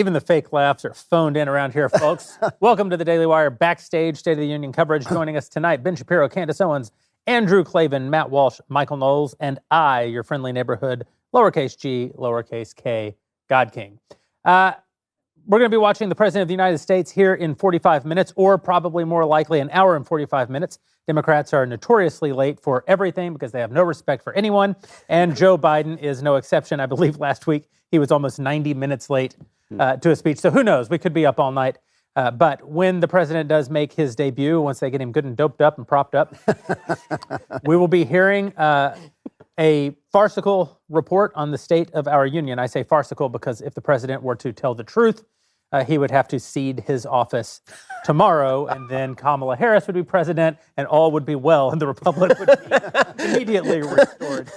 Even the fake laughs are phoned in around here, folks. Welcome to the Daily Wire Backstage State of the Union coverage. Joining us tonight, Ben Shapiro, Candace Owens, Andrew Klavan, Matt Walsh, Michael Knowles, and I, your friendly neighborhood, lowercase g, lowercase k, God King. We're going to be watching the President of the United States here in 45 minutes, or probably more likely an hour and 45 minutes. Democrats are notoriously late for everything because they have no respect for anyone, and Joe Biden is no exception. I believe last week he was almost 90 minutes late to a speech, so who knows? We could be up all night. But when the president does make his debut, once they get him good and doped up and propped up, we will be hearing a farcical report on the state of our union. I say farcical because if the president were to tell the truth, he would have to cede his office tomorrow, and then Kamala Harris would be president, and all would be well, and the republic would be immediately restored.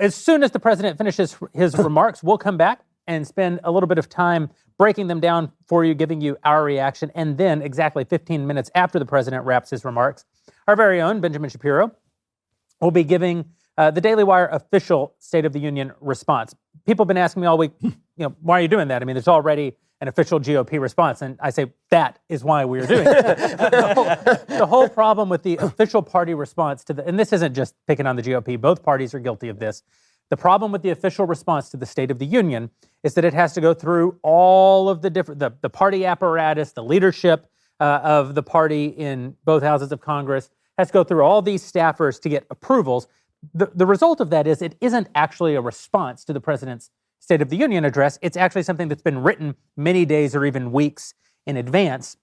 As soon as the president finishes his remarks, we'll come back and spend a little bit of time breaking them down for you, giving you our reaction, and then exactly 15 minutes after the president wraps his remarks, our very own Benjamin Shapiro will be giving the Daily Wire official State of the Union response. People have been asking me all week, why are you doing that? I mean, there's already an official GOP response, and I say that is why we are doing it. The whole problem with the official party response to and this isn't just picking on the GOP, both parties are guilty of this. The problem with the official response to the State of the Union is that it has to go through all of the different, the party apparatus, the leadership of the party in both houses of Congress, has to go through all these staffers to get approvals. The result of that is it isn't actually a response to the president's State of the Union address. It's actually something that's been written many days or even weeks in advance.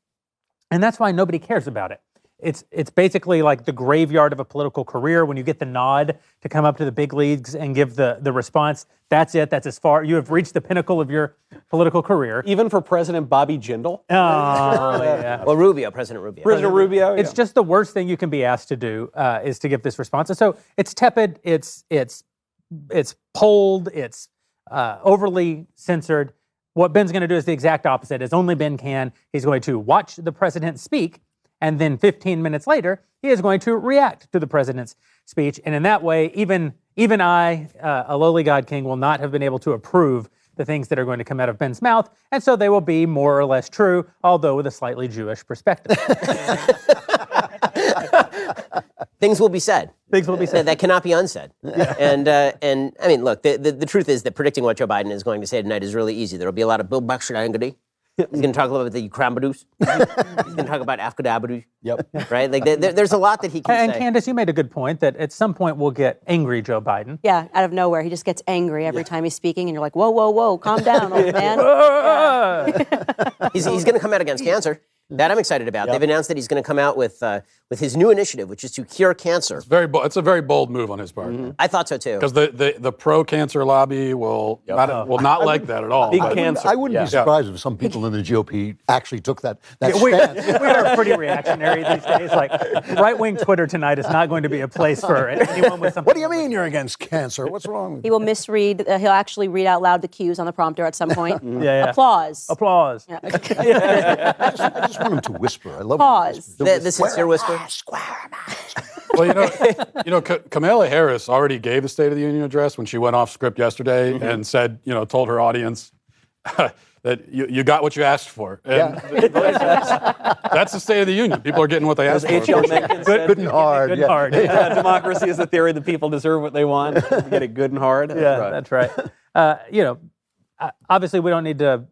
And that's why nobody cares about it. It's basically like the graveyard of a political career. When you get the nod to come up to the big leagues and give the response, that's it. That's as far. You have reached the pinnacle of your political career. Even for President Bobby Jindal? Oh, yeah. Well, President Rubio. President Rubio, yeah. It's just the worst thing you can be asked to do is to give this response. And so it's tepid, it's polled, it's overly censored. What Ben's going to do is the exact opposite, as only Ben can. He's going to watch the president speak, and then 15 minutes later, he is going to react to the president's speech. And in that way, even I, a lowly God King, will not have been able to approve the things that are going to come out of Ben's mouth. And so they will be more or less true, although with a slightly Jewish perspective. Things will be said. Things will be said. That cannot be unsaid. Yeah. And I mean, look, the truth is that predicting what Joe Biden is going to say tonight is really easy. There will be a lot of Bill Bakshidangadi. He's going to talk a little bit about the Krambadus. He's going to talk about Afgadabadu. Yep. Right? Like, there's a lot that he can say. And Candace, you made a good point that at some point we'll get angry Joe Biden. Yeah, out of nowhere. He just gets angry every time he's speaking, and you're like, whoa, calm down, old man. He's going to come out against cancer. That I'm excited about. Yep. They've announced that he's going to come out with his new initiative, which is to cure cancer. It's a very bold move on his part. Mm-hmm. I thought so too. Because the pro-cancer lobby will not like that at all. Big cancer. I wouldn't be surprised if some people in the GOP actually took that stance. We are pretty reactionary these days. Like, right-wing Twitter tonight is not going to be a place for anyone with something. What do you mean you're against cancer? What's wrong? He will misread. He'll actually read out loud the cues on the prompter at some point. Yeah. Applause. Yeah. I just want him to whisper. I love Pause. The sincere whisper. Well, Kamala Harris already gave a State of the Union address when she went off script yesterday and said, told her audience that you got what you asked for. And that's the State of the Union. People are getting what they asked for. good and hard. Good and hard. Democracy is the theory that people deserve what they want. You get it good and hard. That's right. Obviously, we don't need to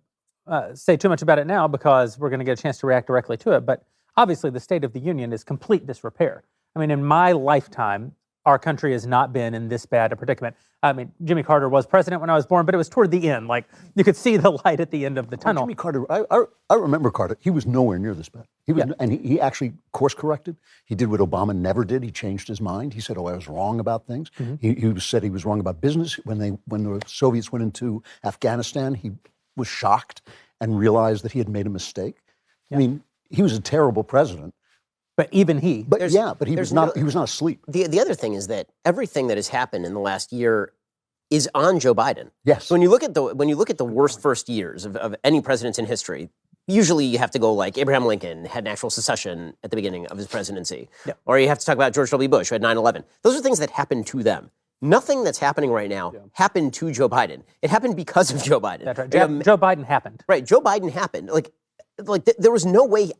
say too much about it now because we're going to get a chance to react directly to it. But obviously, the State of the Union is complete disrepair. I mean, in my lifetime, our country has not been in this bad a predicament. I mean, Jimmy Carter was president when I was born, but it was toward the end. Like, you could see the light at the end of the tunnel. Jimmy Carter, I remember Carter. He was nowhere near this bad. And he actually course corrected. He did what Obama never did. He changed his mind. He said, I was wrong about things. Mm-hmm. He said he was wrong about business. When the Soviets went into Afghanistan, he was shocked and realized that he had made a mistake. Yeah. I mean, he was a terrible president. But even he. But he was not asleep. The other thing is that everything that has happened in the last year is on Joe Biden. Yes. So when you look at the worst first years of any president in history, usually you have to go like Abraham Lincoln had natural secession at the beginning of his presidency. Yeah. Or you have to talk about George W. Bush, who had 9/11. Those are things that happened to them. Nothing that's happening right now happened to Joe Biden. It happened because of Joe Biden. That's right. Joe Biden happened. Right, Joe Biden happened. There was no way.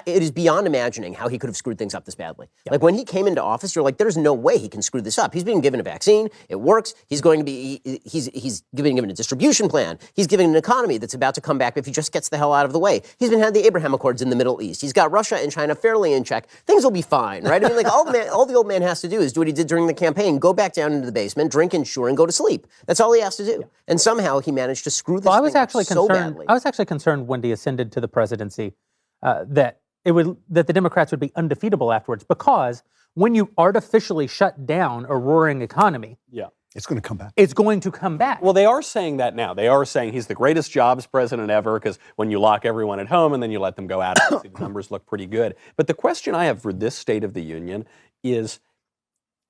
It is beyond imagining how he could have screwed things up this badly. Like when he came into office, you're like, there's no way he can screw this up. He's being given a vaccine. It works. He's going to be, he's given a distribution plan. He's giving an economy that's about to come back if he just gets the hell out of the way. He's been had the Abraham Accords in the Middle East. He's got Russia and China fairly in check. Things will be fine, right? I mean, all the old man has to do is do what he did during the campaign, go back down into the basement, drink Ensure, and go to sleep. That's all he has to do. Yeah. And somehow he managed to screw this thing up so badly. I was actually concerned when he ascended to the presidency that the Democrats would be undefeatable afterwards, because when you artificially shut down a roaring economy, it's going to come back. It's going to come back. Well, they are saying that now. They are saying he's the greatest jobs president ever, because when you lock everyone at home and then you let them go out, the numbers look pretty good. But the question I have for this State of the Union is,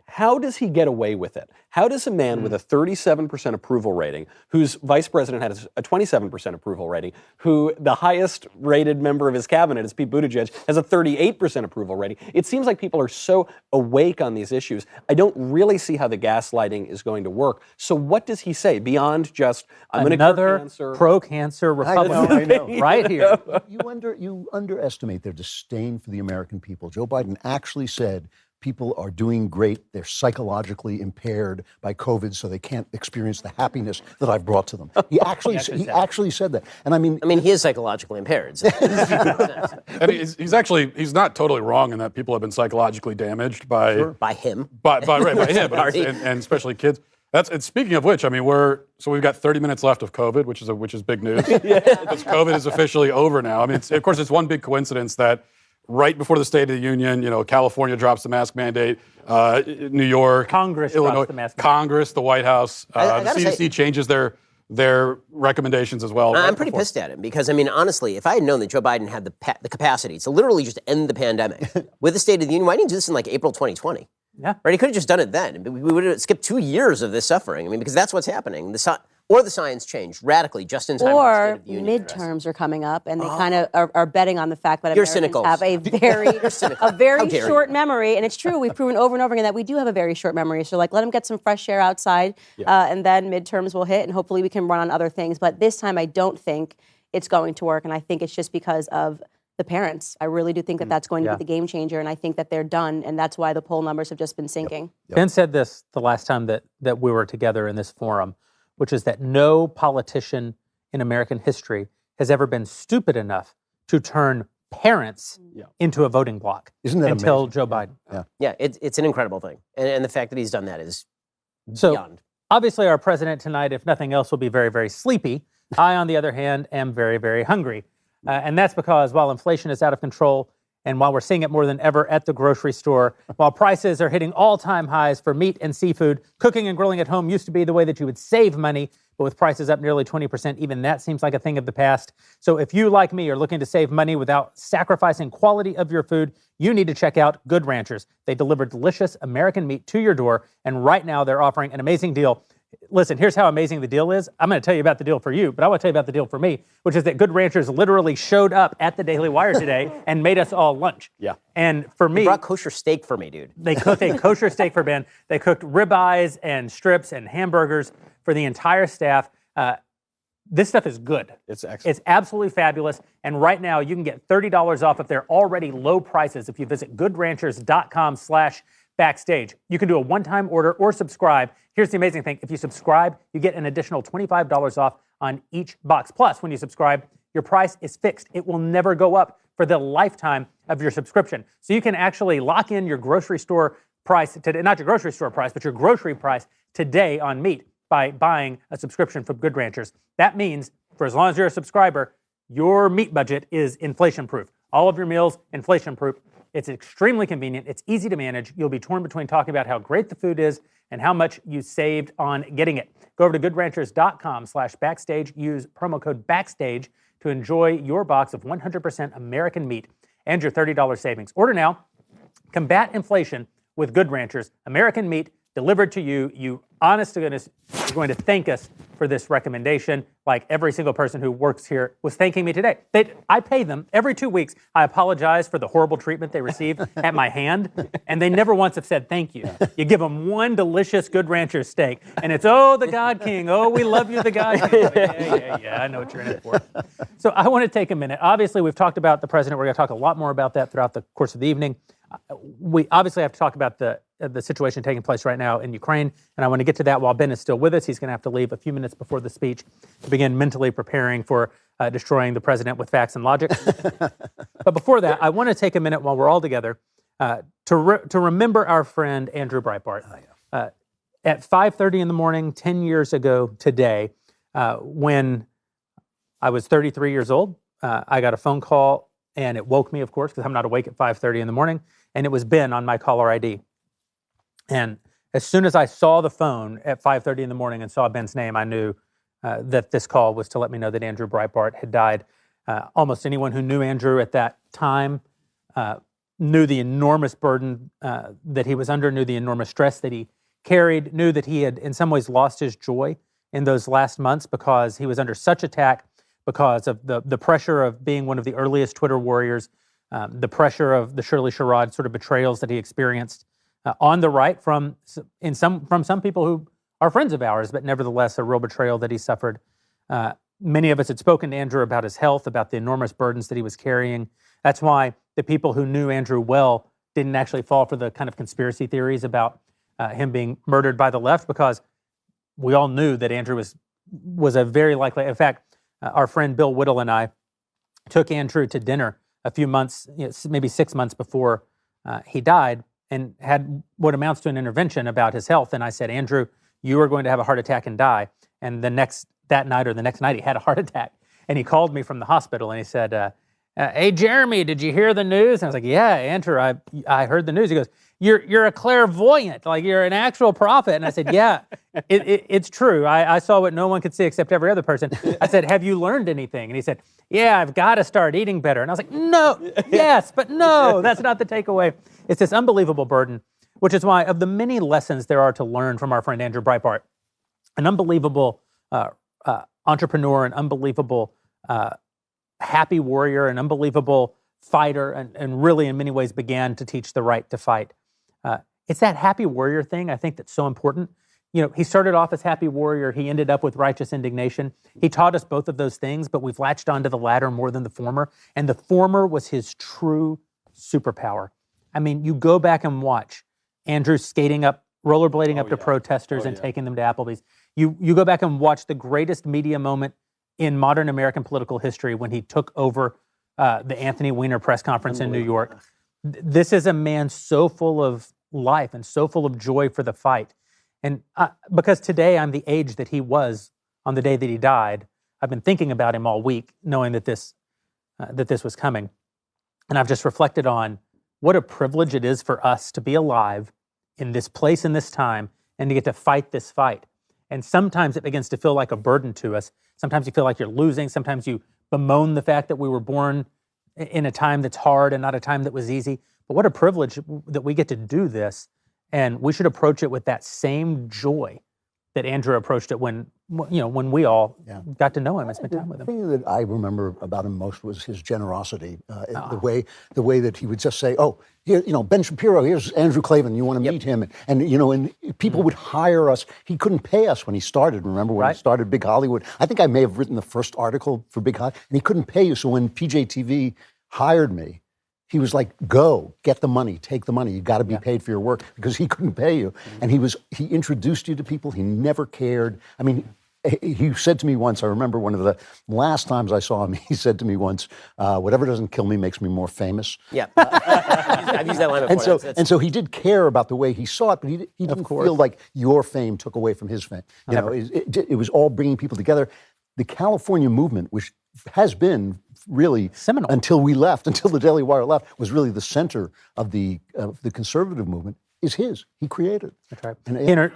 how does he get away with it? How does a man with a 37% approval rating, whose vice president has a 27% approval rating, who the highest rated member of his cabinet is Pete Buttigieg, has a 38% approval rating? It seems like people are so awake on these issues. I don't really see how the gaslighting is going to work. So what does he say beyond just, I'm going to cure cancer? Pro-cancer Republican I know. right here. You underestimate their disdain for the American people. Joe Biden actually said, people are doing great. They're psychologically impaired by COVID, so they can't experience the happiness that I've brought to them. He actually said that. And I mean, he is psychologically impaired. So. And he's not totally wrong in that people have been psychologically damaged by him. By him, and especially kids. And speaking of which, I mean, we've got 30 minutes left of COVID, which is big news. Because COVID is officially over now. I mean, of course, it's one big coincidence that right before the State of the Union, California drops the mask mandate, New York, Congress Illinois, drops the mask mandate. Congress, the White House, the CDC changes their recommendations as well. I'm pretty pissed at him because, honestly, if I had known that Joe Biden had the capacity to literally just end the pandemic with the State of the Union, why didn't he do this in April 2020? Yeah. Right? He could have just done it then. We would have skipped 2 years of this suffering. Because that's what's happening. Or the science changed radically just in time for the State of the Union midterms are coming up, and they kind of are betting on the fact that You're Americans cynical. have a very short memory, and it's true. We've proven over and over again that we do have a very short memory. So let them get some fresh air outside, and then midterms will hit, and hopefully we can run on other things. But this time, I don't think it's going to work, and I think it's just because of the parents. I really do think that that's going to be the game changer, and I think that they're done, and that's why the poll numbers have just been sinking. Yep. Ben said this the last time that we were together in this forum, which is that no politician in American history has ever been stupid enough to turn parents into a voting bloc. Isn't that until amazing? Joe Biden? Yeah, it's an incredible thing. And the fact that he's done that is beyond. Obviously, our president tonight, if nothing else, will be very, very sleepy. I, on the other hand, am very, very hungry. And that's because while inflation is out of control, and while we're seeing it more than ever at the grocery store, while prices are hitting all-time highs for meat and seafood, cooking and grilling at home used to be the way that you would save money, but with prices up nearly 20%, even that seems like a thing of the past. So if you, like me, are looking to save money without sacrificing quality of your food, you need to check out Good Ranchers. They deliver delicious American meat to your door, and right now they're offering an amazing deal. Listen, here's how amazing the deal is. I'm going to tell you about the deal for you, but I want to tell you about the deal for me, which is that Good Ranchers literally showed up at the Daily Wire today and made us all lunch. Yeah. And for me... They brought kosher steak for me, dude. They cooked a kosher steak for Ben. They cooked ribeyes and strips and hamburgers for the entire staff. This stuff is good. It's excellent. It's absolutely fabulous. And right now, you can get $30 off of their already low prices if you visit goodranchers.com/backstage. You can do a one-time order or subscribe. Here's the amazing thing. If you subscribe, you get an additional $25 off on each box. Plus, when you subscribe, your price is fixed. It will never go up for the lifetime of your subscription. So you can actually lock in your grocery store price, not your grocery store price, but your grocery price today on meat by buying a subscription from Good Ranchers. That means, for as long as you're a subscriber, your meat budget is inflation-proof. All of your meals, inflation-proof. It's extremely convenient. It's easy to manage. You'll be torn between talking about how great the food is and how much you saved on getting it. Go over to goodranchers.com/backstage. Use promo code BACKSTAGE to enjoy your box of 100% American meat and your $30 savings. Order now. Combat inflation with Good Ranchers. American meat delivered to you. You honest to goodness, you're going to thank us for this recommendation. Like every single person who works here was thanking me today. I pay them every 2 weeks. I apologize for the horrible treatment they received at my hand, and they never once have said thank you. You give them one delicious Good Rancher steak, and it's, oh, the God King. Oh, we love you, the God King. Like, yeah, I know what you're in it for. So I want to take a minute. Obviously, we've talked about the president. We're going to talk a lot more about that throughout the course of the evening. We obviously have to talk about the situation taking place right now in Ukraine, and I want to get to that while Ben is still with us. He's going to have to leave a few minutes before the speech to begin mentally preparing for destroying the president with facts and logic. But before that, I want to take a minute while we're all together to remember our friend Andrew Breitbart. At 5:30 in the morning, 10 years ago today, when I was 33 years old, I got a phone call, and it woke me, of course, because I'm not awake at 5:30 in the morning, and it was Ben on my caller ID. And as soon as I saw the phone at 5:30 in the morning and saw Ben's name, I knew that this call was to let me know that Andrew Breitbart had died. Almost anyone who knew Andrew at that time knew the enormous burden that he was under, knew the enormous stress that he carried, knew that he had in some ways lost his joy in those last months because he was under such attack because of the pressure of being one of the earliest Twitter warriors, the pressure of the Shirley Sherrod sort of betrayals that he experienced on the right from some people who are friends of ours, but nevertheless a real betrayal that he suffered. Many of us had spoken to Andrew about his health, about the enormous burdens that he was carrying. That's why the people who knew Andrew well didn't actually fall for the kind of conspiracy theories about him being murdered by the left, because we all knew that Andrew was a very likely. In fact, our friend Bill Whittle and I took Andrew to dinner a few months, maybe 6 months before he died, and had what amounts to an intervention about his health. And I said, Andrew, you are going to have a heart attack and die. And that night or the next night, he had a heart attack. And he called me from the hospital and he said, hey, Jeremy, did you hear the news? And I was like, yeah, Andrew, I heard the news. He goes, you're a clairvoyant, like you're an actual prophet. And I said, yeah, it's true. I saw what no one could see except every other person. I said, have you learned anything? And he said, yeah, I've got to start eating better. And I was like, no, yes, but no, that's not the takeaway. It's this unbelievable burden, which is why of the many lessons there are to learn from our friend Andrew Breitbart, an unbelievable entrepreneur, an unbelievable happy warrior, an unbelievable fighter, and really in many ways began to teach the right to fight. It's that happy warrior thing, I think, that's so important. You know, he started off as happy warrior. He ended up with righteous indignation. He taught us both of those things, but we've latched onto the latter more than the former. And the former was his true superpower. I mean, you go back and watch Andrew rollerblading up to protesters and taking them to Applebee's. You go back and watch the greatest media moment in modern American political history when he took over the Anthony Weiner press conference in New York. This is a man so full of life and so full of joy for the fight. And because today I'm the age that he was on the day that he died, I've been thinking about him all week, knowing that this was coming. And I've just reflected on what a privilege it is for us to be alive in this place, in this time, and to get to fight this fight. And sometimes it begins to feel like a burden to us. Sometimes you feel like you're losing. Sometimes you bemoan the fact that we were born in a time that's hard and not a time that was easy. But what a privilege that we get to do this. And we should approach it with that same joy that Andrew approached it when we all got to know him and spent time with him. The thing that I remember about him most was his generosity. The way that he would just say, "Oh, here, Ben Shapiro. Here's Andrew Klavan. You want to meet him?" And people would hire us. He couldn't pay us when he started. Remember when he started Big Hollywood? I think I may have written the first article for Big Hollywood, and he couldn't pay you. So when PJTV hired me, he was like, "Go, get the money, take the money. You got to be paid for your work," because he couldn't pay you. And he introduced you to people. He never cared. I mean, he said to me once, I remember one of the last times I saw him, he said to me once, "Whatever doesn't kill me makes me more famous." Yeah, I've used that line before. And so he did care about the way he saw it, but he didn't feel like your fame took away from his fame. It was all bringing people together. The California movement, which has been really seminal until the Daily Wire left, was really the center of the conservative movement, is his. He created. That's right. And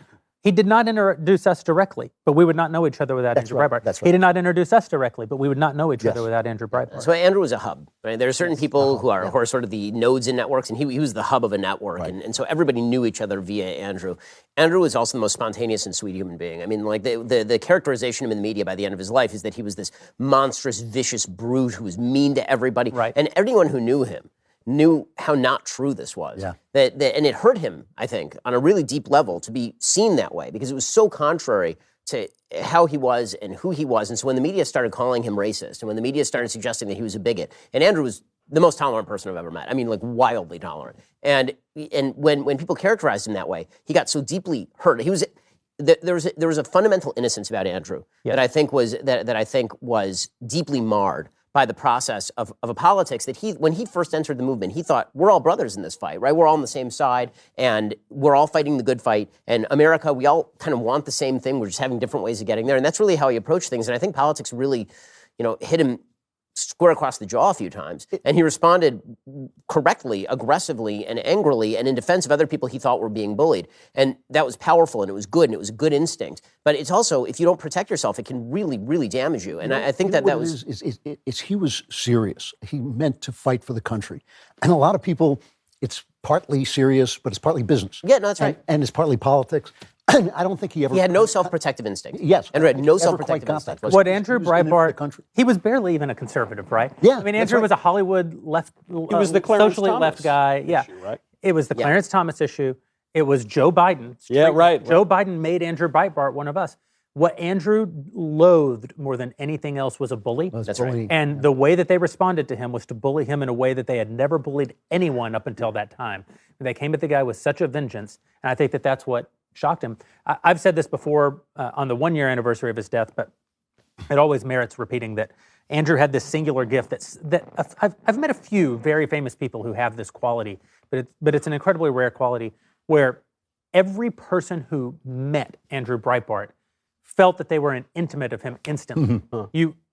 He did not introduce us directly, but we would not know each other without Andrew Breitbart. That's right. He did not introduce us directly, but we would not know each other without Andrew Breitbart. So Andrew was a hub. Right? There are certain people who are sort of the nodes in networks, and he was the hub of a network, and so everybody knew each other via Andrew. Andrew was also the most spontaneous and sweet human being. I mean, like the characterization of him in the media by the end of his life is that he was this monstrous, vicious brute who was mean to everybody, and everyone who knew him knew how not true this was. Yeah. And it hurt him, I think, on a really deep level to be seen that way because it was so contrary to how he was and who he was. And so when the media started calling him racist and when the media started suggesting that he was a bigot, and Andrew was the most tolerant person I've ever met. I mean, like wildly tolerant. And when people characterized him that way, he got so deeply hurt. He was there was a fundamental innocence about Andrew that I think was deeply marred by the process of a politics that when he first entered the movement, he thought, we're all brothers in this fight, right? We're all on the same side, and we're all fighting the good fight. And America, we all kind of want the same thing. We're just having different ways of getting there. And that's really how he approached things. And I think politics really, hit him square across the jaw a few times. And he responded correctly, aggressively, and angrily, and in defense of other people he thought were being bullied. And that was powerful, and it was good, and it was a good instinct. But it's also, if you don't protect yourself, it can really, really damage you. And I think that was... He was serious. He meant to fight for the country. And a lot of people, it's partly serious, but it's partly business. Yeah, no, that's right. And it's partly politics. I don't think he ever... He had no self-protective instinct. Yes. Andrew had no self-protective instinct. What Andrew Breitbart... He was barely even a conservative, right? Yeah. I mean, Andrew was a Hollywood left... He was the Clarence socially Thomas left guy. issue, right? It was the Clarence Thomas issue. It was Joe Biden. Joe Biden made Andrew Breitbart one of us. What Andrew loathed more than anything else was a bully. That's right. And the way that they responded to him was to bully him in a way that they had never bullied anyone up until that time. They came at the guy with such a vengeance, and I think that that's what shocked him. I've said this before on the one-year anniversary of his death, but it always merits repeating that Andrew had this singular gift that I've met a few very famous people who have this quality, but it's an incredibly rare quality where every person who met Andrew Breitbart felt that they were an intimate of him instantly.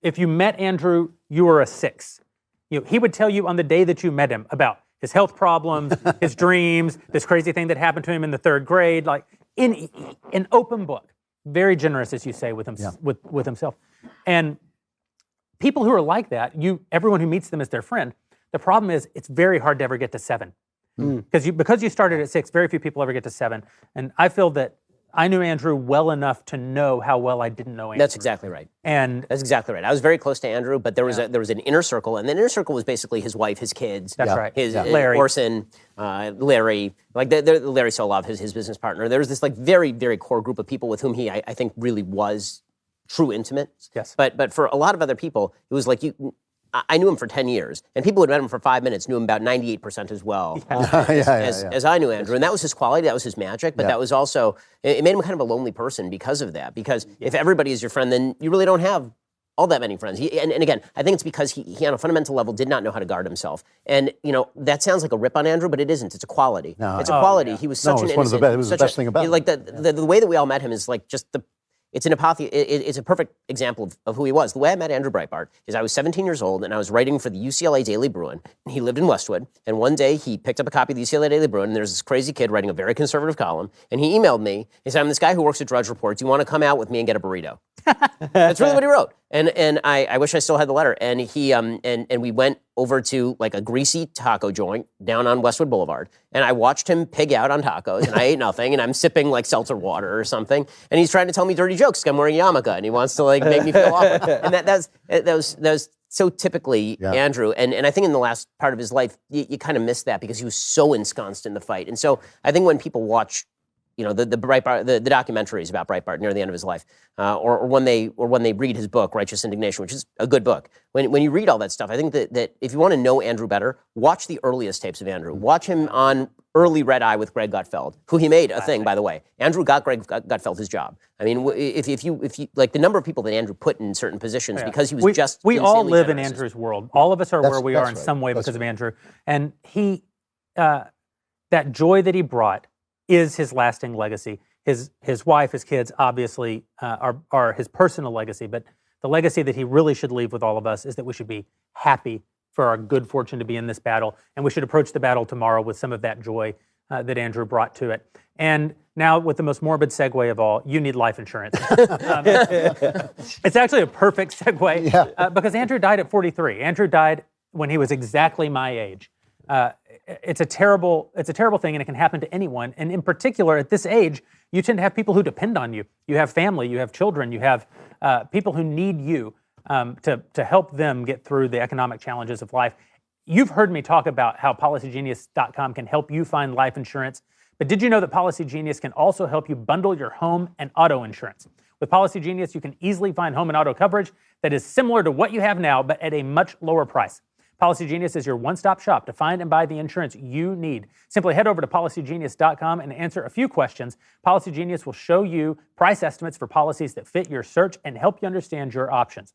If you met Andrew, you were a 6. He would tell you on the day that you met him about his health problems, his dreams, this crazy thing that happened to him in the 3rd grade, like in an open book. Very generous, as you say, with himself. And people who are like that, everyone who meets them is their friend. The problem is it's very hard to ever get to 7. Because you started at 6, very few people ever get to 7. And I feel that I knew Andrew well enough to know how well I didn't know Andrew. That's exactly right. That's exactly right. I was very close to Andrew, but there was an inner circle, and the inner circle was basically his wife, his kids. That's right. His Larry. Orson, Larry, like Larry Solov, his business partner. There was this like very, very core group of people with whom he, I think, really was true intimate. Yes. But for a lot of other people, it was like I knew him for 10 years, and people who had met him for 5 minutes knew him about 98% as well as I knew Andrew. And that was his quality, that was his magic, but that was also, it made him kind of a lonely person because of that. Because if everybody is your friend, then you really don't have all that many friends. And again, I think it's because he on a fundamental level did not know how to guard himself. And, that sounds like a rip on Andrew, but it isn't. It's a quality. No, it's a quality. Yeah. He was such an innocent. It was the best thing about him. Like the way that we all met him is like just it's a perfect example of who he was. The way I met Andrew Breitbart is I was 17 years old and I was writing for the UCLA Daily Bruin. He lived in Westwood, and one day he picked up a copy of the UCLA Daily Bruin, and there's this crazy kid writing a very conservative column, and he emailed me. He said, I'm this guy who works at Drudge Report. Do you want to come out with me and get a burrito? That's really what he wrote. And I wish I still had the letter. And and we went over to like a greasy taco joint down on Westwood Boulevard. And I watched him pig out on tacos, and I ate nothing, and I'm sipping like seltzer water or something. And he's trying to tell me dirty jokes because I'm wearing a yarmulke, and he wants to like make me feel awkward. And that was so typically Andrew. And I think in the last part of his life, you kind of miss that because he was so ensconced in the fight. And so I think when people watch the Breitbart, the documentaries about Breitbart near the end of his life, or when they read his book, Righteous Indignation, which is a good book. When you read all that stuff, I think that if you want to know Andrew better, watch the earliest tapes of Andrew. Watch him on early Red Eye with Greg Gutfeld, who he made a thing, by the way. Andrew got Greg Gutfeld his job. I mean, if you like the number of people that Andrew put in certain positions because he was we all live generous. in Andrew's world. All of us are where we are in some way because of Andrew, and he that joy that he brought is his lasting legacy. His wife, his kids, obviously are his personal legacy, but the legacy that he really should leave with all of us is that we should be happy for our good fortune to be in this battle, and we should approach the battle tomorrow with some of that joy that Andrew brought to it. And Now, with the most morbid segue of all, you need life insurance. It's actually a perfect segue because Andrew died at 43. Andrew died when he was exactly my age. It's a terrible thing, and it can happen to anyone. And in particular, at this age, you tend to have people who depend on you. You have family, you have children, you have people who need you to help them get through the economic challenges of life. You've heard me talk about how PolicyGenius.com can help you find life insurance. But did you know that Policy Genius can also help you bundle your home and auto insurance? With Policy Genius, you can easily find home and auto coverage that is similar to what you have now, but at a much lower price. Policy Genius is your one-stop shop to find and buy the insurance you need. Simply head over to PolicyGenius.com and answer a few questions. Policy Genius will show you price estimates for policies that fit your search and help you understand your options.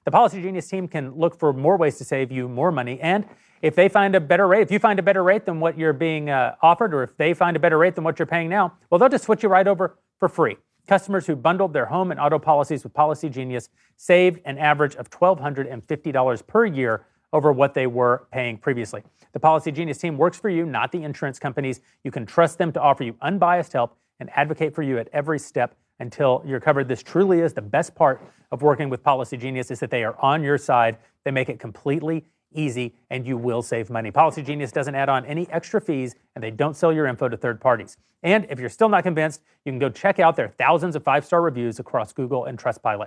The Policy Genius team can look for more ways to save you more money, and if they find a better rate, if you find a better rate than what you're being offered, or if they find a better rate than what you're paying now, well, they'll just switch you right over for free. Customers who bundled their home and auto policies with Policy Genius saved an average of $1,250 per year over what they were paying previously. The Policy Genius team works for you, not the insurance companies. You can trust them to offer you unbiased help and advocate for you at every step until you're covered. This truly is the best part of working with Policy Genius, is that they are on your side. They make it completely easy, and you will save money. Policy Genius doesn't add on any extra fees, and they don't sell your info to third parties. And if you're still not convinced, you can go check out their thousands of 5-star reviews across Google and Trustpilot.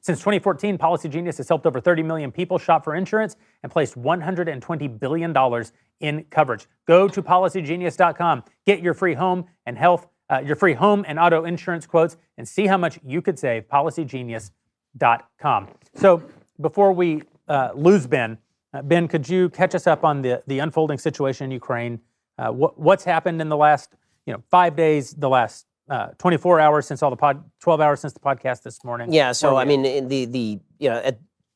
Since 2014, Policy Genius has helped over 30 million people shop for insurance and placed $120 billion in coverage. Go to PolicyGenius.com, get your free home and auto insurance quotes, and see how much you could save. PolicyGenius.com. So before we lose Ben, Ben, could you catch us up on the unfolding situation in Ukraine? What's happened in the last 5 days, the last 24 hours since 12 hours since the podcast this morning? Yeah, so I mean,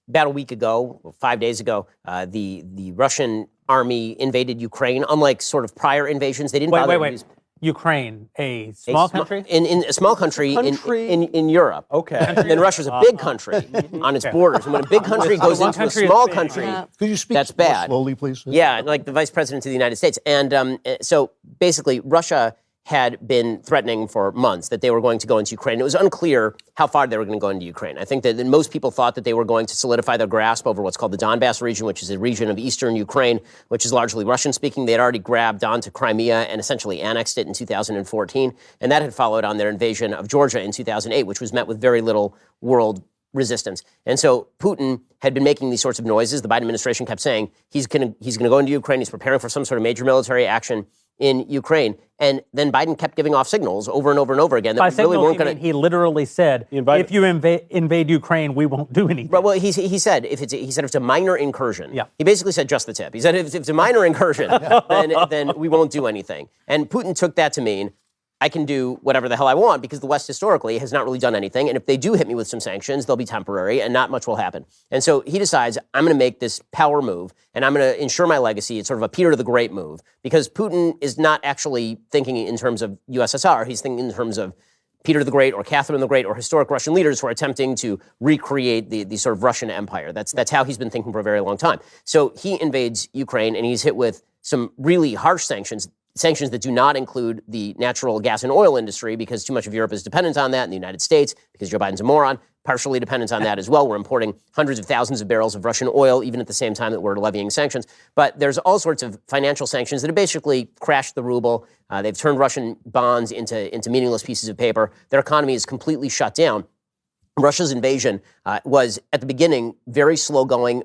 about a week ago, 5 days ago, the Russian army invaded Ukraine. Unlike sort of prior invasions, they didn't bother to use Ukraine, a small country? In a small country in Europe. Okay. And then Russia's a big country on its borders. And when a big country goes into a small country, Could you speak that's more bad. slowly, please? Yeah, like the vice president of the United States. And so basically, Russia had been threatening for months that they were going to go into Ukraine. It was unclear how far they were going to go into Ukraine. I think that most people thought that they were going to solidify their grasp over what's called the Donbass region, which is a region of eastern Ukraine, which is largely Russian-speaking. They had already grabbed onto Crimea and essentially annexed it in 2014, and that had followed on their invasion of Georgia in 2008, which was met with very little world resistance. And so Putin had been making these sorts of noises. The Biden administration kept saying he's going to go into Ukraine. He's preparing for some sort of major military action in Ukraine. And then Biden kept giving off signals over and over and over again that By we really weren't going to. He literally said, if you invade Ukraine, we won't do anything. Well, he said if it's a minor incursion. Yeah. He basically said just the tip. He said if it's a minor incursion, then we won't do anything. And Putin took that to mean I can do whatever the hell I want because the West historically has not really done anything. And if they do hit me with some sanctions, they'll be temporary and not much will happen. And so he decides I'm going to make this power move and I'm going to ensure my legacy. It's sort of a Peter the Great move because Putin is not actually thinking in terms of USSR. He's thinking in terms of Peter the Great or Catherine the Great or historic Russian leaders who are attempting to recreate the sort of Russian empire. That's how he's been thinking for a very long time. So he invades Ukraine and he's hit with some really harsh sanctions that do not include the natural gas and oil industry because too much of Europe is dependent on that, and the United States, because Joe Biden's a moron, partially dependent on that as well. We're importing hundreds of thousands of barrels of Russian oil, even at the same time that we're levying sanctions. But there's all sorts of financial sanctions that have basically crashed the ruble. They've turned Russian bonds into meaningless pieces of paper. Their economy is completely shut down. Russia's invasion was, at the beginning, very slow going,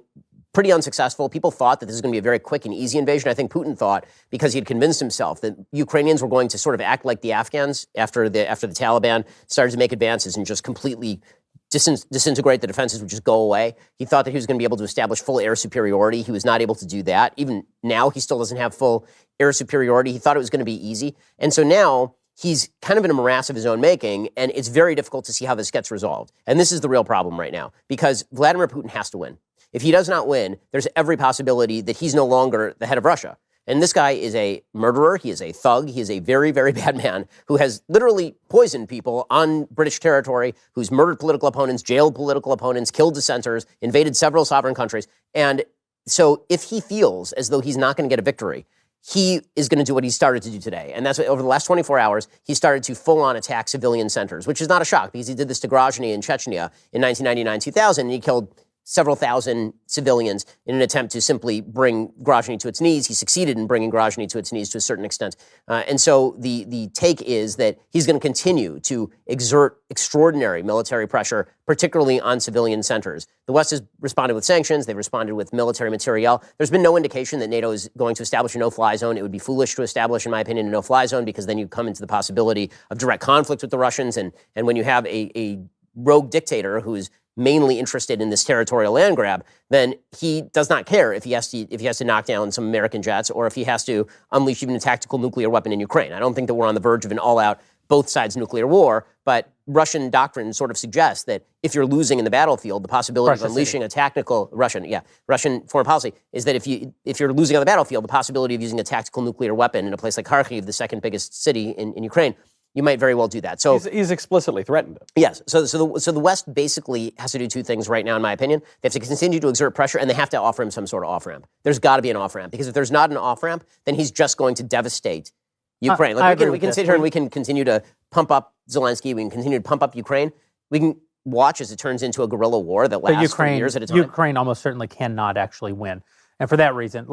pretty unsuccessful. People thought that this was going to be a very quick and easy invasion. I think Putin thought, because he had convinced himself that Ukrainians were going to sort of act like the Afghans after the Taliban started to make advances and just completely disintegrate, the defenses would just go away. He thought that he was going to be able to establish full air superiority. He was not able to do that. Even now, he still doesn't have full air superiority. He thought it was going to be easy. And so now he's kind of in a morass of his own making, and it's very difficult to see how this gets resolved. And this is the real problem right now, because Vladimir Putin has to win. If he does not win, there's every possibility that he's no longer the head of Russia. And this guy is a murderer. He is a thug. He is a very, very bad man who has literally poisoned people on British territory, who's murdered political opponents, jailed political opponents, killed dissenters, invaded several sovereign countries. And so if he feels as though he's not going to get a victory, he is going to do what he started to do today. And that's what, over the last 24 hours, he started to full-on attack civilian centers, which is not a shock because he did this to Grozny in Chechnya in 1999-2000, and he killed several thousand civilians in an attempt to simply bring Grozny to its knees. He succeeded in bringing Grozny to its knees to a certain extent. And so the take is that he's going to continue to exert extraordinary military pressure, particularly on civilian centers. The West has responded with sanctions. They've responded with military materiel. There's been no indication that NATO is going to establish a no-fly zone. It would be foolish to establish, in my opinion, a no-fly zone because then you come into the possibility of direct conflict with the Russians. And when you have a rogue dictator who is mainly interested in this territorial land grab, then he does not care if he has to knock down some American jets or if he has to unleash even a tactical nuclear weapon in Ukraine. I don't think that we're on the verge of an all-out both sides nuclear war, but Russian doctrine sort of suggests that if you're losing in the battlefield, the possibility of unleashing a tactical Russian foreign policy is that if you're losing on the battlefield, the possibility of using a tactical nuclear weapon in a place like Kharkiv, the second biggest city in Ukraine, you might very well do that. So he's explicitly threatened it. Yes. So the West basically has to do two things right now, in my opinion. They have to continue to exert pressure, and they have to offer him some sort of off-ramp. There's got to be an off-ramp, because if there's not an off-ramp, then he's just going to devastate Ukraine. We can sit here and we can continue to pump up Zelensky. We can continue to pump up Ukraine. We can watch as it turns into a guerrilla war that lasts for years at a time. Ukraine almost certainly cannot actually win. And for that reason,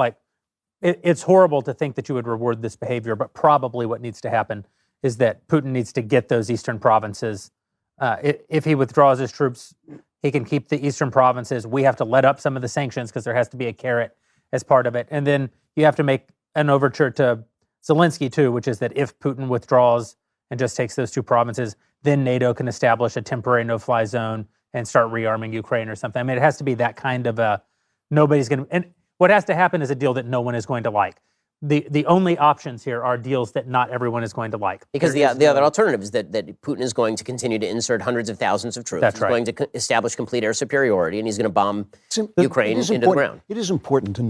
it's horrible to think that you would reward this behavior, but probably what needs to happen is that Putin needs to get those eastern provinces. If he withdraws his troops, he can keep the eastern provinces. We have to let up some of the sanctions because there has to be a carrot as part of it. And then you have to make an overture to Zelensky, too, which is that if Putin withdraws and just takes those two provinces, then NATO can establish a temporary no-fly zone and start rearming Ukraine or something. I mean, it has to be that kind of nobody's going to... And what has to happen is a deal that no one is going to like. The only options here are deals that not everyone is going to like. Because the other alternative is that Putin is going to continue to insert hundreds of thousands of troops. That's right. He's going to establish complete air superiority, and he's going to bomb Ukraine into the ground. It is important to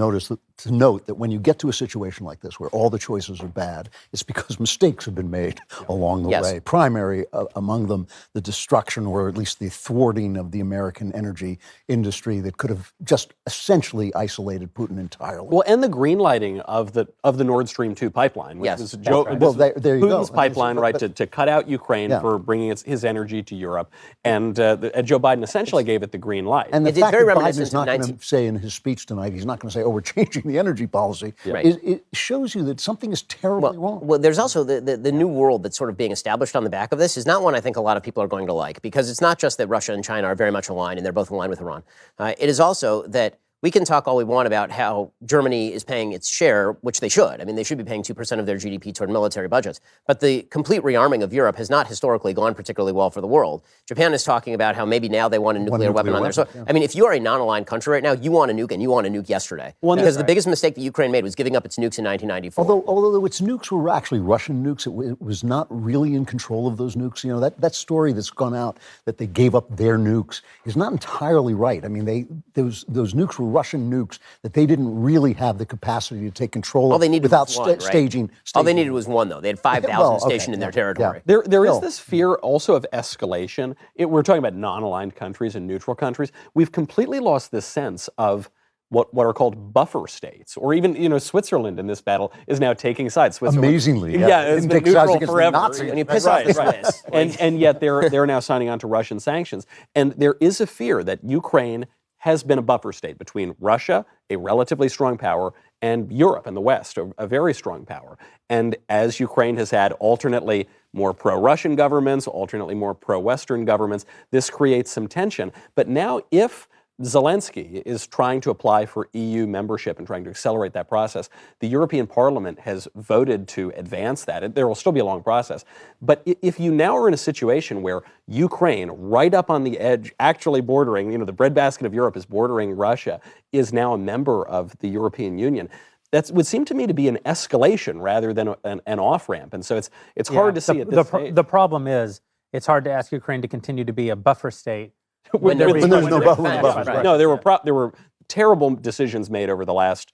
note that when you get to a situation like this, where all the choices are bad, it's because mistakes have been made along the way. Primary among them, the destruction, or at least the thwarting of the American energy industry that could have just essentially isolated Putin entirely. Well, and the green lighting of the Nord Stream 2 pipeline, which is there you Putin's go. pipeline, to cut out Ukraine for bringing his energy to Europe. And Joe Biden essentially gave it the green light. And the fact that Biden is not going to say in his speech tonight, he's not going to say, we're changing the energy policy. Right. It shows you that something is terribly wrong. Well, there's also the new world that's sort of being established on the back of this is not one I think a lot of people are going to like, because it's not just that Russia and China are very much aligned and they're both aligned with Iran. It is also that we can talk all we want about how Germany is paying its share, which they should. I mean, they should be paying 2% of their GDP toward military budgets. But the complete rearming of Europe has not historically gone particularly well for the world. Japan is talking about how maybe now they want a nuclear weapon on there. So, I mean, if you are a non-aligned country right now, you want a nuke, and you want a nuke yesterday. Because the biggest mistake that Ukraine made was giving up its nukes in 1994. Although its nukes were actually Russian nukes, it was not really in control of those nukes. You know, that story that's gone out that they gave up their nukes is not entirely right. I mean, those nukes were Russian nukes that they didn't really have the capacity to take control of without staging. All they needed was one, though. They had 5,000 stationed in their territory. Yeah. There is this fear also of escalation. We're talking about non-aligned countries and neutral countries. We've completely lost this sense of what are called buffer states, or even, Switzerland in this battle is now taking sides. Amazingly, it's been neutral forever. And you piss off the Swiss. And yet they're now signing on to Russian sanctions. And there is a fear that Ukraine has been a buffer state between Russia, a relatively strong power, and Europe and the West, a very strong power. And as Ukraine has had alternately more pro-Russian governments, alternately more pro-Western governments, this creates some tension. But now if Zelensky is trying to apply for EU membership and trying to accelerate that process, the European Parliament has voted to advance that. There will still be a long process. But if you now are in a situation where Ukraine, right up on the edge, actually bordering, the breadbasket of Europe is bordering Russia, is now a member of the European Union, that would seem to me to be an escalation rather than an off-ramp. And so it's hard to see at this stage. The problem is it's hard to ask Ukraine to continue to be a buffer state when there's no buffer. Right. No, there were terrible decisions made over the last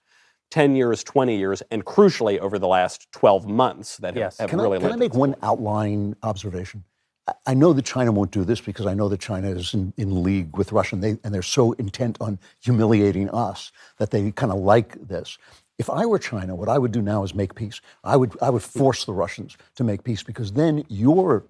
10 years, 20 years, and crucially over the last 12 months that have really led to this. Can I make one outline observation? I know that China won't do this because I know that China is in league with Russia, and they're so intent on humiliating us that they kind of like this. If I were China, what I would do now is make peace. I would force the Russians to make peace, because then you're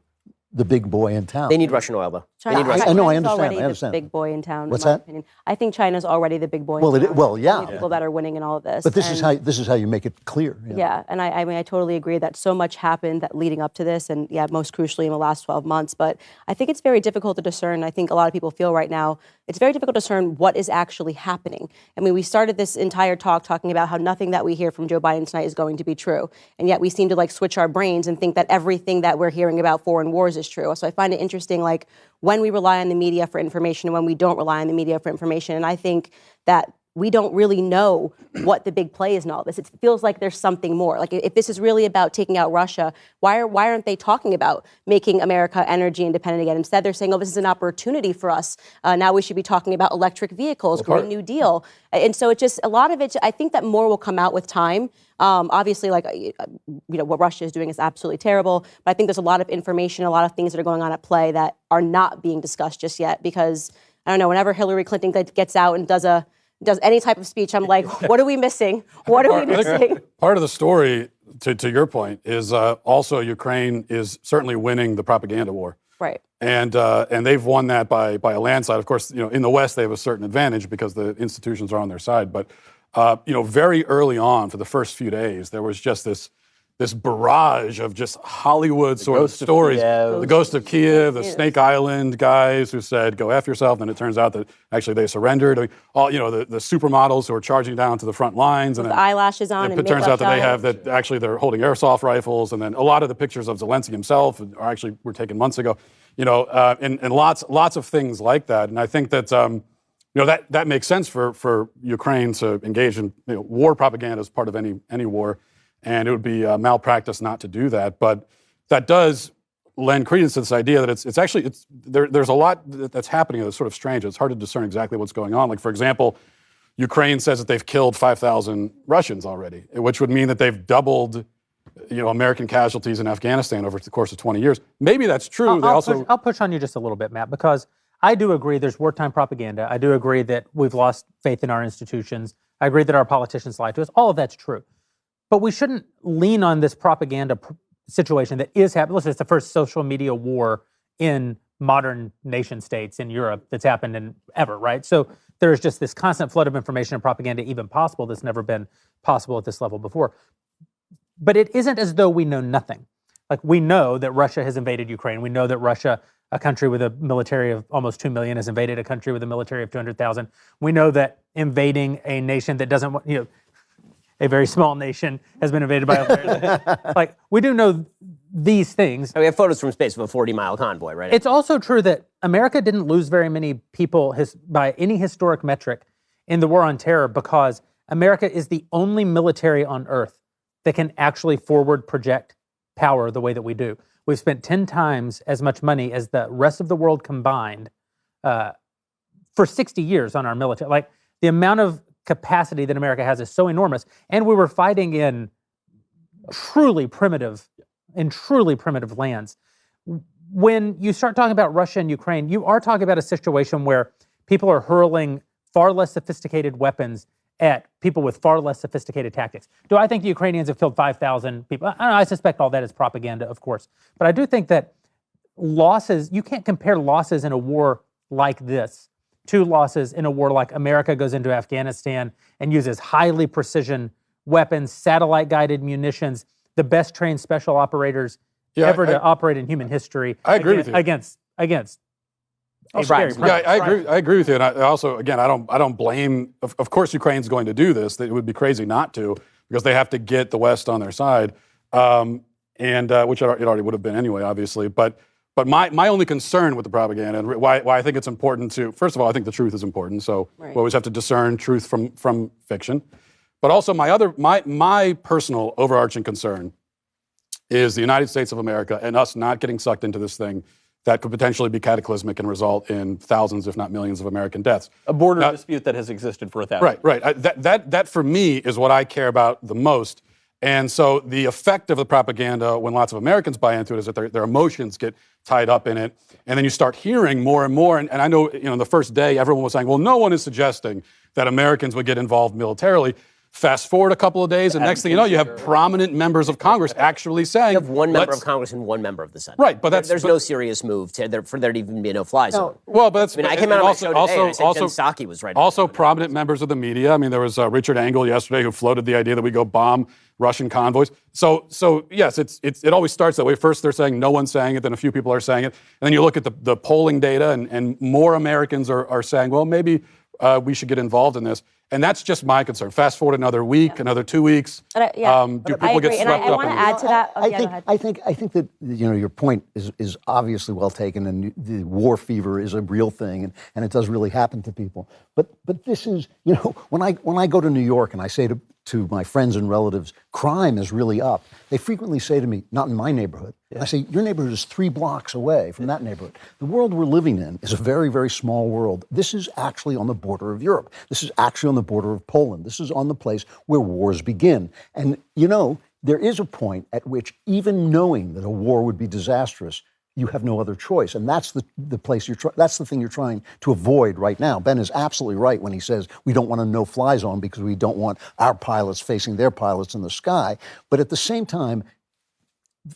the big boy in town. They need Russian oil, though. I know, I understand. Already I understand. the big boy in town. What's in my that? Opinion. I think China's already the big boy. Well, in town. yeah. Only people that are winning in all of this. But this is how you make it clear. Yeah, and I mean, I totally agree that so much happened that leading up to this, and most crucially in the last 12 months. But I think it's very difficult to discern. I think a lot of people feel right now it's very difficult to discern what is actually happening. I mean, we started this entire talk talking about how nothing that we hear from Joe Biden tonight is going to be true, and yet we seem to switch our brains and think that everything that we're hearing about foreign wars is true. So I find it interesting, when we rely on the media for information and when we don't rely on the media for information. And I think that we don't really know what the big play is in all this. It feels like there's something more. If this is really about taking out Russia, why aren't they talking about making America energy independent again? Instead, they're saying, this is an opportunity for us. Now we should be talking about electric vehicles, Green New Deal. And so it just, a lot of it, I think that more will come out with time. Obviously, what Russia is doing is absolutely terrible. But I think there's a lot of information, a lot of things that are going on at play that are not being discussed just yet. Because, I don't know, whenever Hillary Clinton gets out and does any type of speech, I'm like, what are we missing? What are we missing? Part of the story, to your point, is also Ukraine is certainly winning the propaganda war. Right. And they've won that by a landslide. Of course, in the West, they have a certain advantage because the institutions are on their side. But, very early on, for the first few days, there was just this barrage of just Hollywood sort of stories. The Ghost of Kiev, the Snake Island guys who said, go F yourself. And it turns out that actually they surrendered. The supermodels who are charging down to the front lines. With the eyelashes on. It turns out that they're holding airsoft rifles. And then a lot of the pictures of Zelensky himself were taken months ago. And lots of things like that. And I think that, that makes sense for Ukraine to engage in war propaganda as part of any war. And it would be malpractice not to do that. But that does lend credence to this idea that it's actually there's a lot that's happening that's sort of strange. It's hard to discern exactly what's going on. Like, for example, Ukraine says that they've killed 5,000 Russians already, which would mean that they've doubled American casualties in Afghanistan over the course of 20 years. Maybe that's true. I'll push on you just a little bit, Matt, because I do agree there's wartime propaganda. I do agree that we've lost faith in our institutions. I agree that our politicians lie to us. All of that's true. But we shouldn't lean on this propaganda situation that is happening. Listen, it's the first social media war in modern nation states in Europe that's happened in ever, right? So there's just this constant flood of information and propaganda even possible that's never been possible at this level before. But it isn't as though we know nothing. We know that Russia has invaded Ukraine. We know that Russia, a country with a military of almost 2 million, has invaded a country with a military of 200,000. We know that invading a nation that doesn't want, a very small nation has been invaded by a we do know these things. We have photos from space of a 40-mile convoy, right? It's also true that America didn't lose very many people by any historic metric in the war on terror, because America is the only military on earth that can actually forward project power the way that we do. We've spent 10 times as much money as the rest of the world combined for 60 years on our military. The amount of capacity that America has is so enormous, and we were fighting in truly primitive lands. When you start talking about Russia and Ukraine, you are talking about a situation where people are hurling far less sophisticated weapons at people with far less sophisticated tactics. Do I think the Ukrainians have killed 5,000 people? I don't know, I suspect all that is propaganda, of course. But I do think that you can't compare losses in a war like this to losses in a war like America goes into Afghanistan and uses highly precision weapons, satellite-guided munitions, the best trained special operators ever to operate in human history. I agree with you. Against I agree with you. And I also, again, I don't blame. Of course, Ukraine's going to do this. It would be crazy not to, because they have to get the West on their side, which it already would have been anyway, obviously. But my only concern with the propaganda, and why I think it's important to, first of all, I think the truth is important. So we always have to discern truth from fiction. But also my personal overarching concern is the United States of America and us not getting sucked into this thing that could potentially be cataclysmic and result in thousands, if not millions, of American deaths. A border dispute that has existed for 1,000 years. Right. That for me is what I care about the most. And so the effect of the propaganda when lots of Americans buy into it is that their emotions get tied up in it. And then you start hearing more and more. And I know, the first day everyone was saying, well, no one is suggesting that Americans would get involved militarily. Fast forward a couple of days, and next thing you know, you have prominent members of Congress actually saying, You have one member of Congress and one member of the Senate. Right, but there's no serious move for there to even be a no-fly zone. Well, but that's, I came out on my show today and I said Jen Psaki was right. Also, prominent members of the media. I mean, there was Richard Engel yesterday who floated the idea that we go bomb Russian convoys. So yes, it always starts that way. First, they're saying no one's saying it, then a few people are saying it, and then you look at the polling data, and more Americans are saying, well, maybe we should get involved in this. And that's just my concern. Fast forward another week, another 2 weeks. Do people get swept up? I want to add to that. I think that your point is obviously well taken, and the war fever is a real thing, and it does really happen to people. But this is, when I go to New York and I say to my friends and relatives, crime is really up, they frequently say to me, not in my neighborhood. I say, your neighborhood is 3 blocks away from that neighborhood. The world we're living in is a very, very small world. This is actually on the border of Europe. This is actually on the border of Poland. This is on the place where wars begin. And, there is a point at which even knowing that a war would be disastrous, you have no other choice. And that's the place that's the thing you're trying to avoid right now. Ben is absolutely right when he says we don't want a no-fly zone because we don't want our pilots facing their pilots in the sky. But at the same time,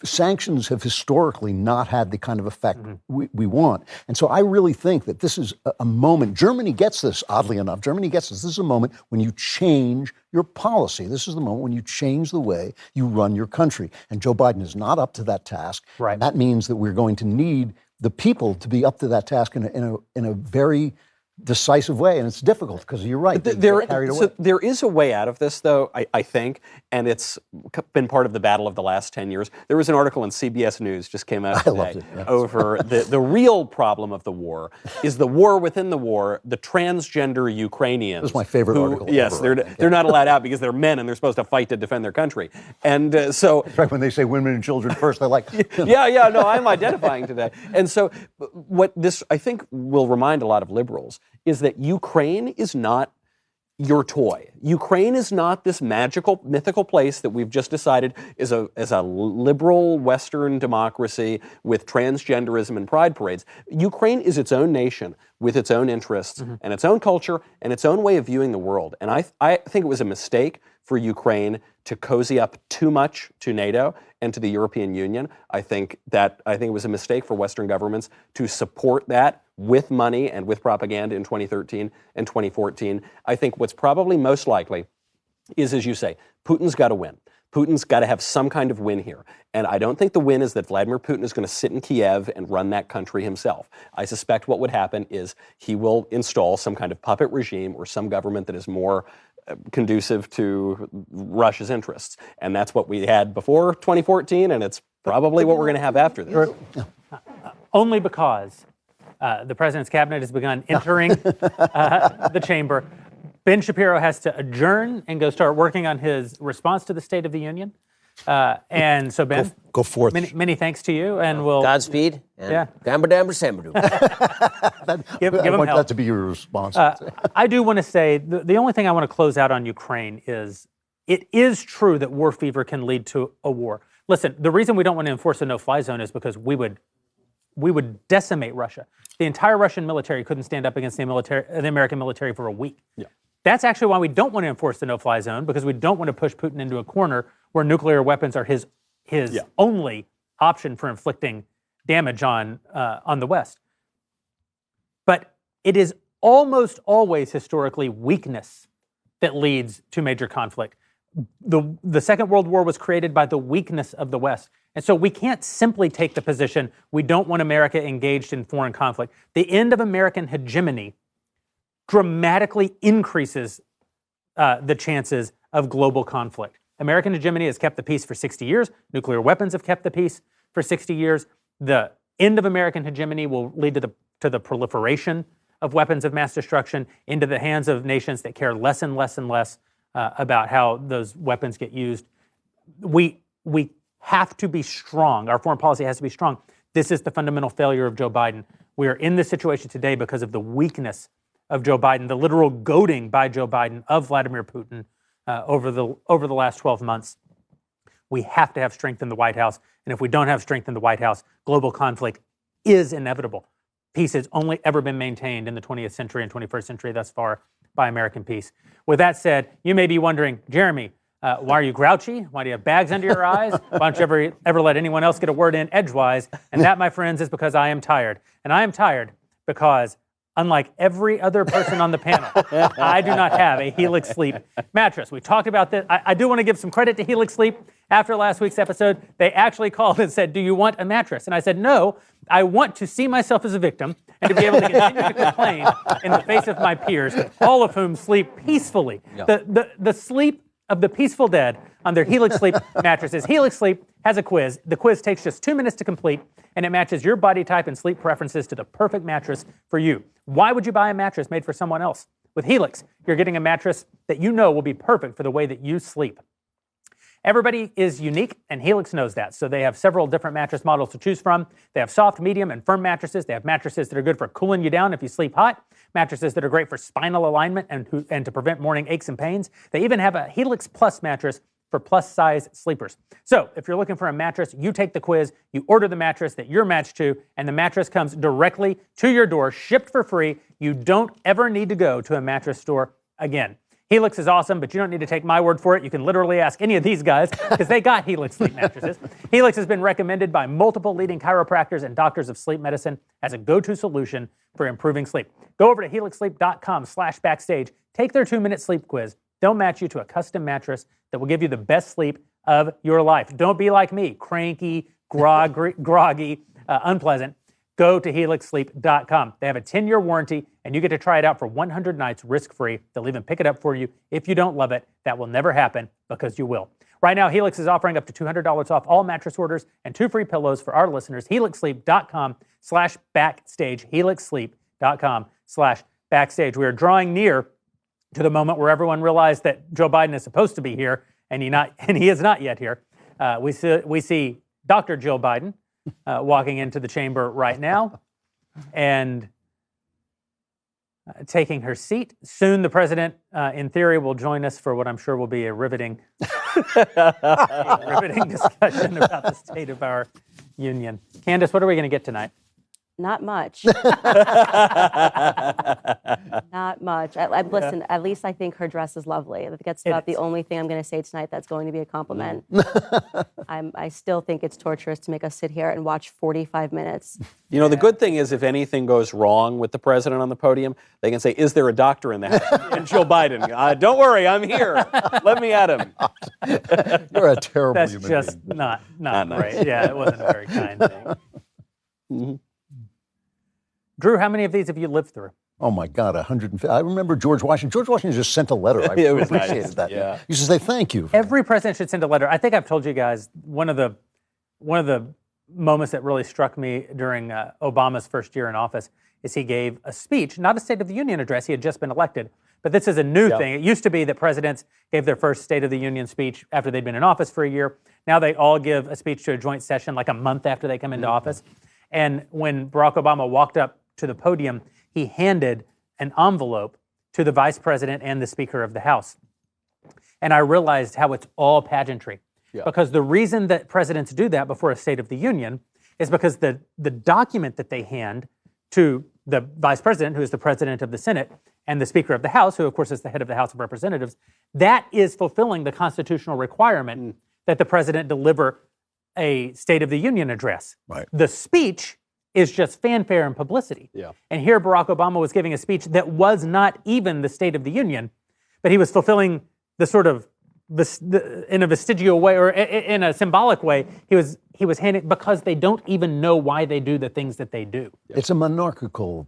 sanctions have historically not had the kind of effect we want. And so I really think that this is a moment. Germany gets this, oddly enough. Germany gets this. This is a moment when you change your policy. This is the moment when you change the way you run your country. And Joe Biden is not up to that task. Right. And that means that we're going to need the people to be up to that task in a very decisive way, and it's difficult because you're right. There is a way out of this, though, I think, and it's been part of the battle of the last 10 years. There was an article in CBS News just came out today over the real problem of the war is the war within the war, the transgender Ukrainians. This was my favorite article. Yes, they're not allowed out because they're men and they're supposed to fight to defend their country. And so... Right, when they say women and children first, they're like... No, I'm identifying today. And so what this, I think, will remind a lot of liberals is that Ukraine is not your toy. Ukraine is not this magical, mythical place that we've just decided is a liberal Western democracy with transgenderism and pride parades. Ukraine is its own nation with its own interests and its own culture and its own way of viewing the world. And I think it was a mistake for Ukraine to cozy up too much to NATO and to the European Union. I think it was a mistake for Western governments to support that with money and with propaganda in 2013 and 2014. I think what's probably most likely is, as you say, Putin's got to win. Putin's got to have some kind of win here. And I don't think the win is that Vladimir Putin is going to sit in Kiev and run that country himself. I suspect what would happen is he will install some kind of puppet regime or some government that is more conducive to Russia's interests. And that's what we had before 2014, and it's probably what we're going to have after this. Only because the president's cabinet has begun entering the chamber. Ben Shapiro has to adjourn and go start working on his response to the State of the Union. And so, Ben, go forth. Many thanks to you, and we'll Godspeed. And Gamba Damba Sambadu. give I him want help. that to be your response. I do want to say the only thing I want to close out on Ukraine is it is true that war fever can lead to a war. Listen, the reason we don't want to enforce a no-fly zone is because we would decimate Russia. The entire Russian military couldn't stand up against the American military for a week. Yeah. That's actually why we don't want to enforce the no-fly zone, because we don't want to push Putin into a corner where nuclear weapons are his only option for inflicting damage on the West. But it is almost always historically weakness that leads to major conflict. The Second World War was created by the weakness of the West. And so we can't simply take the position we don't want America engaged in foreign conflict. The end of American hegemony dramatically increases the chances of global conflict. American hegemony has kept the peace for 60 years. Nuclear weapons have kept the peace for 60 years. The end of American hegemony will lead to the proliferation of weapons of mass destruction into the hands of nations that care less and less and less about how those weapons get used. We have to be strong. Our foreign policy has to be strong. This is the fundamental failure of Joe Biden. We are in this situation today because of the weakness of Joe Biden, the literal goading by Joe Biden of Vladimir Putin over the last 12 months. We have to have strength in the White House. And if we don't have strength in the White House, global conflict is inevitable. peace has only ever been maintained in the 20th century and 21st century thus far by American peace. With that said, you may be wondering, Jeremy, why are you grouchy? Why do you have bags under your eyes? Why don't you ever let anyone else get a word in edgewise? And that, my friends, is because I am tired. And I am tired because, unlike every other person on the panel, I do not have a Helix Sleep mattress. We talked about this. I do want to give some credit to Helix Sleep. After last week's episode, they actually called and said, do you want a mattress? And I said, no, I want to see myself as a victim and to be able to continue to complain in the face of my peers, all of whom sleep peacefully. The sleep of the peaceful dead on their Helix Sleep mattresses. Helix Sleep has a quiz. The quiz takes just 2 minutes to complete, and it matches your body type and sleep preferences to the perfect mattress for you. Why would you buy a mattress made for someone else? With Helix, you're getting a mattress that you know will be perfect for the way that you sleep. Everybody is unique, and Helix knows that. So they have several different mattress models to choose from. They have soft, medium, and firm mattresses. They have mattresses that are good for cooling you down if you sleep hot, mattresses that are great for spinal alignment and to prevent morning aches and pains. They even have a Helix Plus mattress for plus-size sleepers. So if you're looking for a mattress, you take the quiz, you order the mattress that you're matched to, and the mattress comes directly to your door, shipped for free. You don't ever need to go to a mattress store again. Helix is awesome, but you don't need to take my word for it. You can literally ask any of these guys because they got Helix Sleep mattresses. Helix has been recommended by multiple leading chiropractors and doctors of sleep medicine as a go-to solution for improving sleep. Go over to helixsleep.com/backstage. Take their 2-minute sleep quiz. They'll match you to a custom mattress that will give you the best sleep of your life. Don't be like me, cranky, groggy, unpleasant. Go to helixsleep.com. They have a 10-year warranty, and you get to try it out for 100 nights risk-free. They'll even pick it up for you. If you don't love it, that will never happen because you will. Right now, Helix is offering up to $200 off all mattress orders and 2 free pillows for our listeners. helixsleep.com/backstage. helixsleep.com/backstage. We are drawing near to the moment where everyone realized that Joe Biden is supposed to be here, and he is not yet here. We see Dr. Jill Biden walking into the chamber right now and taking her seat. Soon the president, in theory, will join us for what I'm sure will be a riveting discussion about the state of our union. Candace, what are we going to get tonight? Not much. Not much. Listen, at least I think her dress is lovely. I think that's about the only thing I'm going to say tonight that's going to be a compliment. I still think it's torturous to make us sit here and watch 45 minutes. You know, the good thing is if anything goes wrong with the president on the podium, they can say, is there a doctor in the house? And Joe Biden, don't worry, I'm here. Let me at him. You're a terrible That's human just being. not nice. right. Yeah, it wasn't a very kind thing. Mm-hmm. Drew, how many of these have you lived through? Oh my God, 150. I remember George Washington. George Washington just sent a letter. I It was appreciated nice. that. Yeah. He used to say thank you. Every president should send a letter. I think I've told you guys one of the moments that really struck me during Obama's first year in office is he gave a speech, not a State of the Union address. He had just been elected, but this is a new thing. It used to be that presidents gave their first State of the Union speech after they'd been in office for a year. Now they all give a speech to a joint session like a month after they come into office. And when Barack Obama walked up to the podium, he handed an envelope to the vice president and the Speaker of the House. And I realized how it's all pageantry. Yeah. Because the reason that presidents do that before a State of the Union is because the document that they hand to the vice president, who is the president of the Senate, and the Speaker of the House, who of course is the head of the House of Representatives, that is fulfilling the constitutional requirement that the president deliver a State of the Union address. Right. The speech is just fanfare and publicity. Yeah. And here Barack Obama was giving a speech that was not even the State of the Union, but he was fulfilling the sort of, in a vestigial way or in a symbolic way, he was handing, because they don't even know why they do the things that they do. It's a monarchical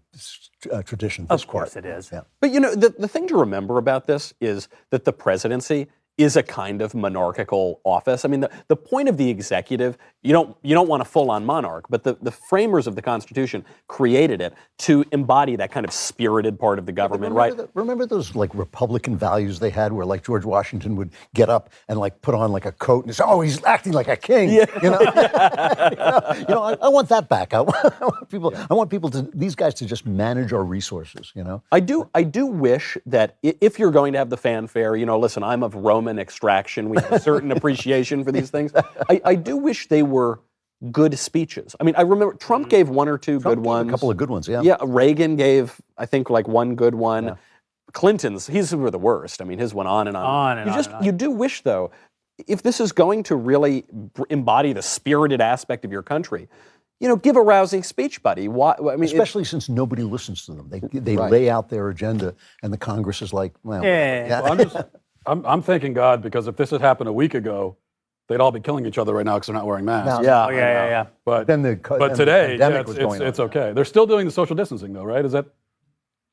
tradition. Of course it is. Yeah. But you know, the thing to remember about this is that the presidency is a kind of monarchical office. I mean, the point of the executive, you don't want a full-on monarch, but the framers of the Constitution created it to embody that kind of spirited part of the government, right? Remember those like Republican values they had, where like George Washington would get up and like put on like a coat and say, "Oh, he's acting like a king." Yeah. You know, I want that back. I want people to, these guys to just manage our resources. You know, I do wish that if you're going to have the fanfare, listen, I'm of Roman extraction. We have a certain appreciation for these things. I do wish they were good speeches. I mean, I remember Trump gave one or two good ones. A couple of good ones, yeah. Yeah, Reagan gave, I think, like one good one. Yeah. Clinton's, his were the worst. I mean, his went on and on. You do wish, though, if this is going to really embody the spirited aspect of your country, give a rousing speech, buddy. Why? I mean, especially since nobody listens to them. They lay out their agenda, and the Congress is like, well, Well, I'm thanking God, because if this had happened a week ago, they'd all be killing each other right now because they're not wearing masks. No, yeah. But but today, it's okay. They're still doing the social distancing, though, right? Is that?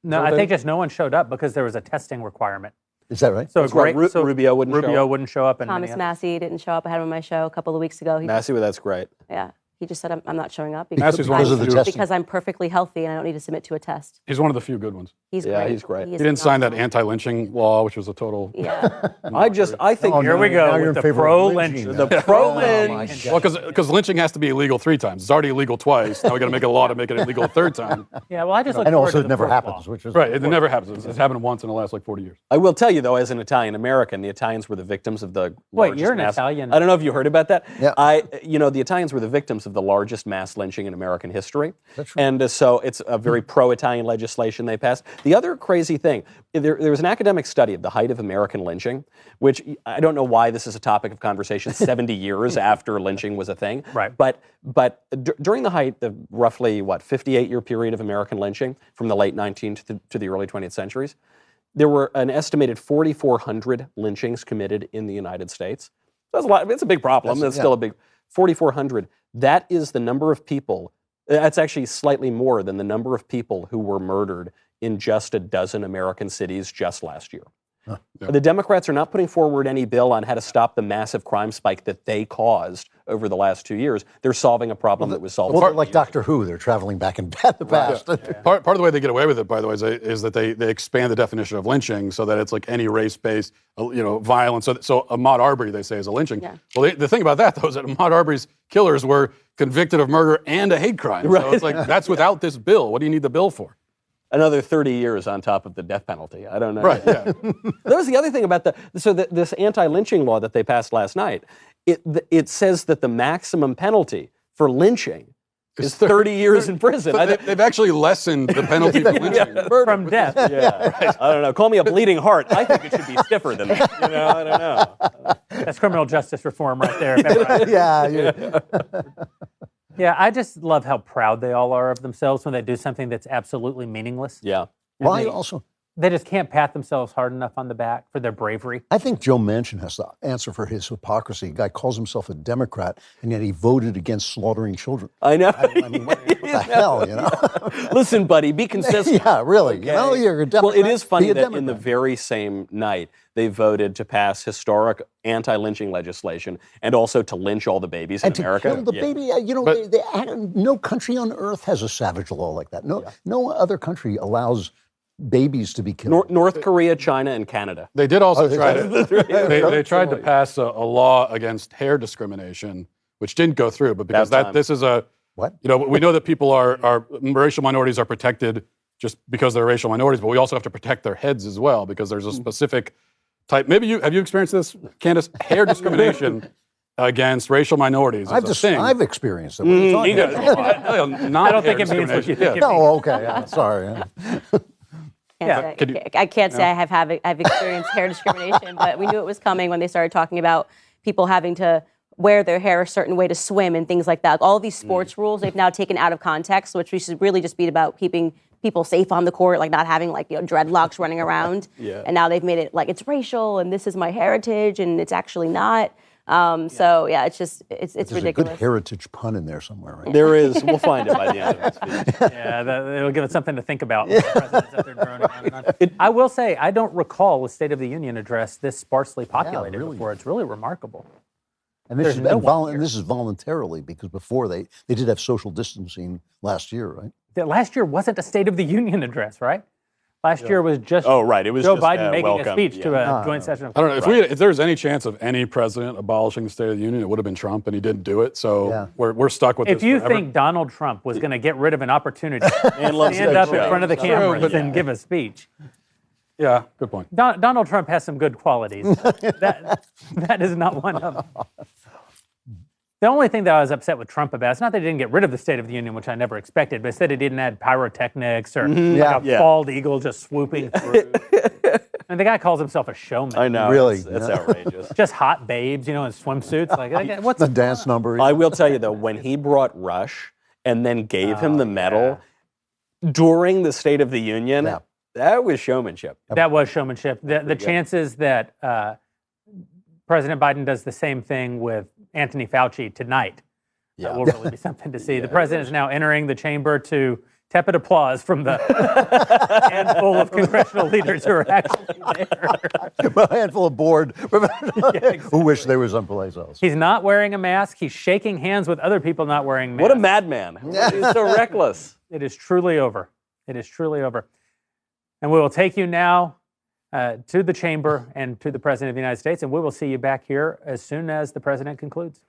No, I think just no one showed up because there was a testing requirement. Is that right? So Rubio wouldn't show up. And Thomas Massey didn't show up. I had him on my show a couple of weeks ago. Massey, that's great. Yeah. He just said, I'm not showing up because I'm perfectly healthy and I don't need to submit to a test. He's one of the few good ones. He's great. He's great. He didn't sign that anti-lynching law, which was a total... Yeah. I think... here we go with the pro-lynching. The pro-lynch. Well, because lynching has to be illegal 3 times. It's already illegal twice. Now we got to make a law to make it illegal a 3rd time. Yeah, well, I just look and forward also to it never 4th happens, law. which is... Right, it never happens. It's happened once in the last, 40 years. I will tell you, though, as an Italian-American, the Italians were the victims of the Wait, you're an Italian. I don't know if you heard about that. Yeah. The Italians were the victims of the largest mass lynching in American history. That's right. And so it's a very pro-Italian legislation they passed. The other crazy thing, there was an academic study of the height of American lynching, which I don't know why this is a topic of conversation 70 years after lynching was a thing. Right. But during the height of roughly, 58-year period of American lynching from the late 19th to the early 20th centuries, there were an estimated 4,400 lynchings committed in the United States. That's a lot. It's a big problem. That's still a big 4,400. That is the number of people. That's actually slightly more than the number of people who were murdered in just a dozen American cities just last year. Yeah. The Democrats are not putting forward any bill on how to stop the massive crime spike that they caused over the last 2 years. They're solving a problem that was solved. Well, like Doctor Who, they're traveling back in the past. Yeah. Part of the way they get away with it, by the way, is that they expand the definition of lynching so that it's like any race-based, violence. So Ahmaud Arbery, they say, is a lynching. Yeah. Well, the thing about that, though, is that Ahmaud Arbery's killers were convicted of murder and a hate crime. Right. So it's like, that's without this bill. What do you need the bill for? Another 30 years on top of the death penalty. I don't know. Right, yeah. That was the other thing about this anti-lynching law that they passed last night. It says that the maximum penalty for lynching is 30 years in prison. They've actually lessened the penalty for lynching. From death. Yeah. Right. I don't know. Call me a bleeding heart. I think it should be stiffer than that. I don't know. That's criminal justice reform right there. Yeah, I just love how proud they all are of themselves when they do something that's absolutely meaningless. Yeah. Why They just can't pat themselves hard enough on the back for their bravery. I think Joe Manchin has to answer for his hypocrisy. The guy calls himself a Democrat, and yet he voted against slaughtering children. I know. I mean, what the hell, Listen, buddy, be consistent. Yeah, really. Okay. You're a Democrat. Well, it is funny that in the very same night, they voted to pass historic anti-lynching legislation and also to lynch all the babies in America. And to kill the baby. No country on earth has a savage law like that. No other country allows babies to be killed. North Korea, China, and Canada. They did also try they tried to pass a law against hair discrimination, which didn't go through. But because this is a what? We know that people are racial minorities are protected just because they're racial minorities, but we also have to protect their heads as well because there's a specific type. Maybe have you experienced this, Candace? Hair discrimination against racial minorities. I've experienced it. What are you talking about? I don't think it means what you think. No, okay. I'm sorry. I can't say I've experienced hair discrimination, but we knew it was coming when they started talking about people having to wear their hair a certain way to swim and things like that. All of these sports rules they've now taken out of context, which we should really just be about keeping people safe on the court, like not having dreadlocks running around. Yeah. And now they've made it like it's racial and this is my heritage and it's actually not. So it's just it's There's ridiculous. a good heritage pun in there somewhere, right? There is. We'll find it by the end of this speech. Yeah, it'll give us something to think about. The president's up there droning on and on. I will say, I don't recall a State of the Union address this sparsely populated before. It's really remarkable. And this is voluntarily because before they did have social distancing last year, right? Last year wasn't a State of the Union address, right? Last year was just it was Joe just, Biden making welcome. a speech to a joint session. I don't know if there's any chance of any president abolishing the State of the Union, it would have been Trump, and he didn't do it. So we're stuck with this. If you forever. think Donald Trump was going to get rid of an opportunity, stand up in front of the cameras and give a speech. Yeah, good point. Donald Trump has some good qualities. that is not one of them. The only thing that I was upset with Trump about, it's not that he didn't get rid of the State of the Union, which I never expected, but it said he didn't add pyrotechnics or like a bald eagle just swooping through. And the guy calls himself a showman. I know. Really? That's outrageous. Just hot babes, in swimsuits. Like what's The dance number. I will tell you, though, when he brought Rush and then gave him the medal during the State of the Union, that was showmanship. That was showmanship. The chances that President Biden does the same thing with Anthony Fauci tonight will really be something to see. The president is now entering the chamber to tepid applause from the handful of congressional leaders who are actually there. A handful of bored who wish they were someplace else. He's not wearing a mask. He's shaking hands with other people not wearing masks. What a madman. He's so reckless. It is truly over. It is truly over. And we will take you now to the chamber and to the President of the United States, and we will see you back here as soon as the President concludes.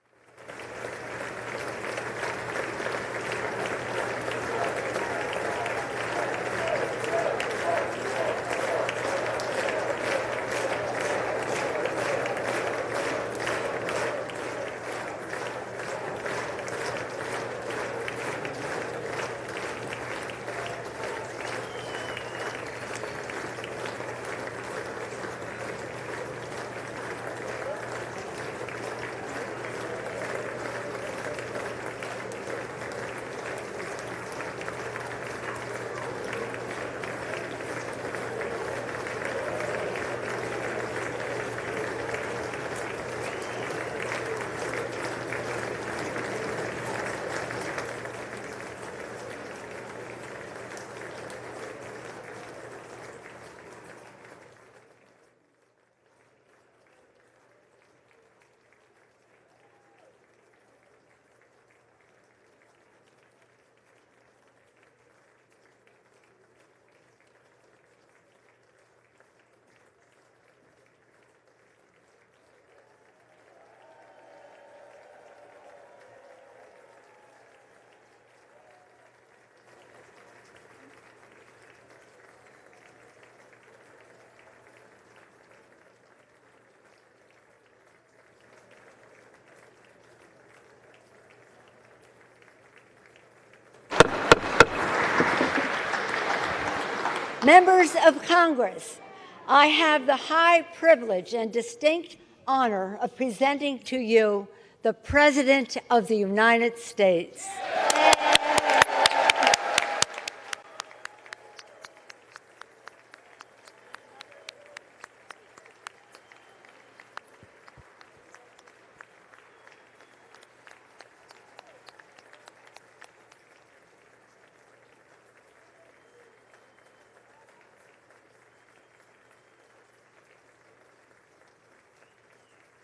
Members of Congress, I have the high privilege and distinct honor of presenting to you the President of the United States.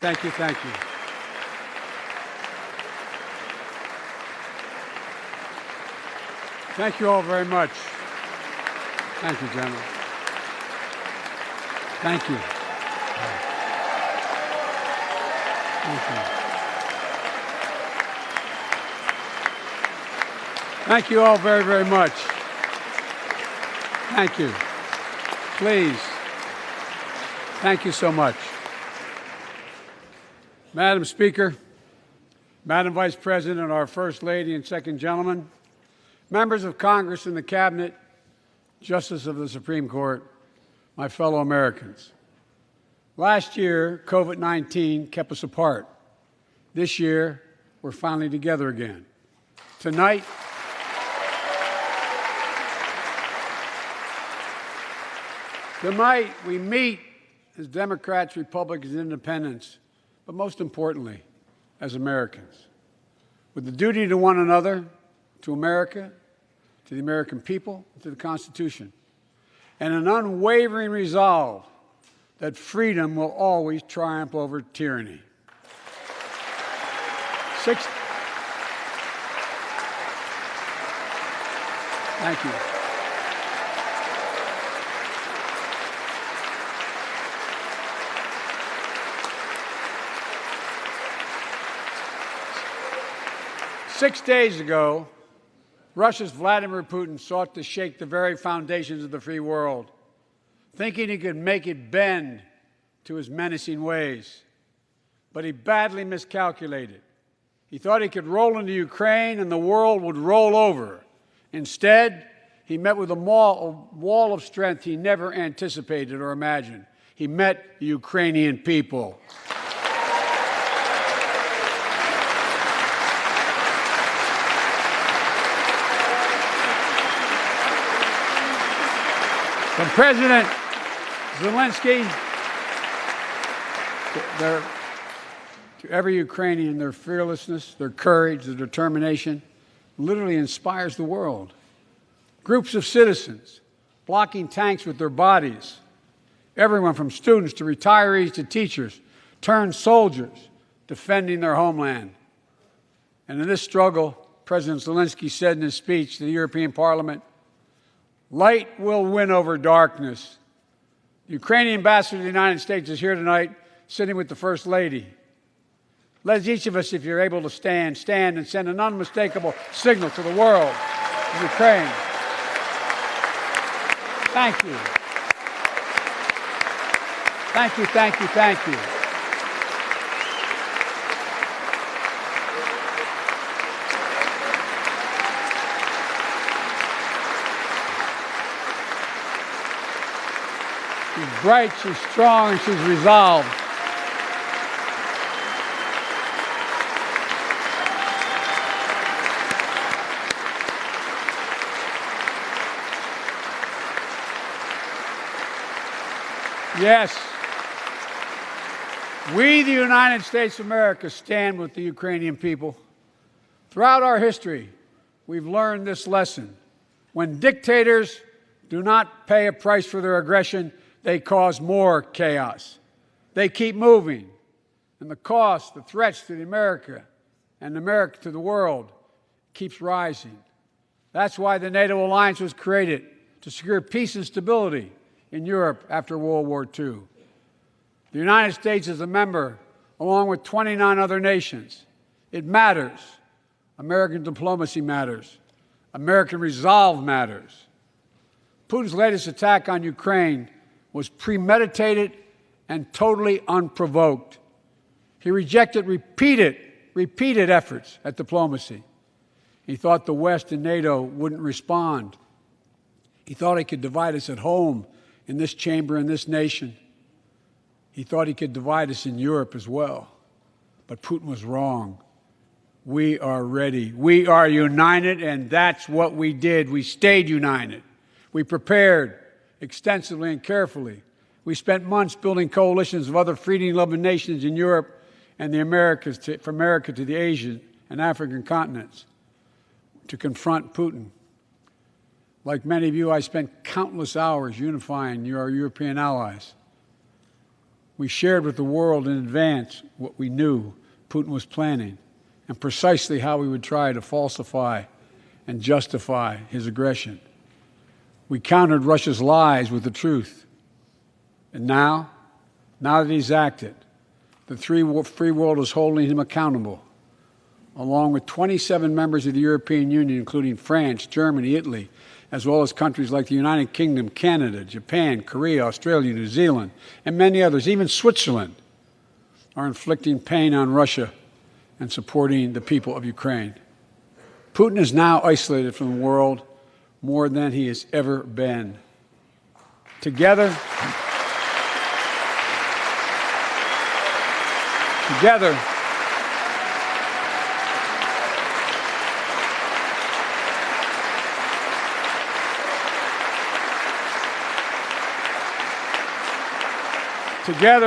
Thank you, thank you. Thank you all very much. Thank you, General. Thank you. Thank you. Thank you all very, very much. Thank you. Please. Thank you so much. Madam Speaker, Madam Vice President, our First Lady and Second Gentleman, members of Congress and the Cabinet, Justice of the Supreme Court, my fellow Americans. Last year, COVID-19 kept us apart. This year, we're finally together again. Tonight, we meet as Democrats, Republicans, and Independents, but most importantly, as Americans, with the duty to one another, to America, to the American people, to the Constitution, and an unwavering resolve that freedom will always triumph over tyranny. Thank you. Six days ago, Russia's Vladimir Putin sought to shake the very foundations of the free world, thinking he could make it bend to his menacing ways. But he badly miscalculated. He thought he could roll into Ukraine and the world would roll over. Instead, he met with a wall of strength he never anticipated or imagined. He met the Ukrainian people. From President Zelensky to every Ukrainian, their fearlessness, their courage, their determination literally inspires the world. Groups of citizens blocking tanks with their bodies. Everyone from students to retirees to teachers turned soldiers defending their homeland. And in this struggle, President Zelensky said in his speech to the European Parliament, "Light will win over darkness." The Ukrainian ambassador to the United States is here tonight, sitting with the First Lady. Let each of us, if you're able to stand and send an unmistakable signal to the world of Ukraine. Thank you. Thank you, thank you, thank you. She's bright, she's strong, and she's resolved. Yes, we, the United States of America, stand with the Ukrainian people. Throughout our history, we've learned this lesson. When dictators do not pay a price for their aggression, they cause more chaos. They keep moving, and the cost, the threats to America and America to the world keeps rising. That's why the NATO alliance was created, to secure peace and stability in Europe after World War II. The United States is a member, along with 29 other nations. It matters. American diplomacy matters. American resolve matters. Putin's latest attack on Ukraine was premeditated and totally unprovoked. He rejected repeated efforts at diplomacy. He thought the West and NATO wouldn't respond. He thought he could divide us at home, in this chamber, in this nation. He thought he could divide us in Europe as well. But Putin was wrong. We are ready. We are united, and that's what we did. We stayed united. We prepared extensively and carefully. We spent months building coalitions of other freedom-loving nations in Europe and the Americas, from America to the Asian and African continents, to confront Putin. Like many of you, I spent countless hours unifying our European allies. We shared with the world in advance what we knew Putin was planning and precisely how we would try to falsify and justify his aggression. We countered Russia's lies with the truth. And now that he's acted, the free world is holding him accountable, along with 27 members of the European Union, including France, Germany, Italy, as well as countries like the United Kingdom, Canada, Japan, Korea, Australia, New Zealand, and many others, even Switzerland, are inflicting pain on Russia and supporting the people of Ukraine. Putin is now isolated from the world more than he has ever been. Together,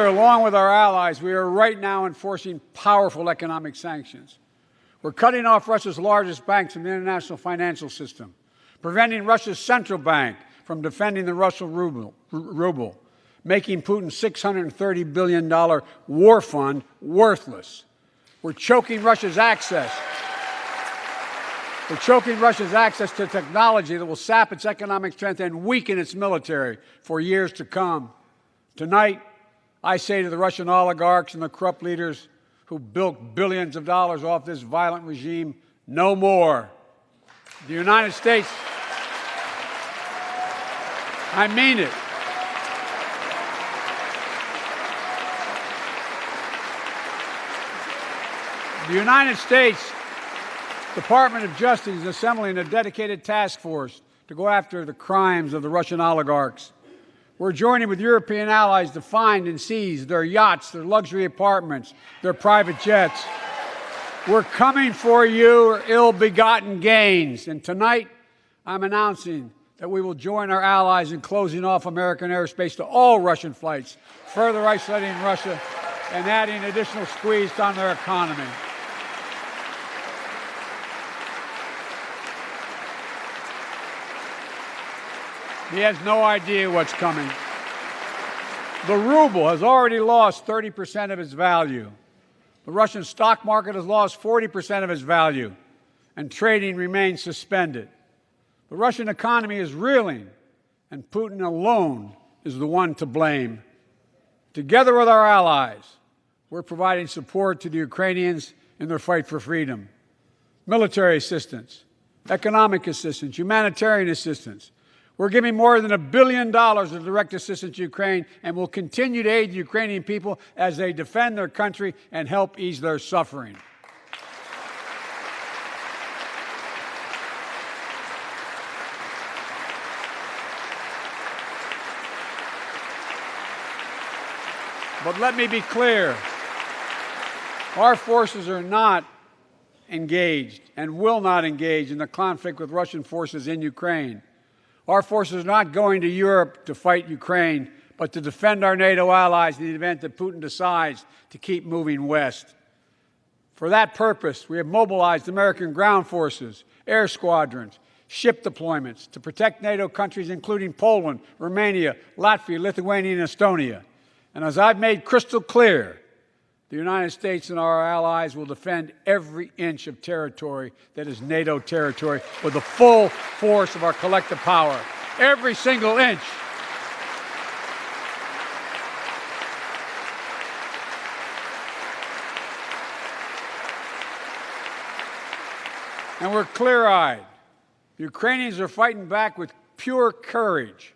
along with our allies, we are right now enforcing powerful economic sanctions. We're cutting off Russia's largest banks from the international financial system, preventing Russia's central bank from defending the Russian ruble, making Putin's $630 billion war fund worthless. We're choking Russia's access. To technology that will sap its economic strength and weaken its military for years to come. Tonight, I say to the Russian oligarchs and the corrupt leaders who bilked billions of dollars off this violent regime, no more. The United States, I mean it. The United States Department of Justice is assembling a dedicated task force to go after the crimes of the Russian oligarchs. We're joining with European allies to find and seize their yachts, their luxury apartments, their private jets. We're coming for your ill-begotten gains. And tonight, I'm announcing that we will join our allies in closing off American airspace to all Russian flights, further isolating Russia and adding additional squeeze on their economy. He has no idea what's coming. The ruble has already lost 30% of its value. The Russian stock market has lost 40% of its value, and trading remains suspended. The Russian economy is reeling, and Putin alone is the one to blame. Together with our allies, we're providing support to the Ukrainians in their fight for freedom. Military assistance, economic assistance, humanitarian assistance. We're giving more than $1 billion of direct assistance to Ukraine, and will continue to aid the Ukrainian people as they defend their country and help ease their suffering. But let me be clear, our forces are not engaged and will not engage in the conflict with Russian forces in Ukraine. Our forces are not going to Europe to fight Ukraine, but to defend our NATO allies in the event that Putin decides to keep moving west. For that purpose, we have mobilized American ground forces, air squadrons, ship deployments to protect NATO countries including Poland, Romania, Latvia, Lithuania, and Estonia. And as I've made crystal clear, the United States and our allies will defend every inch of territory that is NATO territory with the full force of our collective power. Every single inch. And we're clear-eyed. The Ukrainians are fighting back with pure courage.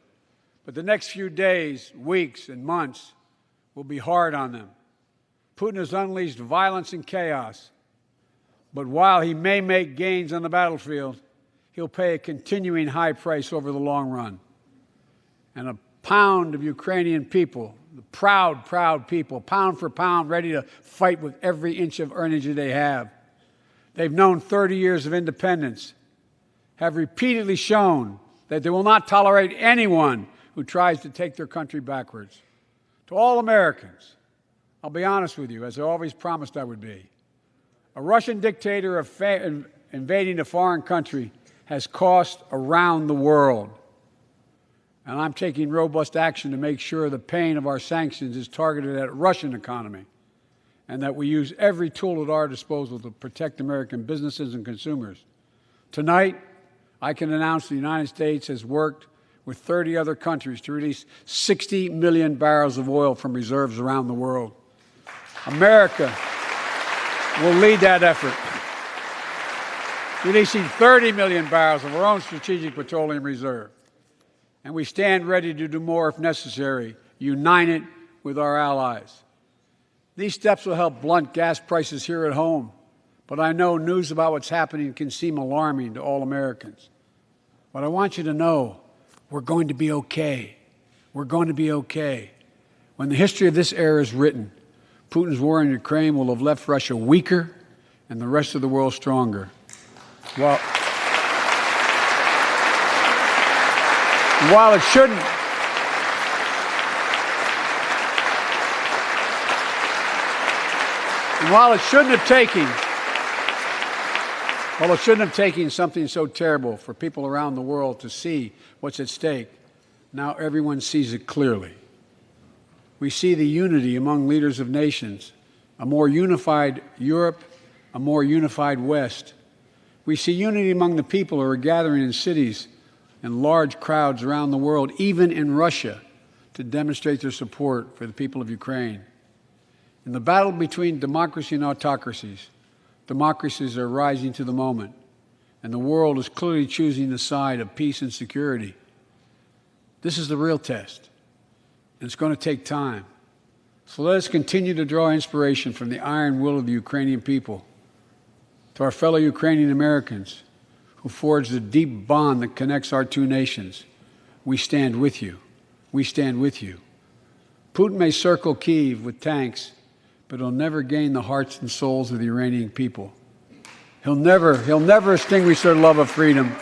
But the next few days, weeks, and months will be hard on them. Putin has unleashed violence and chaos. But while he may make gains on the battlefield, he'll pay a continuing high price over the long run. And a pound of Ukrainian people, the proud, proud people, pound for pound, ready to fight with every inch of energy they have. They've known 30 years of independence, have repeatedly shown that they will not tolerate anyone who tries to take their country backwards. To all Americans, I'll be honest with you, as I always promised I would be. A Russian dictator invading a foreign country has cost around the world. And I'm taking robust action to make sure the pain of our sanctions is targeted at the Russian economy, and that we use every tool at our disposal to protect American businesses and consumers. Tonight, I can announce the United States has worked with 30 other countries to release 60 million barrels of oil from reserves around the world. America will lead that effort, releasing 30 million barrels of our own strategic petroleum reserve. And we stand ready to do more if necessary, united with our allies. These steps will help blunt gas prices here at home, but I know news about what's happening can seem alarming to all Americans. But I want you to know we're going to be okay. We're going to be okay. When the history of this era is written, Putin's war in Ukraine will have left Russia weaker and the rest of the world stronger. While it shouldn't have taken something so terrible for people around the world to see what's at stake, now everyone sees it clearly. We see the unity among leaders of nations, a more unified Europe, a more unified West. We see unity among the people who are gathering in cities and large crowds around the world, even in Russia, to demonstrate their support for the people of Ukraine. In the battle between democracy and autocracies, democracies are rising to the moment, and the world is clearly choosing the side of peace and security. This is the real test, and it's going to take time. So let us continue to draw inspiration from the iron will of the Ukrainian people To our fellow Ukrainian Americans who forged the deep bond that connects our two nations, we stand with you. We stand with you. Putin may circle Kyiv with tanks, but he'll never gain the hearts and souls of the Iranian people. He'll never extinguish their love of freedom,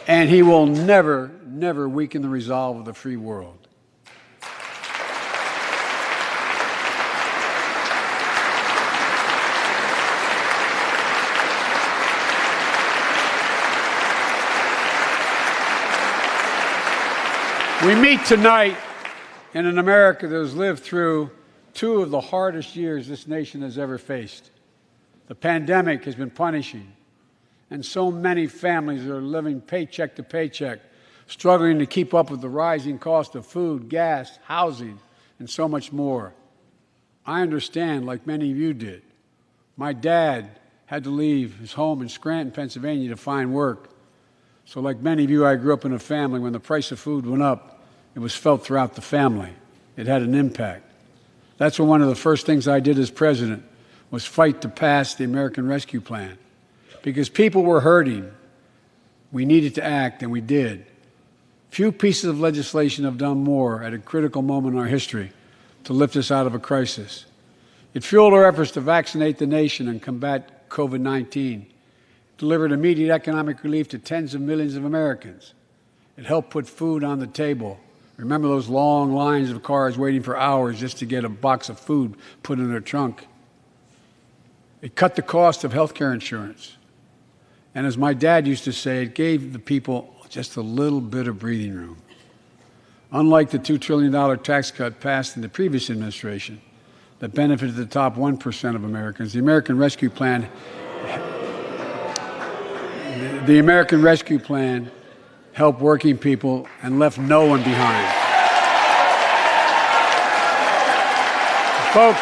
and he will never weaken the resolve of the free world. We meet tonight in an America that has lived through two of the hardest years this nation has ever faced. The pandemic has been punishing, and so many families are living paycheck to paycheck, struggling to keep up with the rising cost of food, gas, housing, and so much more. I understand, like many of you did. My dad had to leave his home in Scranton, Pennsylvania to find work. So like many of you, I grew up in a family when the price of food went up, it was felt throughout the family. It had an impact. That's when one of the first things I did as president was fight to pass the American Rescue Plan. Because people were hurting, we needed to act, and we did. Few pieces of legislation have done more at a critical moment in our history to lift us out of a crisis. It fueled our efforts to vaccinate the nation and combat COVID-19, delivered immediate economic relief to tens of millions of Americans. It helped put food on the table. Remember those long lines of cars waiting for hours just to get a box of food put in their trunk? It cut the cost of health care insurance. And as my dad used to say, it gave the people just a little bit of breathing room. Unlike the $2 trillion tax cut passed in the previous administration that benefited the top 1% of Americans, the American Rescue Plan helped working people and left no one behind. Folks,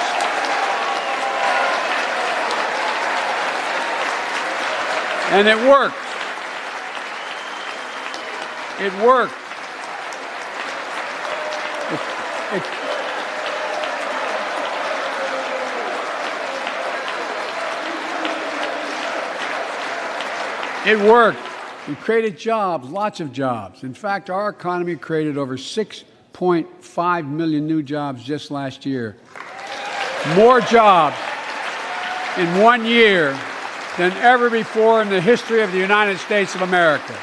and it worked. It worked. It worked. We created jobs, lots of jobs. In fact, our economy created over 6.5 million new jobs just last year. More jobs in 1 year than ever before in the history of the United States of America.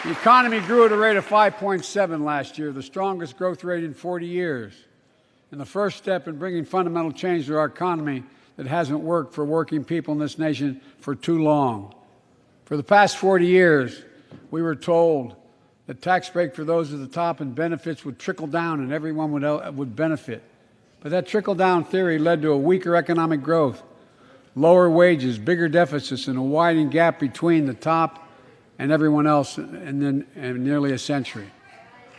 The economy grew at a rate of 5.7 last year, the strongest growth rate in 40 years. And the first step in bringing fundamental change to our economy that hasn't worked for working people in this nation for too long. For the past 40 years, we were told that tax break for those at the top and benefits would trickle down and everyone would benefit. But that trickle-down theory led to a weaker economic growth, lower wages, bigger deficits, and a widening gap between the top and everyone else in nearly a century.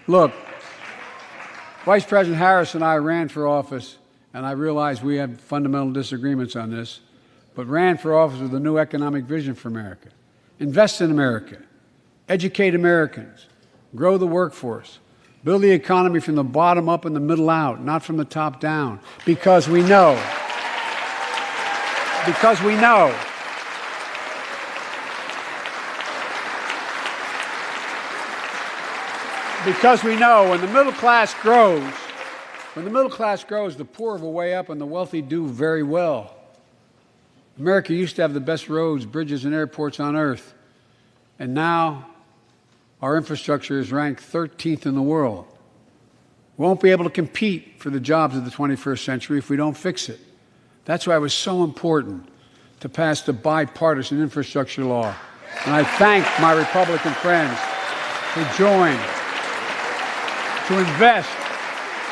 Look, Vice President Harris and I ran for office, and I realize we have fundamental disagreements on this, but ran for office with a new economic vision for America. Invest in America, educate Americans, grow the workforce, build the economy from the bottom up and the middle out, not from the top down, because we know when the middle class grows, the poor have a way up and the wealthy do very well. America used to have the best roads, bridges, and airports on earth, and now our infrastructure is ranked 13th in the world. We won't be able to compete for the jobs of the 21st century if we don't fix it. That's why it was so important to pass the bipartisan infrastructure law. And I thank my Republican friends who joined to invest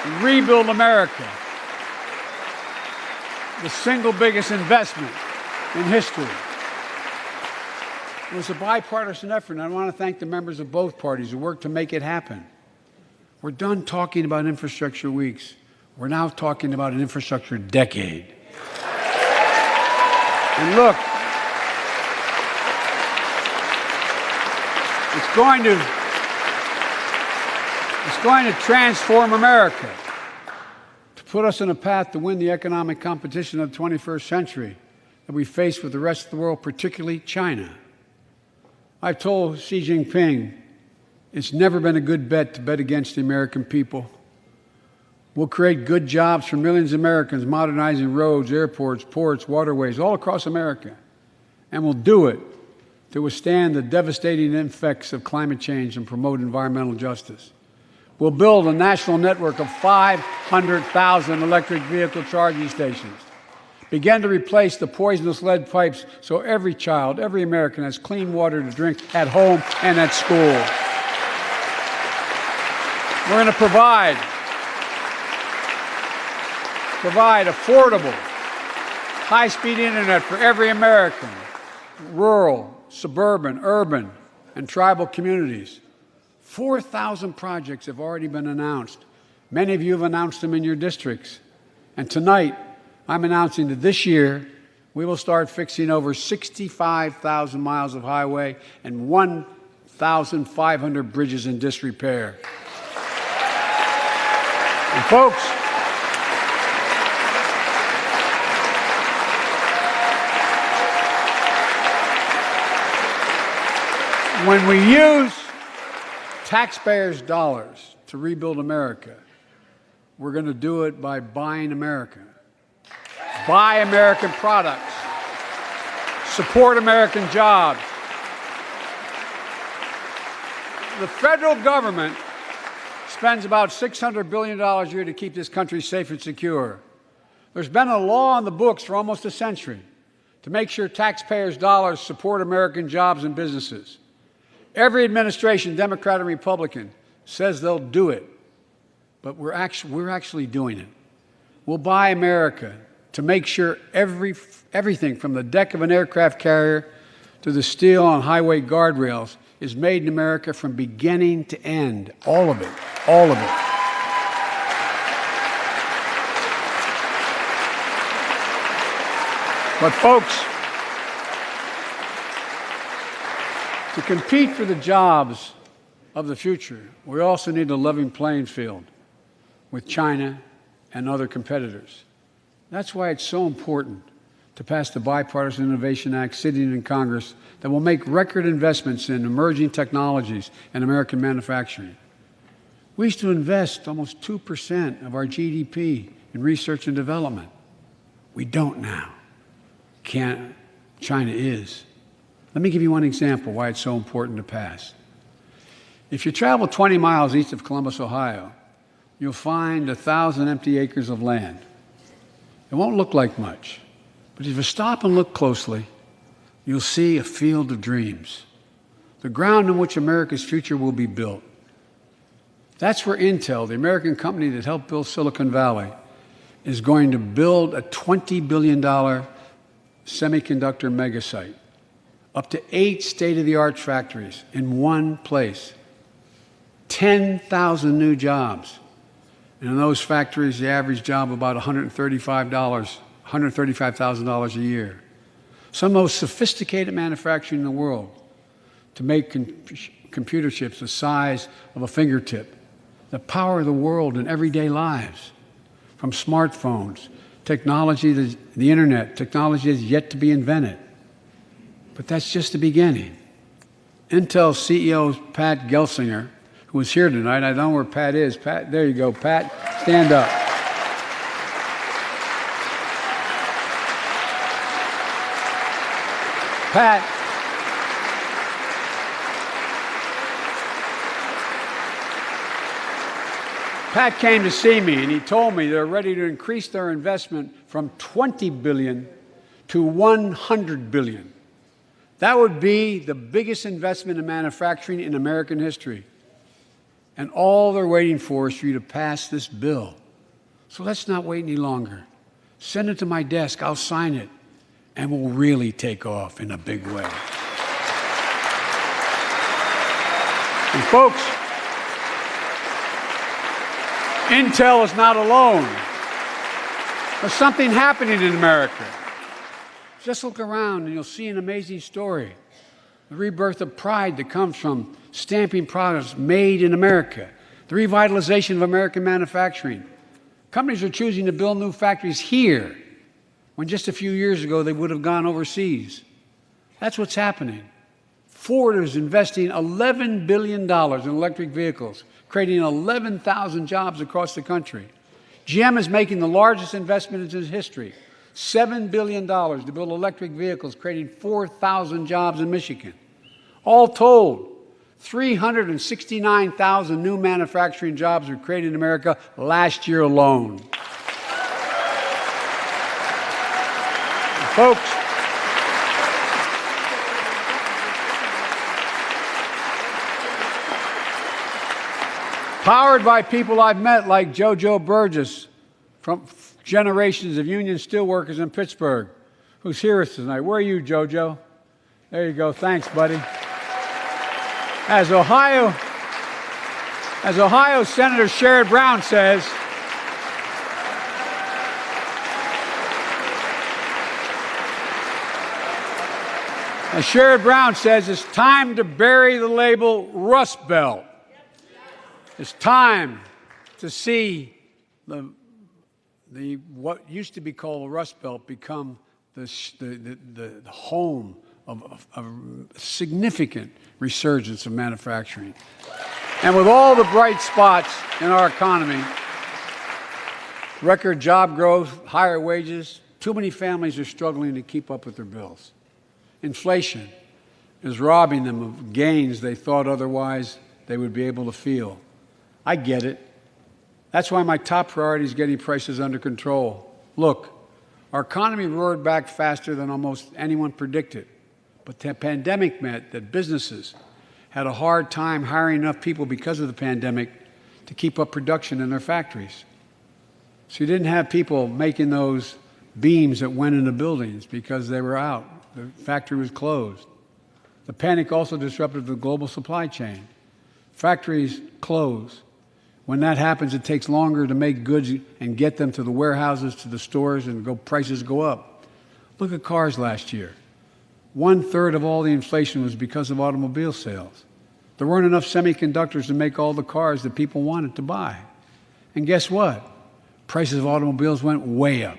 and rebuild America, the single biggest investment in history. It was a bipartisan effort, and I want to thank the members of both parties who worked to make it happen. We're done talking about infrastructure weeks. We're now talking about an infrastructure decade. And look, it's going to transform America, to put us on a path to win the economic competition of the 21st century. that we face with the rest of the world, particularly China. I've told Xi Jinping it's never been a good bet to bet against the American people. We'll create good jobs for millions of Americans, modernizing roads, airports, ports, waterways, all across America. And we'll do it to withstand the devastating effects of climate change and promote environmental justice. We'll build a national network of 500,000 electric vehicle charging stations. Begin to replace the poisonous lead pipes so every child, every American has clean water to drink at home and at school. We're going to provide affordable, high-speed internet for every American, rural, suburban, urban, and tribal communities. 4,000 projects have already been announced. Many of you have announced them in your districts. And tonight, I'm announcing that this year, we will start fixing over 65,000 miles of highway and 1,500 bridges in disrepair. And folks, when we use taxpayers' dollars to rebuild America, we're going to do it by buying America. Buy American products. Support American jobs. The federal government spends about $600 billion a year to keep this country safe and secure. There's been a law on the books for almost a century to make sure taxpayers' dollars support American jobs and businesses. Every administration, Democrat and Republican, says they'll do it, but we're actually doing it. We'll buy America to make sure everything from the deck of an aircraft carrier to the steel on highway guardrails is made in America from beginning to end. All of it. All of it. But folks, to compete for the jobs of the future, we also need a level playing field with China and other competitors. That's why it's so important to pass the Bipartisan Innovation Act sitting in Congress that will make record investments in emerging technologies and American manufacturing. We used to invest almost 2% of our GDP in research and development. We don't now. China is. Let me give you one example why it's so important to pass. If you travel 20 miles east of Columbus, Ohio, you'll find 1,000 empty acres of land. It won't look like much, but if you stop and look closely, you'll see a field of dreams, the ground on which America's future will be built. That's where Intel, the American company that helped build Silicon Valley, is going to build a $20 billion semiconductor megasite, up to 8 state-of-the-art factories in one place, 10,000 new jobs. And in those factories, the average job about $135,000 a year. Some of the most sophisticated manufacturing in the world to make computer chips the size of a fingertip that power the world in everyday lives, from smartphones, technology, the internet, technology that's yet to be invented. But that's just the beginning. Intel CEO Pat Gelsinger, who is here tonight, I don't know where Pat is. Pat, there you go, Pat, stand up. Pat came to see me, and he told me they're ready to increase their investment from $20 billion to $100 billion. That would be the biggest investment in manufacturing in American history. And all they're waiting for is for you to pass this bill. So let's not wait any longer. Send it to my desk, I'll sign it, and we'll really take off in a big way. And folks, Intel is not alone. There's something happening in America. Just look around and you'll see an amazing story. The rebirth of pride that comes from stamping products made in America. The revitalization of American manufacturing. Companies are choosing to build new factories here when just a few years ago they would have gone overseas. That's what's happening. Ford is investing $11 billion in electric vehicles, creating 11,000 jobs across the country. GM is making the largest investment in its history, $7 billion to build electric vehicles, creating 4,000 jobs in Michigan. All told, 369,000 new manufacturing jobs were created in America last year alone. Folks, powered by people I've met like JoJo Burgess from generations of union steelworkers in Pittsburgh, who's here with us tonight. Where are you, JoJo? There you go. Thanks, buddy. As Ohio Senator Sherrod Brown says, it's time to bury the label Rust Belt. It's time to see the what used to be called the Rust Belt become the home of a significant resurgence of manufacturing. And with all the bright spots in our economy, record job growth, higher wages, too many families are struggling to keep up with their bills. Inflation is robbing them of gains they thought otherwise they would be able to feel. I get it. That's why my top priority is getting prices under control. Look, our economy roared back faster than almost anyone predicted, but the pandemic meant that businesses had a hard time hiring enough people because of the pandemic to keep up production in their factories. So you didn't have people making those beams that went into buildings because they were out. The factory was closed. The panic also disrupted the global supply chain. Factories close. When that happens, it takes longer to make goods and get them to the warehouses, to the stores, and prices go up. Look at cars last year. 1/3 of all the inflation was because of automobile sales. There weren't enough semiconductors to make all the cars that people wanted to buy. And guess what? Prices of automobiles went way up,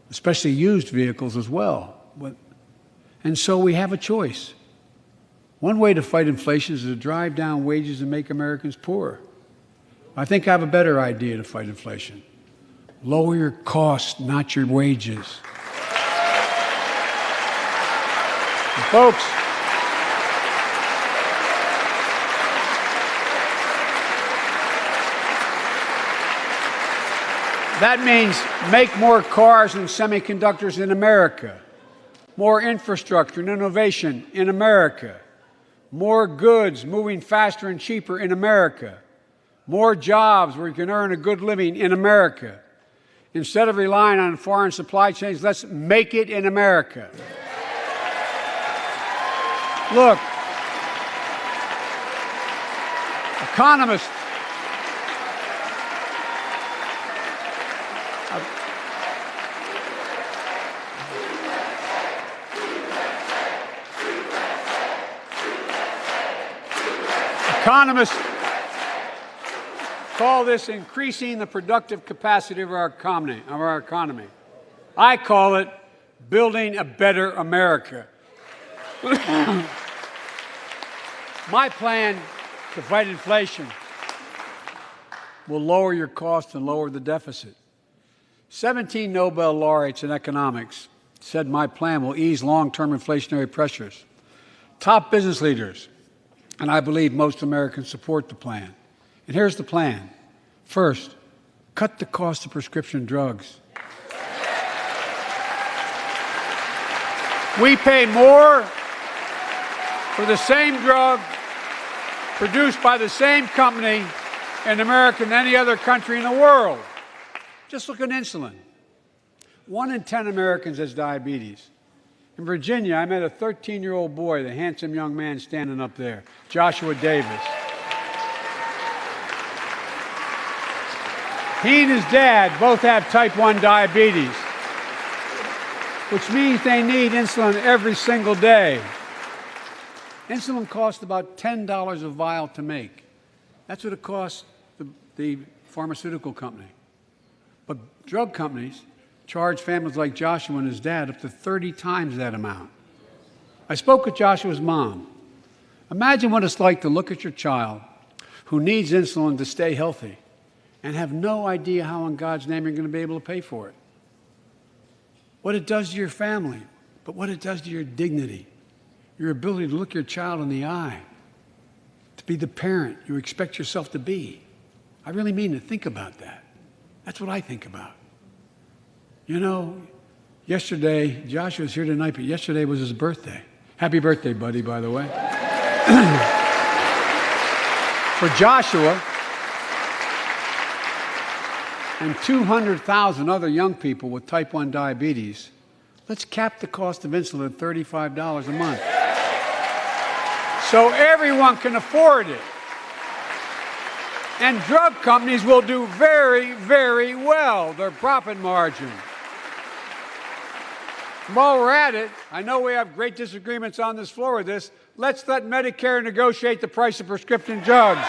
especially used vehicles as well. And so we have a choice. One way to fight inflation is to drive down wages and make Americans poorer. I think I have a better idea to fight inflation. Lower your costs, not your wages. And folks, that means make more cars and semiconductors in America, more infrastructure and innovation in America, more goods moving faster and cheaper in America, more jobs where you can earn a good living in America. Instead of relying on foreign supply chains, let's make it in America. Look, economists call this increasing the productive capacity of our economy. I call it building a better America. My plan to fight inflation will lower your costs and lower the deficit. 17 Nobel laureates in economics said my plan will ease long-term inflationary pressures. Top business leaders, and I believe most Americans, support the plan. And here's the plan. First, cut the cost of prescription drugs. We pay more for the same drug produced by the same company in America than any other country in the world. Just look at insulin. 1 in 10 Americans has diabetes. In Virginia, I met a 13-year-old boy, the handsome young man standing up there, Joshua Davis. He and his dad both have type 1 diabetes, which means they need insulin every single day. Insulin costs about $10 a vial to make. That's what it costs the pharmaceutical company. But drug companies charge families like Joshua and his dad up to 30 times that amount. I spoke with Joshua's mom. Imagine what it's like to look at your child who needs insulin to stay healthy and have no idea how in God's name you're going to be able to pay for it. What it does to your family, but what it does to your dignity, your ability to look your child in the eye, to be the parent you expect yourself to be. I really mean to think about that. That's what I think about. You know, yesterday, Joshua's here tonight, but yesterday was his birthday. Happy birthday, buddy, by the way. For Joshua and 200,000 other young people with type 1 diabetes, let's cap the cost of insulin at $35 a month so everyone can afford it. And drug companies will do very, very well, their profit margin. While we're at it, I know we have great disagreements on this floor with this. Let's let Medicare negotiate the price of prescription drugs.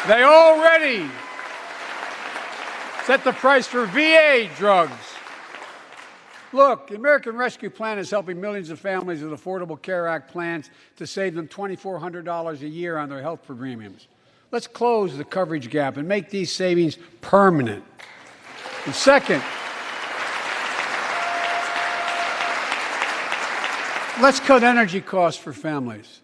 They already set the price for VA drugs. Look, the American Rescue Plan is helping millions of families with Affordable Care Act plans to save them $2,400 a year on their health premiums. Let's close the coverage gap and make these savings permanent. And second, let's cut energy costs for families,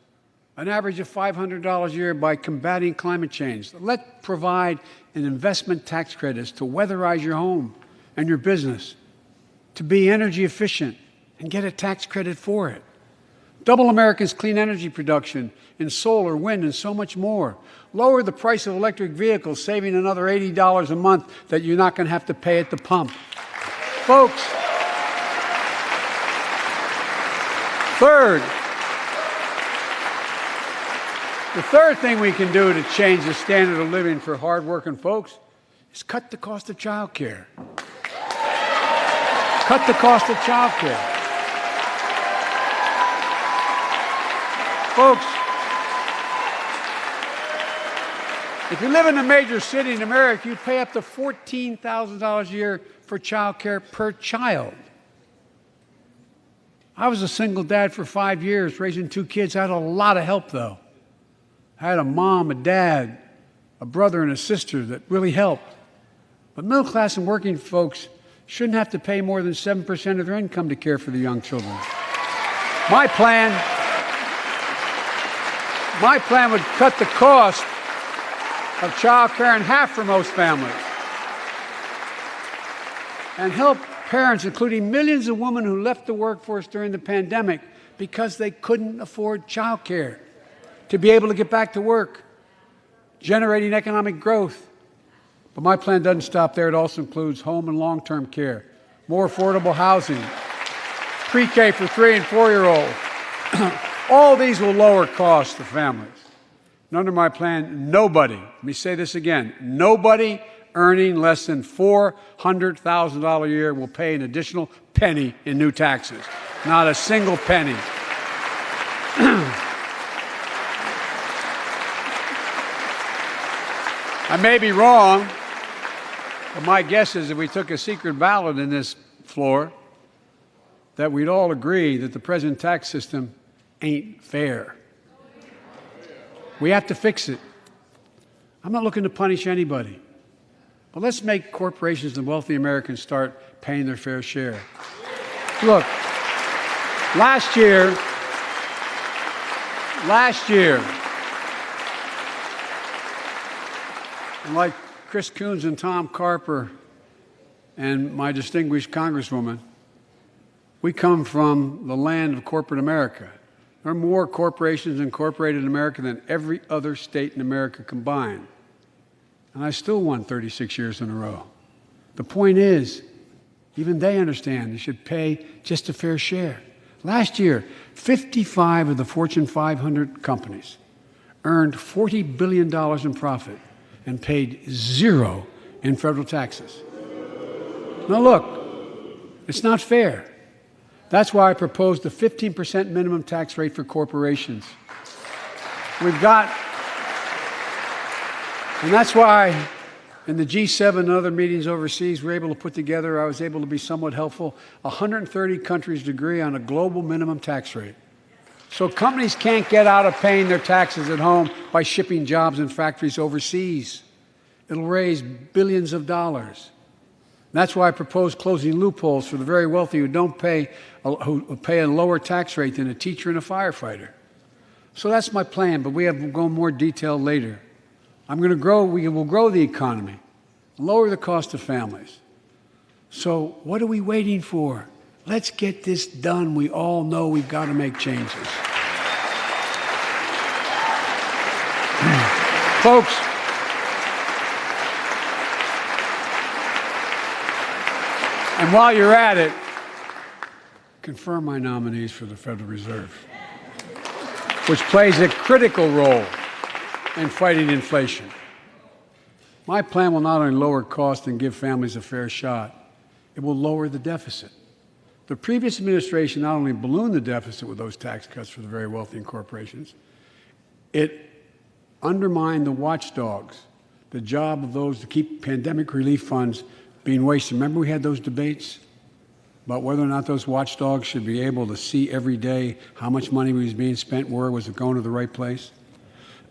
an average of $500 a year by combating climate change. Let's provide an investment tax credits to weatherize your home and your business, to be energy efficient and get a tax credit for it. Double America's clean energy production in solar, wind, and so much more. Lower the price of electric vehicles, saving another $80 a month that you're not going to have to pay at the pump. Folks, the third thing we can do to change the standard of living for hardworking folks is cut the cost of child care. Cut the cost of child care. Folks, if you live in a major city in America, you pay up to $14,000 a year for child care per child. I was a single dad for 5 years, raising 2 kids. I had a lot of help, though. I had a mom, a dad, a brother, and a sister that really helped. But middle class and working folks shouldn't have to pay more than 7% of their income to care for the young children. My plan would cut the cost of child care in half for most families and help parents, including millions of women who left the workforce during the pandemic because they couldn't afford child care, to be able to get back to work, generating economic growth. But my plan doesn't stop there. It also includes home and long-term care, more affordable housing, pre-K for 3- and 4-year-olds. All these will lower costs to families. And under my plan, nobody, let me say this again, nobody earning less than $400,000 a year will pay an additional penny in new taxes. Not a single penny. I may be wrong, but my guess is if we took a secret ballot in this floor, that we'd all agree that the present tax system ain't fair. We have to fix it. I'm not looking to punish anybody, but let's make corporations and wealthy Americans start paying their fair share. Look, last year, and like Chris Coons and Tom Carper and my distinguished Congresswoman, we come from the land of corporate America. There are more corporations incorporated in America than every other state in America combined. And I still won 36 years in a row. The point is, even they understand they should pay just a fair share. Last year, 55 of the Fortune 500 companies earned $40 billion in profit and paid 0 in federal taxes. Now look, it's not fair. That's why I proposed a 15% minimum tax rate for corporations. We've got And that's why in the G7 and other meetings overseas, I was able to be somewhat helpful. 130 countries agree on a global minimum tax rate. So companies can't get out of paying their taxes at home by shipping jobs and factories overseas. It'll raise billions of dollars. That's why I propose closing loopholes for the very wealthy who pay a lower tax rate than a teacher and a firefighter. So that's my plan, but we'll go in more detail later. We will grow the economy, lower the cost of families. So what are we waiting for? Let's get this done. We all know we've got to make changes. Folks, and while you're at it, confirm my nominees for the Federal Reserve, which plays a critical role in fighting inflation. My plan will not only lower costs and give families a fair shot, it will lower the deficit. The previous administration not only ballooned the deficit with those tax cuts for the very wealthy and corporations, it undermined the watchdogs, the job of those to keep pandemic relief funds being wasted. Remember we had those debates about whether or not those watchdogs should be able to see every day how much money was being spent, where was it going to the right place?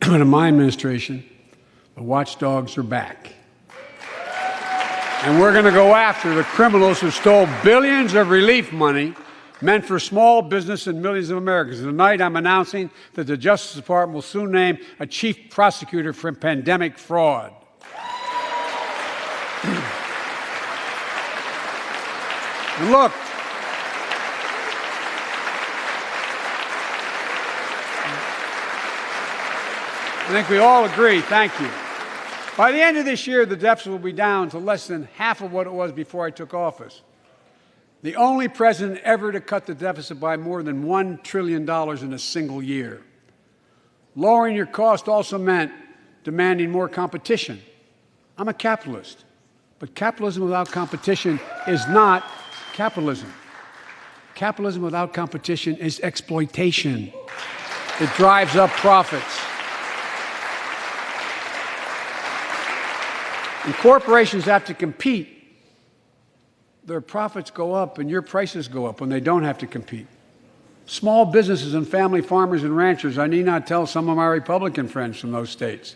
But in my administration, the watchdogs are back. And we're going to go after the criminals who stole billions of relief money meant for small business and millions of Americans. Tonight, I'm announcing that the Justice Department will soon name a chief prosecutor for pandemic fraud. And look, I think we all agree, thank you. By the end of this year, the deficit will be down to less than half of what it was before I took office. The only president ever to cut the deficit by more than $1 trillion in a single year. Lowering your cost also meant demanding more competition. I'm a capitalist, but capitalism without competition is not capitalism. Capitalism without competition is exploitation. It drives up profits. And corporations have to compete. Their profits go up and your prices go up when they don't have to compete. Small businesses and family farmers and ranchers, I need not tell some of my Republican friends from those states.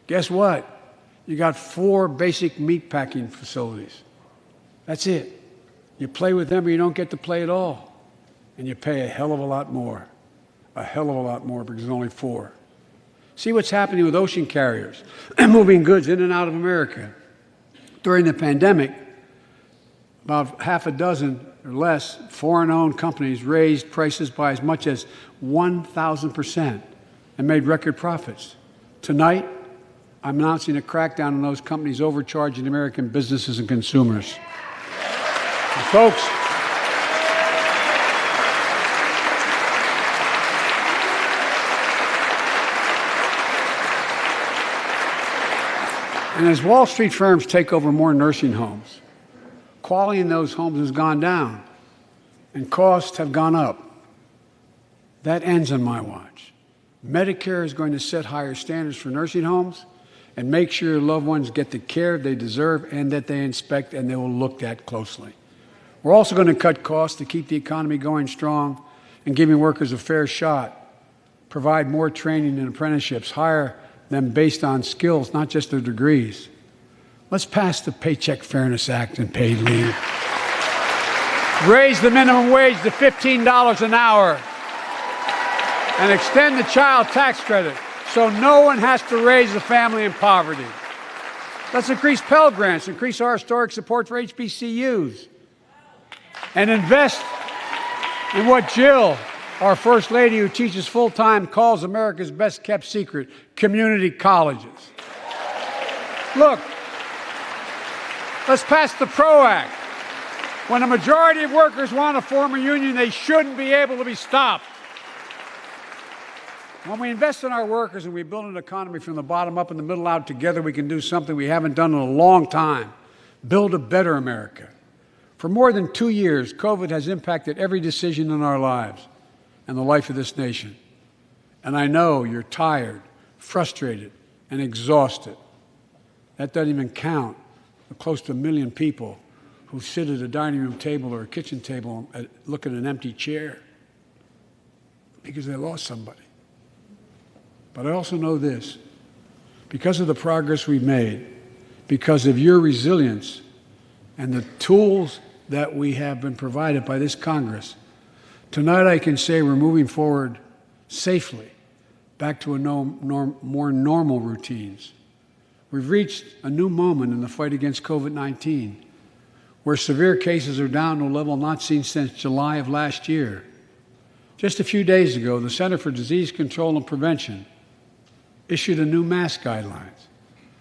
Guess what? You got 4 basic meat packing facilities. That's it. You play with them or you don't get to play at all. And you pay a hell of a lot more. A hell of a lot more because there's only 4. See what's happening with ocean carriers moving goods in and out of America. During the pandemic, about half a dozen or less foreign-owned companies raised prices by as much as 1,000% and made record profits. Tonight, I'm announcing a crackdown on those companies overcharging American businesses and consumers. And folks, and as Wall Street firms take over more nursing homes, quality in those homes has gone down and costs have gone up. That ends on my watch. Medicare is going to set higher standards for nursing homes and make sure your loved ones get the care they deserve and that they inspect and they will look at closely. We're also going to cut costs to keep the economy going strong and giving workers a fair shot, provide more training and apprenticeships, hire them based on skills, not just their degrees. Let's pass the Paycheck Fairness Act and paid leave. Raise the minimum wage to $15 an hour and extend the child tax credit so no one has to raise a family in poverty. Let's increase Pell Grants, increase our historic support for HBCUs, and invest in what Jill, our First Lady who teaches full-time, calls America's best-kept secret, community colleges. Look, let's pass the PRO Act. When a majority of workers want to form a union, they shouldn't be able to be stopped. When we invest in our workers and we build an economy from the bottom up and the middle out together, we can do something we haven't done in a long time. Build a better America. For more than 2 years, COVID has impacted every decision in our lives and the life of this nation. And I know you're tired, frustrated, and exhausted. That doesn't even count the close to 1 million people who sit at a dining room table or a kitchen table and look at an empty chair because they lost somebody. But I also know this, because of the progress we've made, because of your resilience and the tools that we have been provided by this Congress, tonight I can say we're moving forward safely back to more normal routines. We've reached a new moment in the fight against COVID-19, where severe cases are down to a level not seen since July of last year. Just a few days ago, the Center for Disease Control and Prevention issued a new mask guidelines.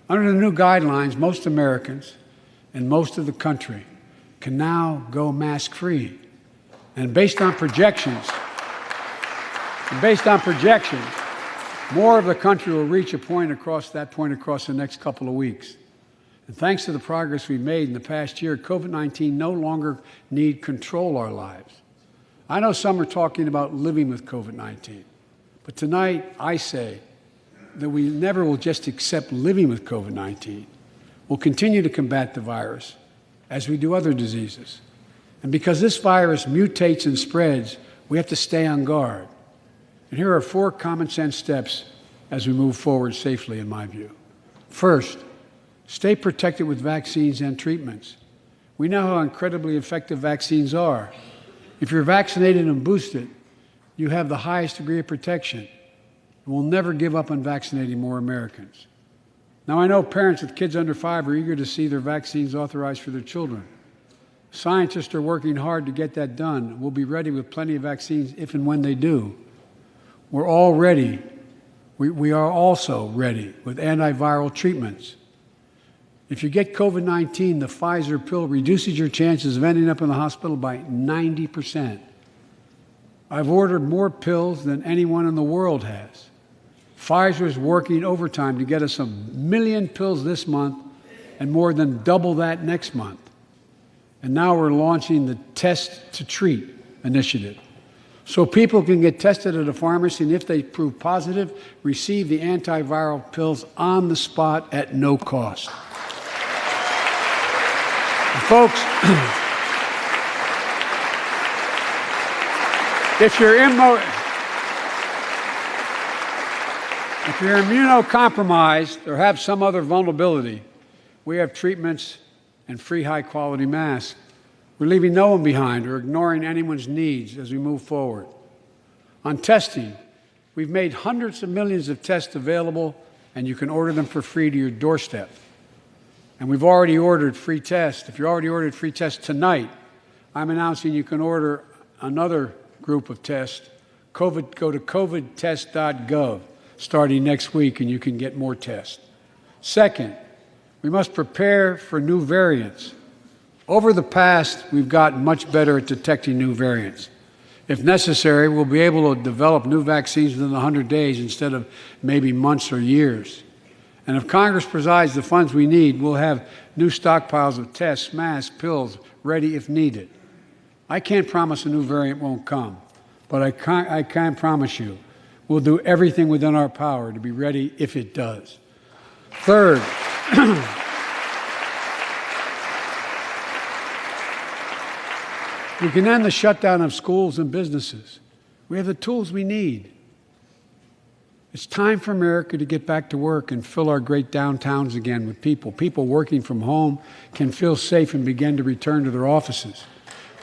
Under the new guidelines, most Americans and most of the country can now go mask-free. And based on projections, more of the country will reach a point across the next couple of weeks. And thanks to the progress we've made in the past year, COVID-19 no longer need control our lives. I know some are talking about living with COVID-19, but tonight I say that we never will just accept living with COVID-19. We'll continue to combat the virus as we do other diseases. And because this virus mutates and spreads, we have to stay on guard. And here are 4 common sense steps as we move forward safely, in my view. First, stay protected with vaccines and treatments. We know how incredibly effective vaccines are. If you're vaccinated and boosted, you have the highest degree of protection. We'll never give up on vaccinating more Americans. Now, I know parents with kids under 5 are eager to see their vaccines authorized for their children. Scientists are working hard to get that done. We'll be ready with plenty of vaccines if and when they do. We're all ready. We are also ready with antiviral treatments. If you get COVID-19, the Pfizer pill reduces your chances of ending up in the hospital by 90%. I've ordered more pills than anyone in the world has. Pfizer is working overtime to get us 1 million pills this month and more than double that next month. And now we're launching the Test to Treat initiative. So people can get tested at a pharmacy, and if they prove positive, receive the antiviral pills on the spot at no cost. And folks, if you're immunocompromised or have some other vulnerability, we have treatments and free high-quality masks. We're leaving no one behind or ignoring anyone's needs as we move forward. On testing, we've made hundreds of millions of tests available, and you can order them for free to your doorstep. And we've already ordered free tests. If you already ordered free tests tonight, I'm announcing you can order another group of tests. Go to covidtest.gov starting next week, and you can get more tests. Second, we must prepare for new variants. Over the past, we've gotten much better at detecting new variants. If necessary, we'll be able to develop new vaccines within 100 days instead of maybe months or years. And if Congress provides the funds we need, we'll have new stockpiles of tests, masks, pills ready if needed. I can't promise a new variant won't come, but I can promise you we'll do everything within our power to be ready if it does. Third, we can end the shutdown of schools and businesses. We have the tools we need. It's time for America to get back to work and fill our great downtowns again with people. People working from home can feel safe and begin to return to their offices.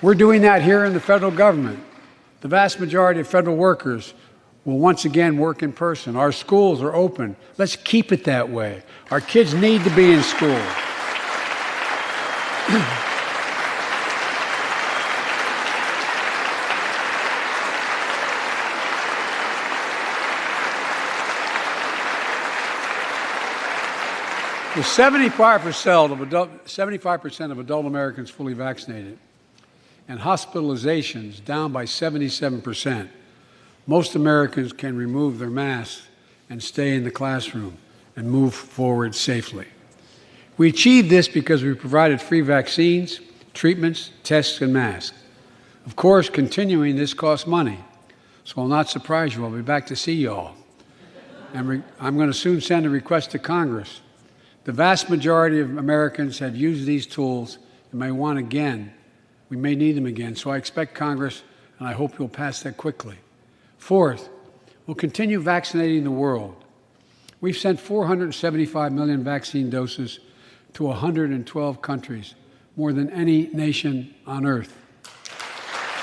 We're doing that here in the federal government. The vast majority of federal workers will once again work in person. Our schools are open. Let's keep it that way. Our kids need to be in school. With 75% of adult Americans fully vaccinated and hospitalizations down by 77%, most Americans can remove their masks and stay in the classroom and move forward safely. We achieved this because we provided free vaccines, treatments, tests, and masks. Of course, continuing this costs money, so I'll not surprise you. I'll be back to see you all. And I'm going to soon send a request to Congress The vast majority of Americans have used these tools and may want again. We may need them again. So I expect Congress, and I hope you'll pass that quickly. Fourth, we'll continue vaccinating the world. We've sent 475 million vaccine doses to 112 countries, more than any nation on earth.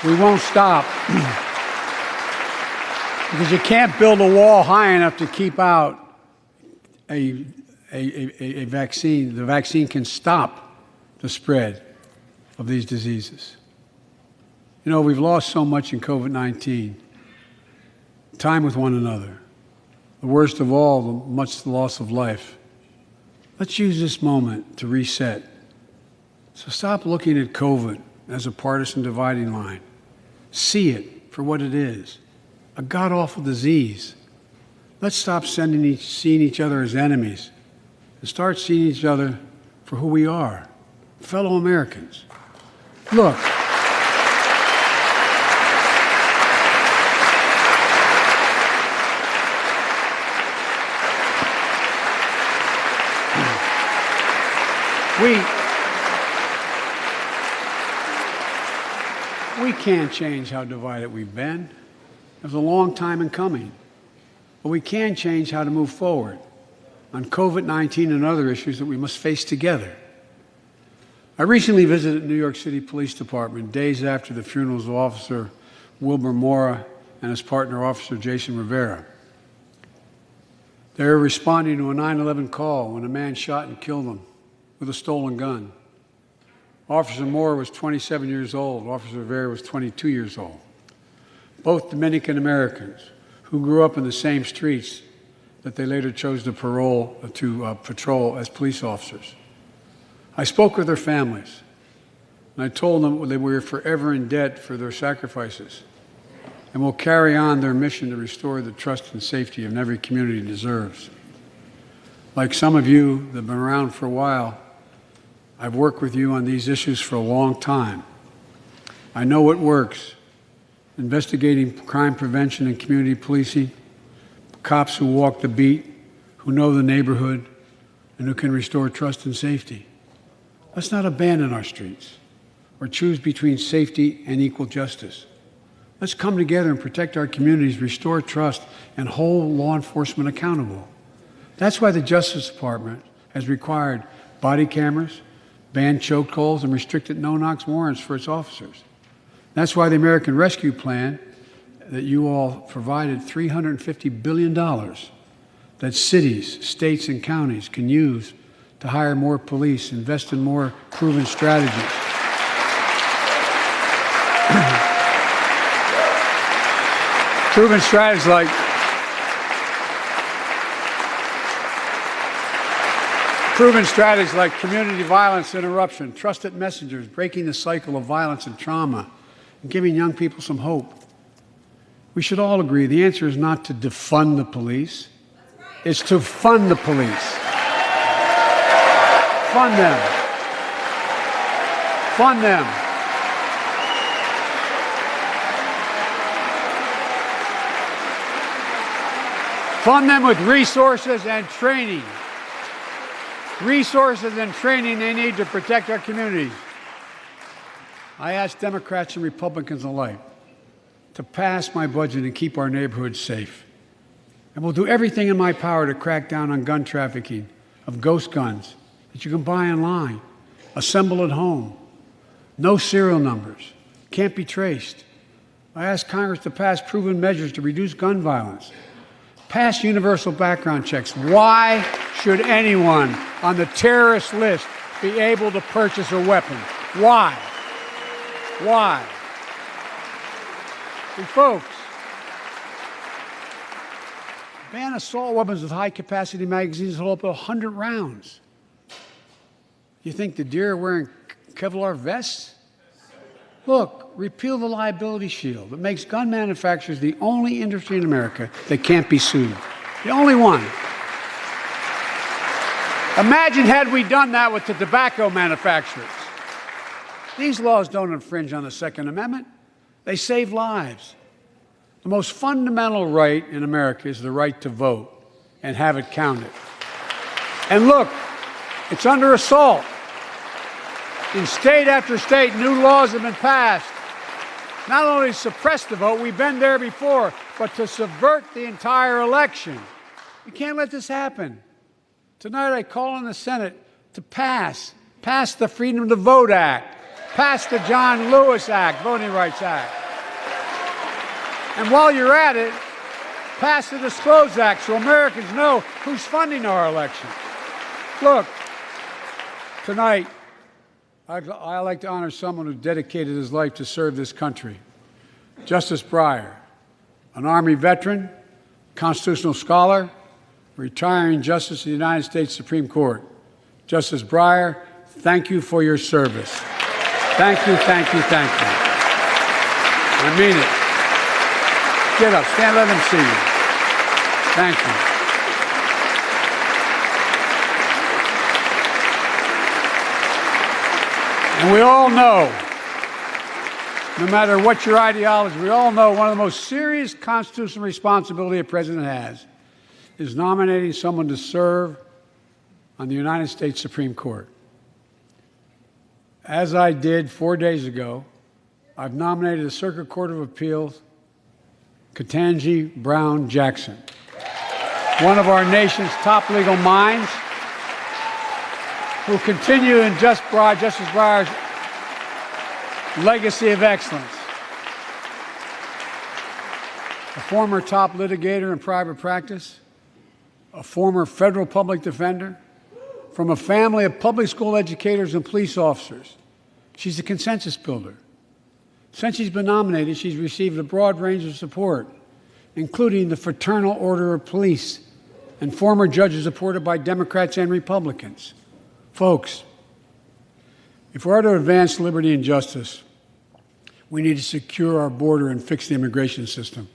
We won't stop because you can't build a wall high enough to keep out a vaccine. The vaccine can stop the spread of these diseases. You know, we've lost so much in COVID-19. Time with one another. The worst of all, much the loss of life. Let's use this moment to reset. So stop looking at COVID as a partisan dividing line. See it for what it is, a god-awful disease. Let's stop seeing each other as enemies and start seeing each other for who we are, fellow Americans. Look. We can't change how divided we've been. It was a long time in coming. But we can change how to move forward on COVID-19 and other issues that we must face together. I recently visited New York City Police Department days after the funerals of Officer Wilbur Mora and his partner, Officer Jason Rivera. They were responding to a 9/11 call when a man shot and killed them with a stolen gun. Officer Moore was 27 years old. Officer Rivera was 22 years old. Both Dominican Americans who grew up in the same streets that they later chose to patrol as police officers. I spoke with their families, and I told them that we were forever in debt for their sacrifices and will carry on their mission to restore the trust and safety of every community deserves. Like some of you that have been around for a while, I've worked with you on these issues for a long time. I know what works. Investigating crime prevention and community policing, cops who walk the beat, who know the neighborhood, and who can restore trust and safety. Let's not abandon our streets or choose between safety and equal justice. Let's come together and protect our communities, restore trust, and hold law enforcement accountable. That's why the Justice Department has required body cameras, banned chokeholds, and restricted no-knock warrants for its officers. That's why the American Rescue Plan that you all provided $350 billion that cities, states, and counties can use to hire more police, invest in more proven strategies. Proven strategies like community violence interruption, trusted messengers, breaking the cycle of violence and trauma, and giving young people some hope. We should all agree the answer is not to defund the police. It's to fund the police. Fund them. Fund them. Fund them with resources and training. Resources and training they need to protect our communities. I ask Democrats and Republicans alike to pass my budget and keep our neighborhoods safe. And we'll do everything in my power to crack down on gun trafficking, of ghost guns that you can buy online, assemble at home, no serial numbers, can't be traced. I ask Congress to pass proven measures to reduce gun violence, pass universal background checks. Why should anyone on the terrorist list be able to purchase a weapon? Why? Why? And folks, ban assault weapons with high-capacity magazines that hold up to 100 rounds. You think the deer are wearing Kevlar vests? Look, repeal the liability shield that makes gun manufacturers the only industry in America that can't be sued. The only one. Imagine had we done that with the tobacco manufacturers. These laws don't infringe on the Second Amendment. They save lives. The most fundamental right in America is the right to vote and have it counted. And look, It's under assault. In state after state, new laws have been passed. Not only to suppress the vote, we've been there before, but to subvert the entire election. You can't let this happen. Tonight I call on the Senate to pass the Freedom to Vote Act, pass the John Lewis Act, Voting Rights Act. And while you're at it, pass the Disclose Act so Americans know who's funding our elections. Look, tonight, I'd like to honor someone who dedicated his life to serve this country. Justice Breyer, an Army veteran, constitutional scholar, retiring Justice of the United States Supreme Court. Justice Breyer, thank you for your service. Thank you, thank you, thank you. I mean it. Get up, stand, let them see you. Thank you. And we all know, no matter what your ideology, we all know one of the most serious constitutional responsibility a president has is nominating someone to serve on the United States Supreme Court. As I did 4 days ago, I've nominated the Circuit Court of Appeals, Ketanji Brown Jackson, one of our nation's top legal minds, who continue in Justice Breyer's legacy of excellence. A former top litigator in private practice, a former federal public defender, from a family of public school educators and police officers. She's a consensus builder. Since she's been nominated, she's received a broad range of support, including the Fraternal Order of Police and former judges supported by Democrats and Republicans. Folks, if we're to advance liberty and justice, we need to secure our border and fix the immigration system.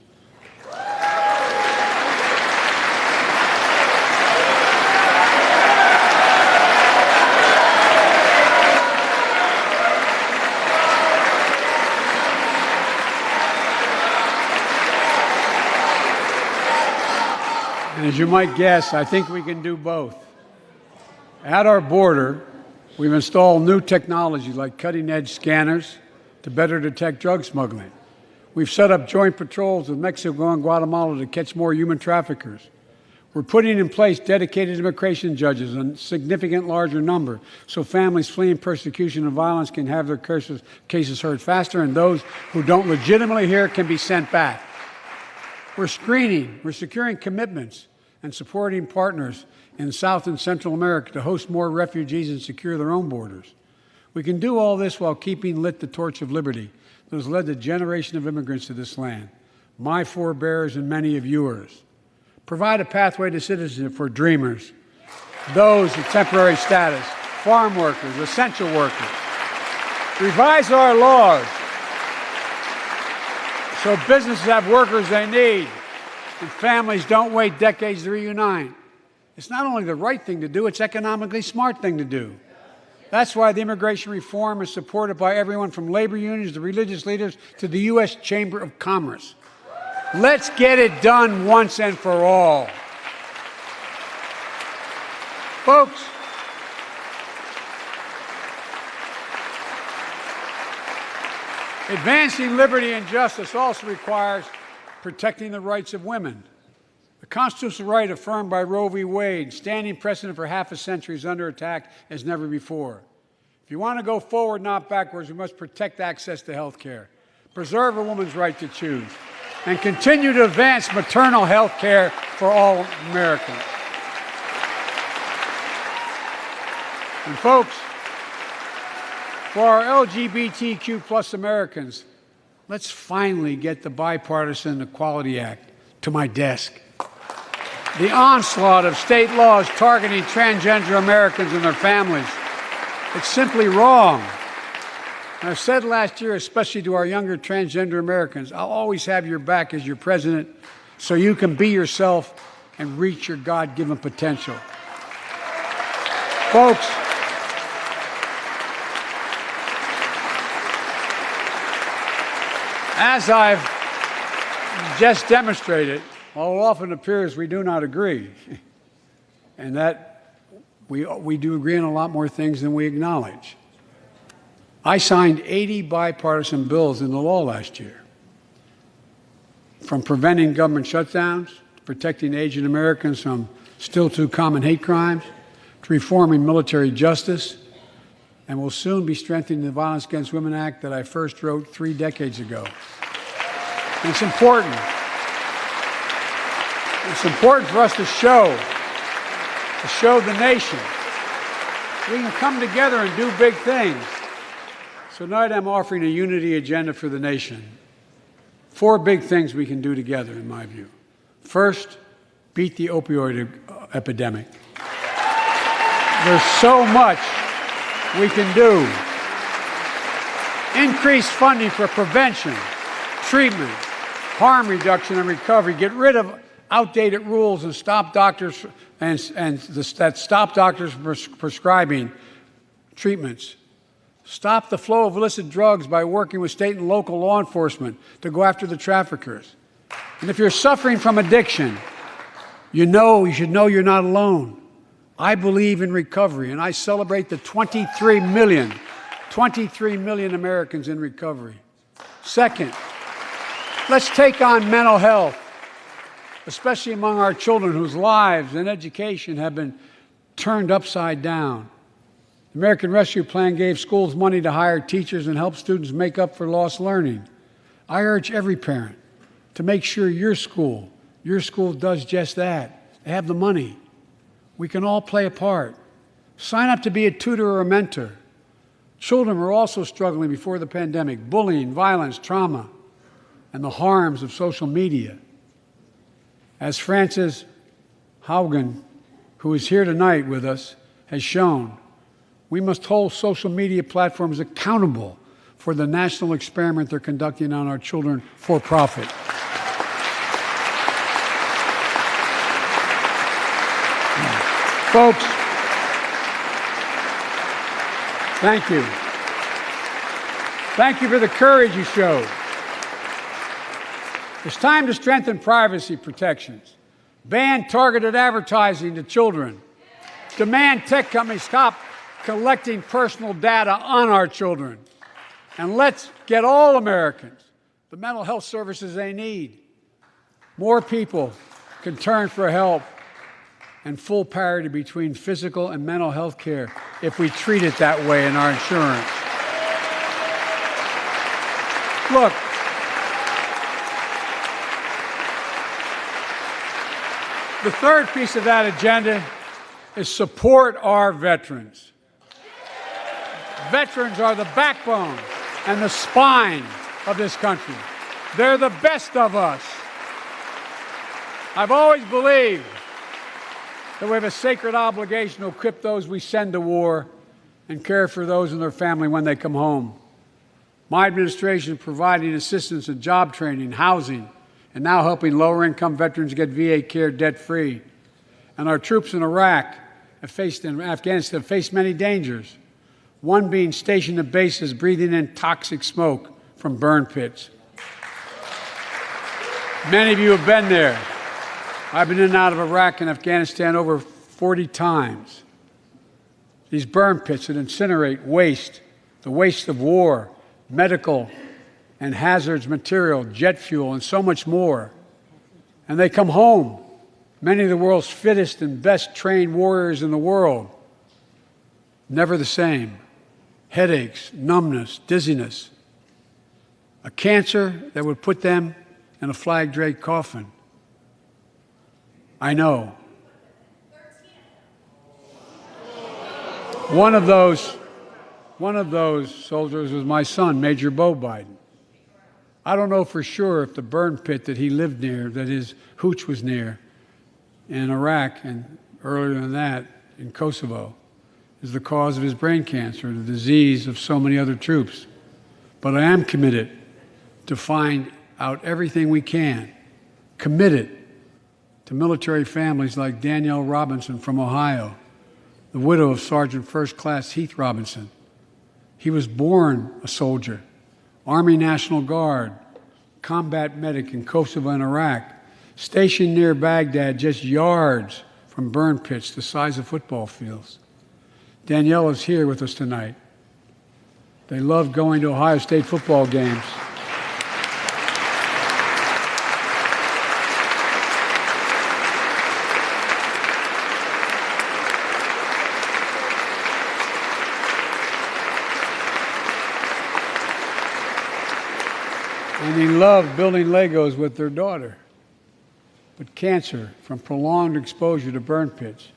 And as you might guess, I think we can do both. At our border, we've installed new technology like cutting-edge scanners to better detect drug smuggling. We've set up joint patrols with Mexico and Guatemala to catch more human traffickers. We're putting in place dedicated immigration judges, a significant larger number, so families fleeing persecution and violence can have their cases heard faster, and those who don't legitimately hear can be sent back. We're screening, we're securing commitments, and supporting partners in South and Central America to host more refugees and secure their own borders. We can do all this while keeping lit the torch of liberty that has led a generation of immigrants to this land, my forebears and many of yours. Provide a pathway to citizenship for dreamers, those with temporary status, farm workers, essential workers. Revise our laws so businesses have workers they need and families don't wait decades to reunite. It's not only the right thing to do, it's economically smart thing to do. That's why the immigration reform is supported by everyone from labor unions to religious leaders to the U.S. Chamber of Commerce. Let's get it done once and for all. Folks, advancing liberty and justice also requires protecting the rights of women. The constitutional right affirmed by Roe v. Wade, standing precedent for half a century, is under attack as never before. If you want to go forward, not backwards, we must protect access to health care, preserve a woman's right to choose, and continue to advance maternal health care for all Americans. And folks, for our LGBTQ plus Americans, let's finally get the Bipartisan Equality Act to my desk. The onslaught of state laws targeting transgender Americans and their families, it's simply wrong. And I've said last year, especially to our younger transgender Americans, I'll always have your back as your president so you can be yourself and reach your God-given potential. Folks, as I've just demonstrated, while it often appears we do not agree, and that We do agree on a lot more things than we acknowledge. I signed 80 bipartisan bills into law last year, from preventing government shutdowns, to protecting Asian Americans from still too common hate crimes, to reforming military justice, and will soon be strengthening the Violence Against Women Act that I first wrote 3 decades ago. And it's important. It's important for us to show the nation we can come together and do big things. So tonight I'm offering a unity agenda for the nation. 4 big things we can do together, in my view. First, beat the opioid epidemic. There's so much we can do. Increase funding for prevention, treatment, harm reduction, and recovery. Get rid of outdated rules and stop doctors prescribing treatments. Stop the flow of illicit drugs by working with state and local law enforcement to go after the traffickers. And if you're suffering from addiction, you should know you're not alone. I believe in recovery, and I celebrate the 23 million Americans in recovery. Second, let's take on mental health, especially among our children whose lives and education have been turned upside down. The American Rescue Plan gave schools money to hire teachers and help students make up for lost learning. I urge every parent to make sure your school does just that. They have the money. We can all play a part. Sign up to be a tutor or a mentor. Children were also struggling before the pandemic: bullying, violence, trauma, and the harms of social media. As Frances Haugen, who is here tonight with us, has shown, we must hold social media platforms accountable for the national experiment they're conducting on our children for profit. Folks, thank you. Thank you for the courage you showed. It's time to strengthen privacy protections, ban targeted advertising to children, demand tech companies stop collecting personal data on our children, and let's get all Americans the mental health services they need. More people can turn for help and full parity between physical and mental health care if we treat it that way in our insurance. Look, the third piece of that agenda is support our veterans. Veterans are the backbone and the spine of this country. They're the best of us. I've always believed that we have a sacred obligation to equip those we send to war and care for those in their family when they come home. My administration is providing assistance in job training, housing, and now helping lower-income veterans get VA care debt-free. And our troops in Iraq and Afghanistan have faced many dangers, one being stationed at bases breathing in toxic smoke from burn pits. Many of you have been there. I've been in and out of Iraq and Afghanistan over 40 times. These burn pits that incinerate waste, the waste of war, medical and hazardous material, jet fuel, and so much more. And they come home, many of the world's fittest and best trained warriors in the world. Never the same. Headaches, numbness, dizziness. A cancer that would put them in a flag-draped coffin. I know. One of those soldiers was my son, Major Bo Biden. I don't know for sure if the burn pit that he lived near, that his hooch was near in Iraq and earlier than that in Kosovo, is the cause of his brain cancer, the disease of so many other troops. But I am committed to find out everything we can, committed to military families like Danielle Robinson from Ohio, the widow of Sergeant First Class Heath Robinson. He was born a soldier, Army National Guard, combat medic in Kosovo and Iraq, stationed near Baghdad, just yards from burn pits the size of football fields. Danielle is here with us tonight. They love going to Ohio State football games. And they love building Legos with their daughter. But cancer from prolonged exposure to burn pits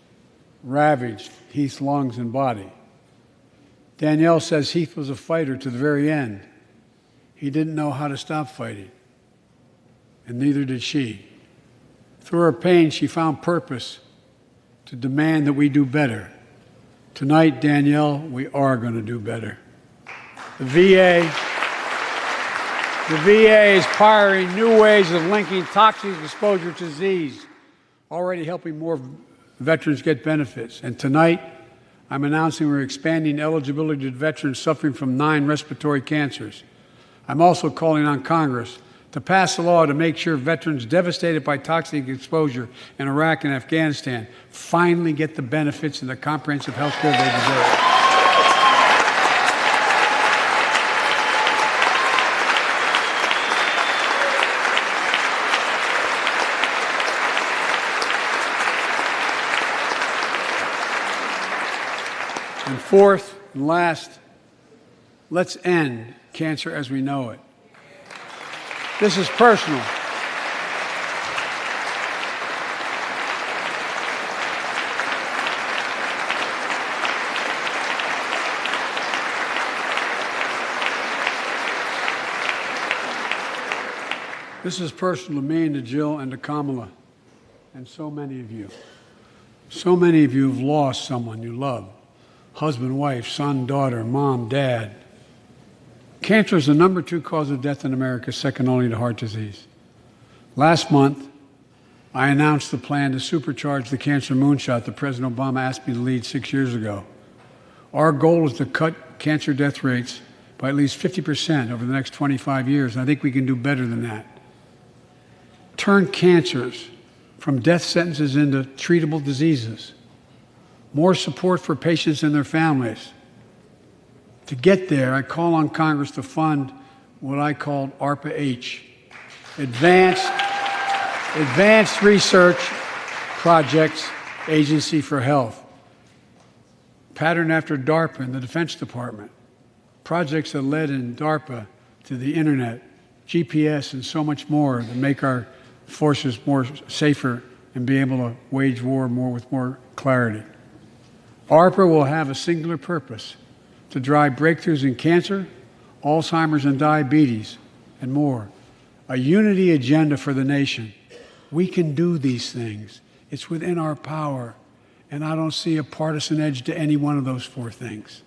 ravaged Heath's lungs and body. Danielle says Heath was a fighter to the very end. He didn't know how to stop fighting, and neither did she. Through her pain, she found purpose to demand that we do better. Tonight, Danielle, we are going to do better. The VA is pioneering new ways of linking toxic exposure to disease, already helping more veterans get benefits. And tonight, I'm announcing we're expanding eligibility to veterans suffering from 9 respiratory cancers. I'm also calling on Congress to pass a law to make sure veterans devastated by toxic exposure in Iraq and Afghanistan finally get the benefits and the comprehensive health care they deserve. And fourth and last, let's end cancer as we know it. This is personal. This is personal to me and to Jill and to Kamala and so many of you. So many of you have lost someone you love. Husband, wife, son, daughter, mom, dad. Cancer is the #2 cause of death in America, second only to heart disease. Last month, I announced the plan to supercharge the cancer moonshot that President Obama asked me to lead 6 years ago. Our goal is to cut cancer death rates by at least 50% over the next 25 years, and I think we can do better than that. Turn cancers from death sentences into treatable diseases. More support for patients and their families. To get there, I call on Congress to fund what I called ARPA-H, Advanced Research Projects Agency for Health, patterned after DARPA and the Defense Department. Projects that led in DARPA to the internet, GPS, and so much more that make our forces more safer and be able to wage war with more clarity. ARPA will have a singular purpose: to drive breakthroughs in cancer, Alzheimer's and diabetes, and more. A unity agenda for the nation. We can do these things. It's within our power, and I don't see a partisan edge to any one of those 4 things.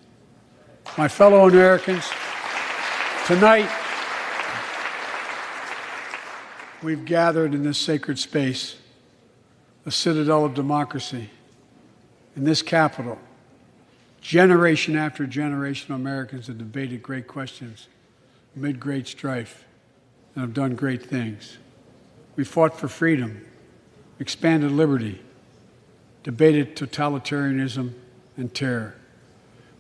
My fellow Americans, tonight we've gathered in this sacred space, a citadel of democracy, in this Capitol. Generation after generation of Americans have debated great questions amid great strife and have done great things. We fought for freedom, expanded liberty, debated totalitarianism and terror.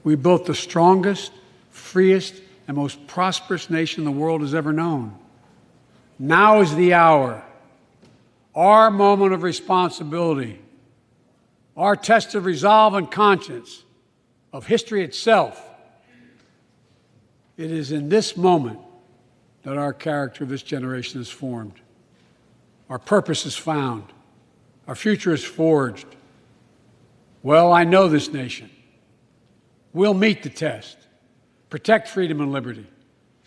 We built the strongest, freest, and most prosperous nation the world has ever known. Now is the hour, our moment of responsibility, our test of resolve and conscience, of history itself. It is in this moment that our character of this generation is formed. Our purpose is found. Our future is forged. Well, I know this nation. We'll meet the test, protect freedom and liberty,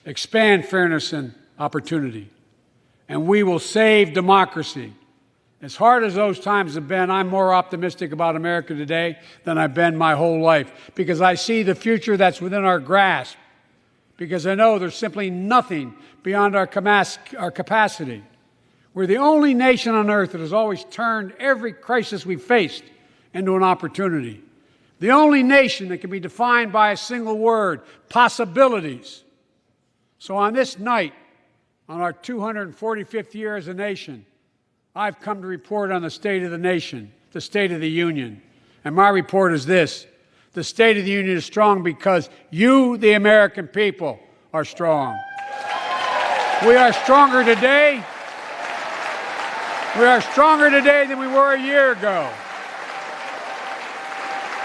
expand fairness and opportunity, and we will save democracy. As hard as those times have been, I'm more optimistic about America today than I've been my whole life, because I see the future that's within our grasp, because I know there's simply nothing beyond our capacity. We're the only nation on earth that has always turned every crisis we've faced into an opportunity. The only nation that can be defined by a single word: possibilities. So on this night, on our 245th year as a nation, I've come to report on the state of the nation, the State of the Union. And my report is this: the State of the Union is strong because you, the American people, are strong. We are stronger today. We are stronger today than we were a year ago.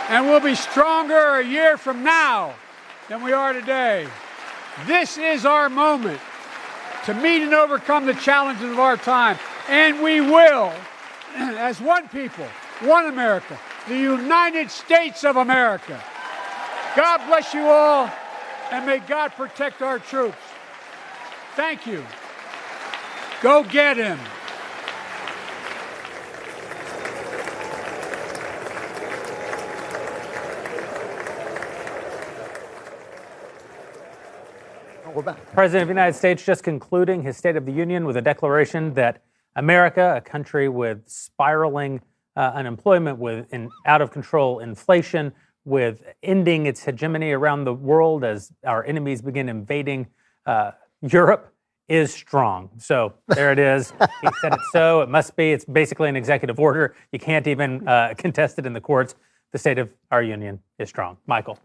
And we'll be stronger a year from now than we are today. This is our moment to meet and overcome the challenges of our time. And we will, as one people, one America, the United States of America. God bless you all, and may God protect our troops. Thank you. Go get him. We're back. President of the United States just concluding his State of the Union with a declaration that America, a country with spiraling unemployment, with out of control inflation, with ending its hegemony around the world as our enemies begin invading Europe, is strong. So there it is. He said it so. It must be. It's basically an executive order. You can't even contest it in the courts. The State of our Union is strong. Michael.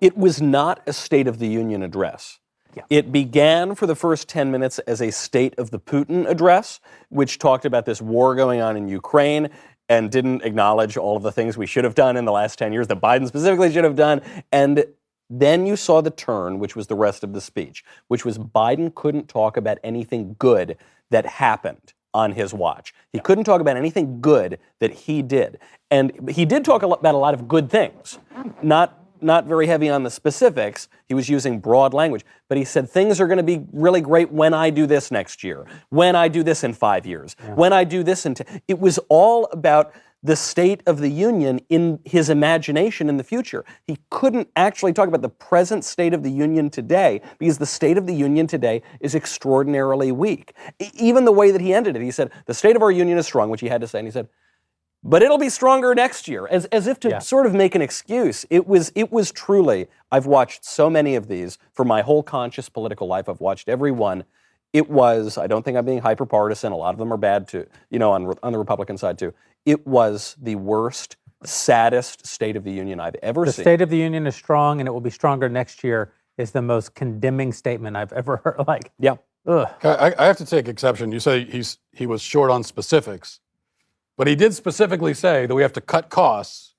It was not a State of the Union address. Yeah. It began for the first 10 minutes as a State of the Putin address, which talked about this war going on in Ukraine and didn't acknowledge all of the things we should have done in the last 10 years, that Biden specifically should have done. And then you saw the turn, which was the rest of the speech, which was Biden couldn't talk about anything good that happened on his watch. He couldn't talk about anything good that he did. And he did talk about a lot of good things, not very heavy on the specifics. He was using broad language, but he said things are going to be really great when I do this next year, when I do this in 5 years, when I do this in it was all about the State of the Union in his imagination in the future. He couldn't actually talk about the present State of the Union today because the State of the Union today is extraordinarily weak. Even the way that he ended it, he said, the State of our Union is strong, which he had to say, and he said, but it'll be stronger next year, as if to sort of make an excuse. It was truly, I've watched so many of these for my whole conscious political life. I've watched every one. It was, I don't think I'm being hyper-partisan. A lot of them are bad too, on the Republican side too. It was the worst, saddest State of the Union I've ever seen. The State of the Union is strong, and it will be stronger next year is the most condemning statement I've ever heard. Ugh. I have to take exception. You say he was short on specifics. But he did specifically say that we have to cut costs.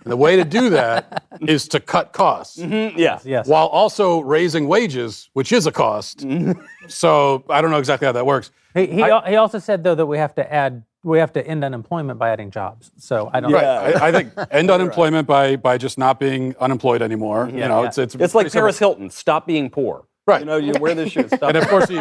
And the way to do that is to cut costs. Mm-hmm. Yeah. Yes. While also raising wages, which is a cost. Mm-hmm. So I don't know exactly how that works. He also said, though, that we have to end unemployment by adding jobs. So I don't. Right. I think end unemployment by just not being unemployed anymore. Yeah. It's like Paris Hilton. Stop being poor. Right. You wear this shoe. Stop. And of course, he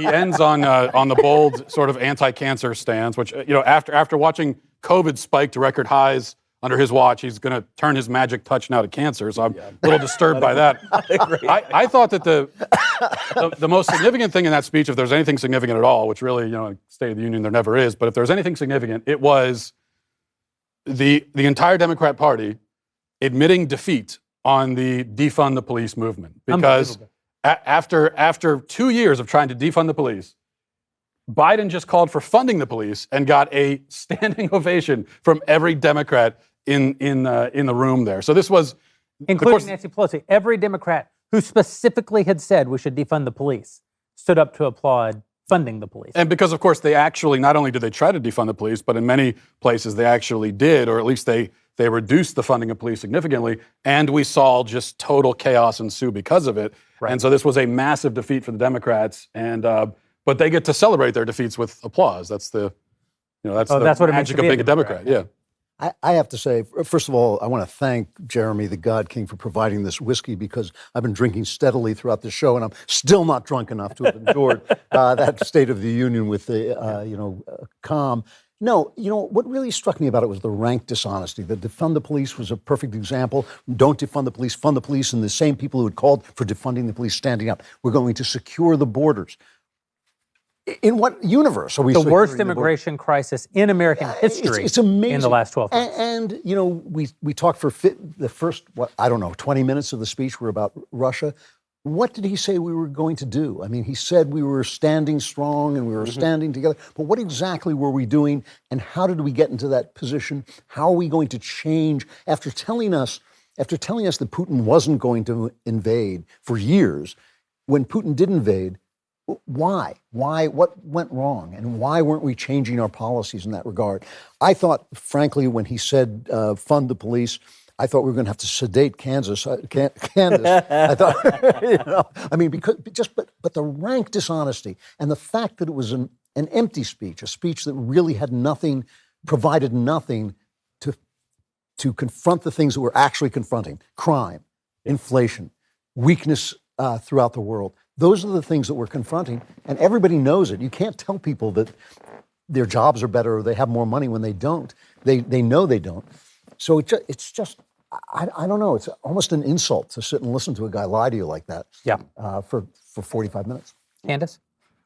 ends on the bold sort of anti-cancer stance, which after watching COVID spike to record highs under his watch, he's going to turn his magic touch now to cancer. So I'm a little disturbed by that. I thought that the most significant thing in that speech, if there's anything significant at all, which really, State of the Union there never is, but if there's anything significant, it was the entire Democrat Party admitting defeat on the defund the police movement, because after 2 years of trying to defund the police, Biden just called for funding the police and got a standing ovation from every Democrat in the room there. So this was, including Nancy Pelosi, every Democrat who specifically had said we should defund the police stood up to applaud funding the police. And because, of course, they actually, not only did they try to defund the police, but in many places they actually did, or at least they reduced the funding of police significantly, and we saw just total chaos ensue because of it. Right. And so this was a massive defeat for the Democrats, and but they get to celebrate their defeats with applause. That's the that's what magic of being a Democrat. Yeah. I have to say, first of all, I want to thank Jeremy, the God King, for providing this whiskey, because I've been drinking steadily throughout the show, and I'm still not drunk enough to have endured that State of the Union with the calm. No, what really struck me about it was the rank dishonesty. The defund the police was a perfect example. Don't defund the police, fund the police, and the same people who had called for defunding the police standing up. We're going to secure the borders. In what universe are we? The worst immigration crisis in American history. It's amazing in the last 12 months. And we talked for the first 20 minutes of the speech were about Russia. what did he say we were going to do? I mean, he said we were standing strong and we were standing together. But what exactly were we doing, and how did we get into that position? How are we going to change after telling us that Putin wasn't going to invade for years? When Putin did invade, why? What went wrong? And why weren't we changing our policies in that regard? I thought, frankly, when he said fund the police, I thought we were going to have to sedate Candace. I thought, I mean, but the rank dishonesty and the fact that it was an empty speech, a speech that really had nothing, provided nothing to confront the things that we're actually confronting: crime, inflation, weakness throughout the world. Those are the things that we're confronting, and everybody knows it. You can't tell people that their jobs are better or they have more money when they don't. They know they don't. So it's just, I don't know. It's almost an insult to sit and listen to a guy lie to you like that. Yeah. For 45 minutes. Candace?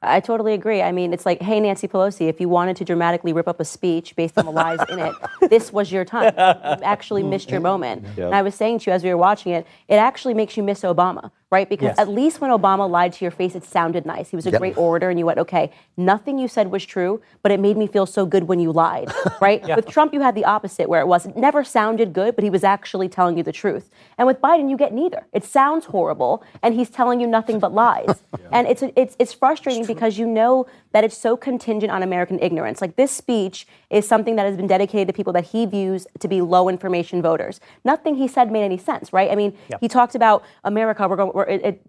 I totally agree. I mean, it's like, hey, Nancy Pelosi, if you wanted to dramatically rip up a speech based on the lies in it, this was your time. You actually missed your moment. Yeah. And I was saying to you as we were watching it, it actually makes you miss Obama, right? Because at least when Obama lied to your face, it sounded nice. He was a great orator, and you went, okay, nothing you said was true, but it made me feel so good when you lied, right? With Trump, you had the opposite, where it never sounded good, but he was actually telling you the truth. And with Biden, you get neither. It sounds horrible, and he's telling you nothing but lies. And it's frustrating because you know that it's so contingent on American ignorance. Like, this speech is something that has been dedicated to people that he views to be low information voters. Nothing he said made any sense, right? I mean, he talked about America,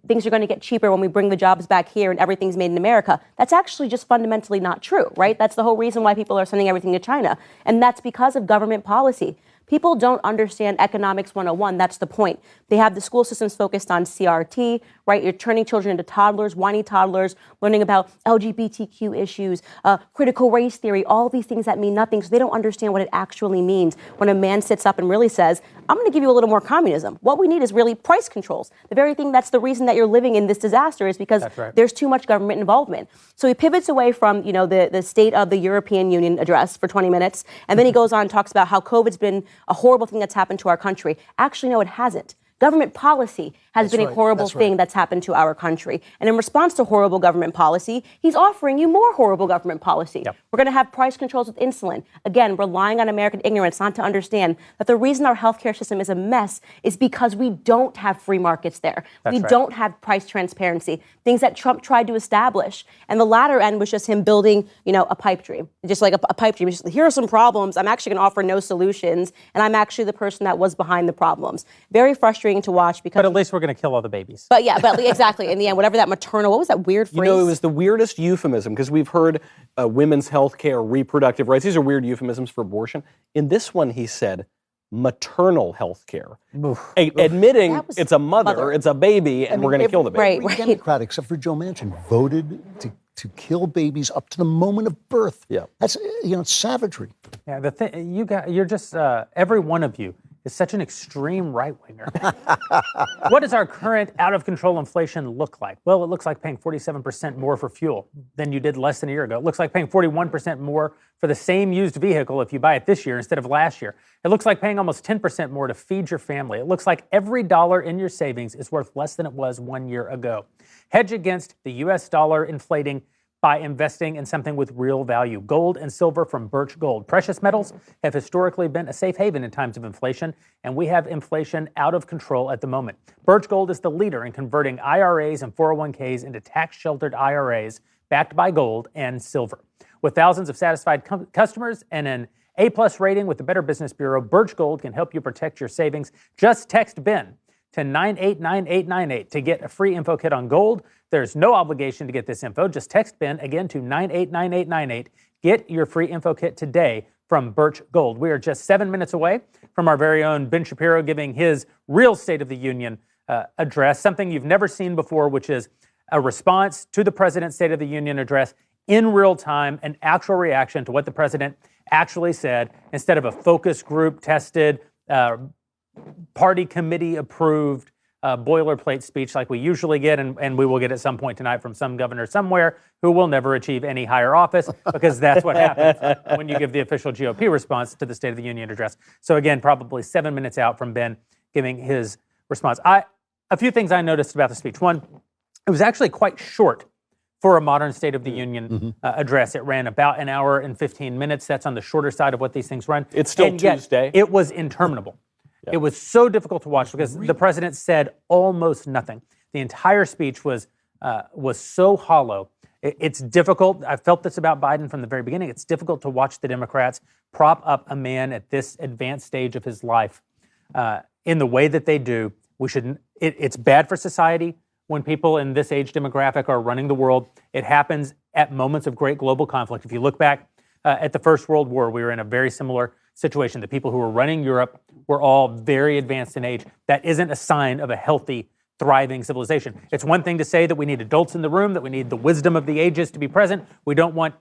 things are going to get cheaper when we bring the jobs back here and everything's made in America. That's actually just fundamentally not true, right? That's the whole reason why people are sending everything to China. And that's because of government policy. People don't understand economics 101. That's the point. They have the school systems focused on CRT, right? You're turning children into toddlers, whiny toddlers, learning about LGBTQ issues, critical race theory, all these things that mean nothing. So they don't understand what it actually means when a man sits up and really says, I'm going to give you a little more communism. What we need is really price controls. The very thing that's the reason that you're living in this disaster is because there's too much government involvement. So he pivots away from, the State of the European Union address for 20 minutes. And then he goes on and talks about how COVID's been a horrible thing that's happened to our country. Actually, no, it hasn't. Government policy has been a horrible thing that's happened to our country. And in response to horrible government policy, he's offering you more horrible government policy. We're going to have price controls with insulin. Again, relying on American ignorance not to understand that the reason our healthcare system is a mess is because we don't have free markets there. We don't have price transparency, things that Trump tried to establish. And the latter end was just him building, a pipe dream. Just like a pipe dream. Just, here are some problems. I'm actually going to offer no solutions. And I'm actually the person that was behind the problems. Very frustrating to watch because... But at least we're going to kill all the babies. But exactly. In the end, whatever that maternal, what was that weird phrase? It was the weirdest euphemism, because we've heard women's health care, reproductive rights. These are weird euphemisms for abortion. In this one, he said maternal health care, admitting it's a mother, it's a baby, and we're going to kill the baby. Every Democrat, except for Joe Manchin, voted to kill babies up to the moment of birth. Yeah. That's, it's savagery. Yeah, the thing, you're just, every one of you is such an extreme right-winger. What does our current out-of-control inflation look like? Well, it looks like paying 47% more for fuel than you did less than a year ago. It looks like paying 41% more for the same used vehicle if you buy it this year instead of last year. It looks like paying almost 10% more to feed your family. It looks like every dollar in your savings is worth less than it was 1 year ago. Hedge against the U.S. dollar inflating by investing in something with real value. Gold and silver from Birch Gold. Precious metals have historically been a safe haven in times of inflation, and we have inflation out of control at the moment. Birch Gold is the leader in converting IRAs and 401ks into tax-sheltered IRAs backed by gold and silver. With thousands of satisfied customers and an A-plus rating with the Better Business Bureau, Birch Gold can help you protect your savings. Just text Ben to 989898 to get a free info kit on gold. There's no obligation to get this info. Just text Ben again to 989898. Get your free info kit today from Birch Gold. We are just 7 minutes away from our very own Ben Shapiro giving his real State of the Union address, something you've never seen before, which is a response to the President's State of the Union address in real time, an actual reaction to what the President actually said, instead of a focus group tested, party committee approved boilerplate speech like we usually get, and we will get at some point tonight from some governor somewhere who will never achieve any higher office, because that's what happens when you give the official GOP response to the State of the Union address. So again, probably 7 minutes out from Ben giving his response. I a few things I noticed about the speech. One, it was actually quite short for a modern State of the Union address. It ran about an hour and 15 minutes. That's on the shorter side of what these things run. It's still and yet, Tuesday. It was interminable. It was so difficult to watch because the president said almost nothing. The entire speech was so hollow. It's difficult. I felt this about Biden from the very beginning. It's difficult to watch the Democrats prop up a man at this advanced stage of his life in the way that they do. We shouldn't. It's bad for society when people in this age demographic are running the world. It happens at moments of great global conflict. If you look back at the First World War, we were in a very similar situation. The people who were running Europe were all very advanced in age. That isn't a sign of a healthy, thriving civilization. It's one thing to say that we need adults in the room, that we need the wisdom of the ages to be present. We don't want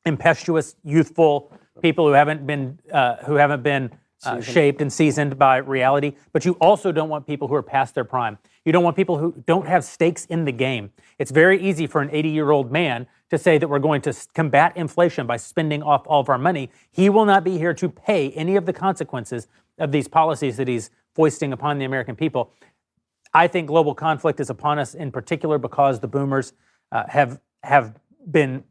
impetuous, youthful people who haven't been shaped and seasoned by reality. But you also don't want people who are past their prime. You don't want people who don't have stakes in the game. It's very easy for an 80-year-old man to say that we're going to combat inflation by spending off all of our money. He will not be here to pay any of the consequences of these policies that he's foisting upon the American people. I think global conflict is upon us in particular because the boomers have been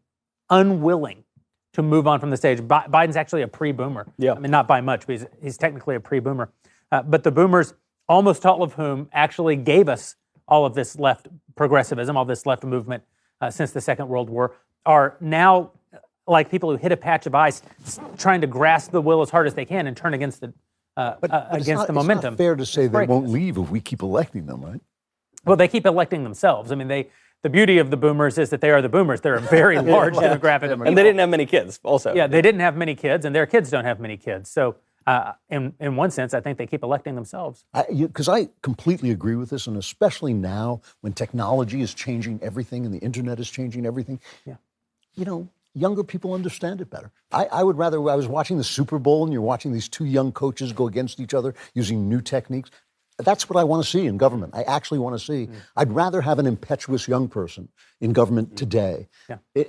unwilling to move on from the stage. Biden's actually a pre-boomer. Yeah. I mean, not by much, but he's technically a pre-boomer. But the boomers, almost all of whom actually gave us all of this left progressivism, all this left movement since the Second World War, are now like people who hit a patch of ice, trying to grasp the will as hard as they can and turn against the the momentum. It's not fair to say they won't leave if we keep electing them, right? Well, they keep electing themselves. I mean, the beauty of the boomers is that they are the boomers. They're a very large demographic of people. And they didn't have many kids also. Yeah, they didn't have many kids, and their kids don't have many kids. So in one sense, I think they keep electing themselves. Because I completely agree with this, and especially now when technology is changing everything and the internet is changing everything. Yeah. You know, younger people understand it better. I would rather, I was watching the Super Bowl and you're watching these two young coaches go against each other using new techniques. That's what I want to see in government. I actually want to see. I'd rather have an impetuous young person in government today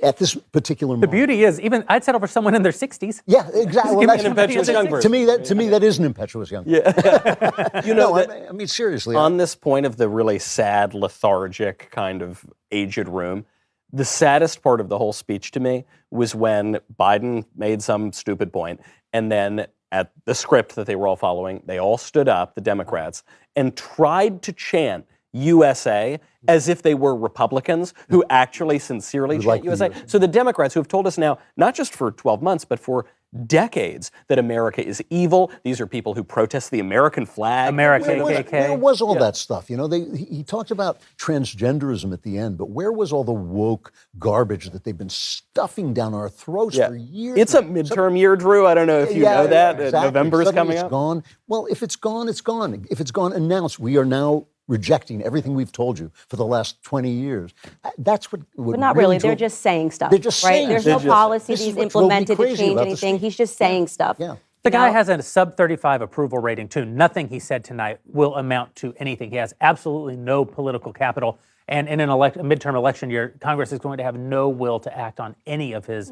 at this particular moment. The beauty is, even I'd settle for someone in their 60s. Yeah, exactly. Well, that's an impetuous young person. To me, that is an impetuous young person. Yeah. You know, I mean, seriously. On this point of the really sad, lethargic kind of aged room, the saddest part of the whole speech to me was when Biden made some stupid point, and then at the script that they were all following, they all stood up, the Democrats, and tried to chant USA as if they were Republicans who actually sincerely chant USA. So the Democrats who have told us now, not just for 12 months, but for decades, that America is evil. These are people who protest the American flag. KKK. Where was all that stuff? You know, he talked about transgenderism at the end, but where was all the woke garbage that they've been stuffing down our throats for years? It's a midterm year, Drew. I don't know if you know that. Exactly. November is coming it's up. Gone. Well, if it's gone, it's gone. If it's gone, announce. We are now rejecting everything we've told you for the last 20 years. That's what But not really. They're just saying stuff. They're just right? saying There's stuff. no policy he's implemented to change anything. He's just saying stuff. Yeah. The guy has a sub-35 approval rating, too. Nothing he said tonight will amount to anything. He has absolutely no political capital. And in a midterm election year, Congress is going to have no will to act on any of his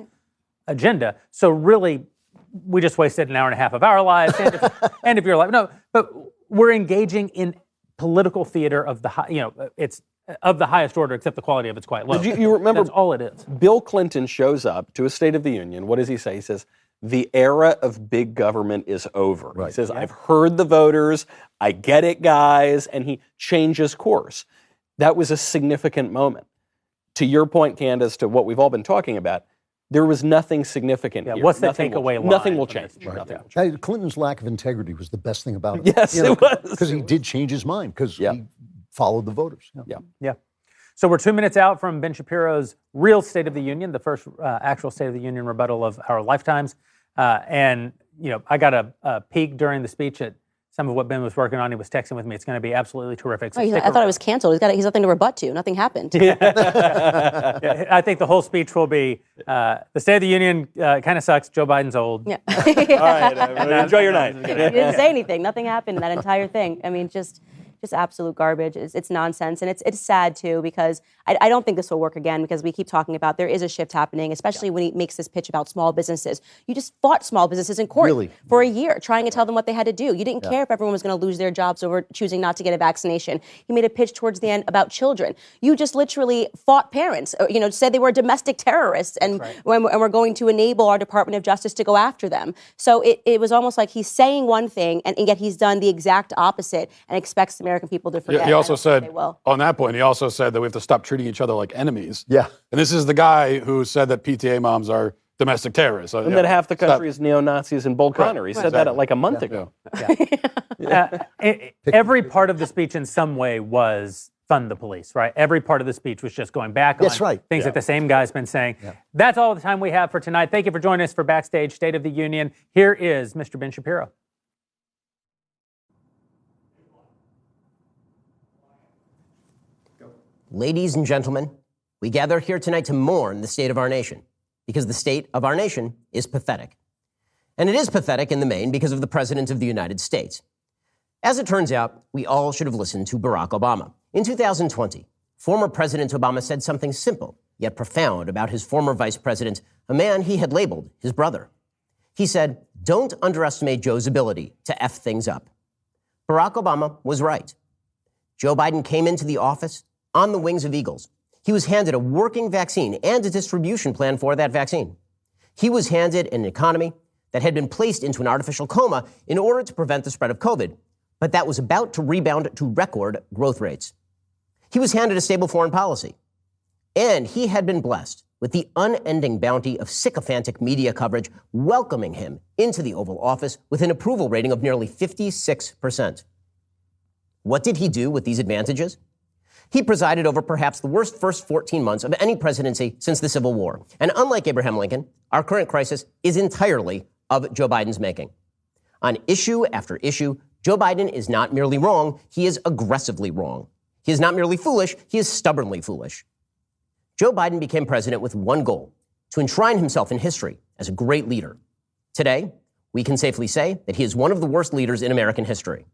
agenda. So really, we just wasted an hour and a half of our lives and of your life. No, but we're engaging in political theater of the it's of the highest order, except the quality of it's quite low. You remember? That's all it is. Bill Clinton shows up to a State of the Union. What does he say? He says, the era of big government is over. Right. He says, I've heard the voters. I get it, guys. And he changes course. That was a significant moment. To your point, Candace, to what we've all been talking about, there was nothing significant here. What's the takeaway line? Nothing will change. Right. Nothing will change. Clinton's lack of integrity was the best thing about it. Yes, it was. Because he did change his mind, because he followed the voters. Yeah. So we're 2 minutes out from Ben Shapiro's real State of the Union, the first actual State of the Union rebuttal of our lifetimes. And, I got a peek during the speech at some of what Ben was working on. He was texting with me. It's going to be absolutely terrific. So I thought it was canceled. He's nothing to rebut to. Nothing happened. I think the whole speech will be, the State of the Union kind of sucks. Joe Biden's old. Yeah. All right. Enjoy your night. He didn't say anything. Nothing happened in that entire thing. I mean, just, Just absolute garbage. It's nonsense. And it's sad, too, because I don't think this will work again, because we keep talking about there is a shift happening, especially when he makes this pitch about small businesses. You just fought small businesses in court for a year, trying to tell them what they had to do. You didn't care if everyone was going to lose their jobs over choosing not to get a vaccination. He made a pitch towards the end about children. You just literally fought parents, said they were domestic terrorists, and we're going to enable our Department of Justice to go after them. So it was almost like he's saying one thing, and yet he's done the exact opposite and expects the American people to forget. He also said, on that point, he also said that we have to stop treating each other like enemies. Yeah. And this is the guy who said that PTA moms are domestic terrorists. And that half the country is neo-Nazis and Bull Connor. He said that like a month ago. Every part of the speech in some way was fund the police, right? Every part of the speech was just going back on things that the same guy's been saying. That's all the time we have for tonight. Thank you for joining us for Backstage State of the Union. Here is Mr. Ben Shapiro. Ladies and gentlemen, we gather here tonight to mourn the state of our nation, because the state of our nation is pathetic. And it is pathetic in the main because of the President of the United States. As it turns out, we all should have listened to Barack Obama. In 2020, former President Obama said something simple yet profound about his former vice president, a man he had labeled his brother. He said, "Don't underestimate Joe's ability to F things up." Barack Obama was right. Joe Biden came into the office on the wings of eagles. He was handed a working vaccine and a distribution plan for that vaccine. He was handed an economy that had been placed into an artificial coma in order to prevent the spread of COVID, but that was about to rebound to record growth rates. He was handed a stable foreign policy, and he had been blessed with the unending bounty of sycophantic media coverage welcoming him into the Oval Office with an approval rating of nearly 56%. What did he do with these advantages? He presided over perhaps the worst first 14 months of any presidency since the Civil War. And unlike Abraham Lincoln, our current crisis is entirely of Joe Biden's making. On issue after issue, Joe Biden is not merely wrong, he is aggressively wrong. He is not merely foolish, he is stubbornly foolish. Joe Biden became president with one goal: to enshrine himself in history as a great leader. Today, we can safely say that he is one of the worst leaders in American history.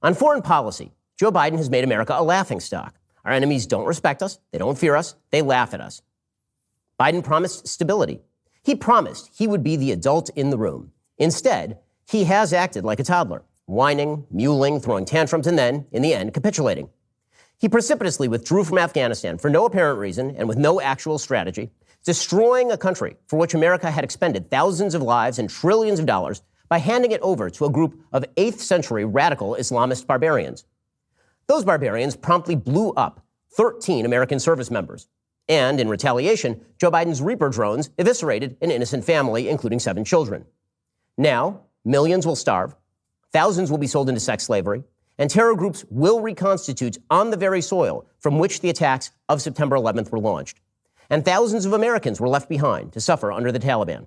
On foreign policy, Joe Biden has made America a laughingstock. Our enemies don't respect us, they don't fear us, they laugh at us. Biden promised stability. He promised he would be the adult in the room. Instead, he has acted like a toddler, whining, mewling, throwing tantrums, and then, in the end, capitulating. He precipitously withdrew from Afghanistan for no apparent reason and with no actual strategy, destroying a country for which America had expended thousands of lives and trillions of dollars by handing it over to a group of 8th century radical Islamist barbarians. Those barbarians promptly blew up 13 American service members. And in retaliation, Joe Biden's Reaper drones eviscerated an innocent family, including 7 children. Now, millions will starve, thousands will be sold into sex slavery, and terror groups will reconstitute on the very soil from which the attacks of September 11th were launched. And thousands of Americans were left behind to suffer under the Taliban.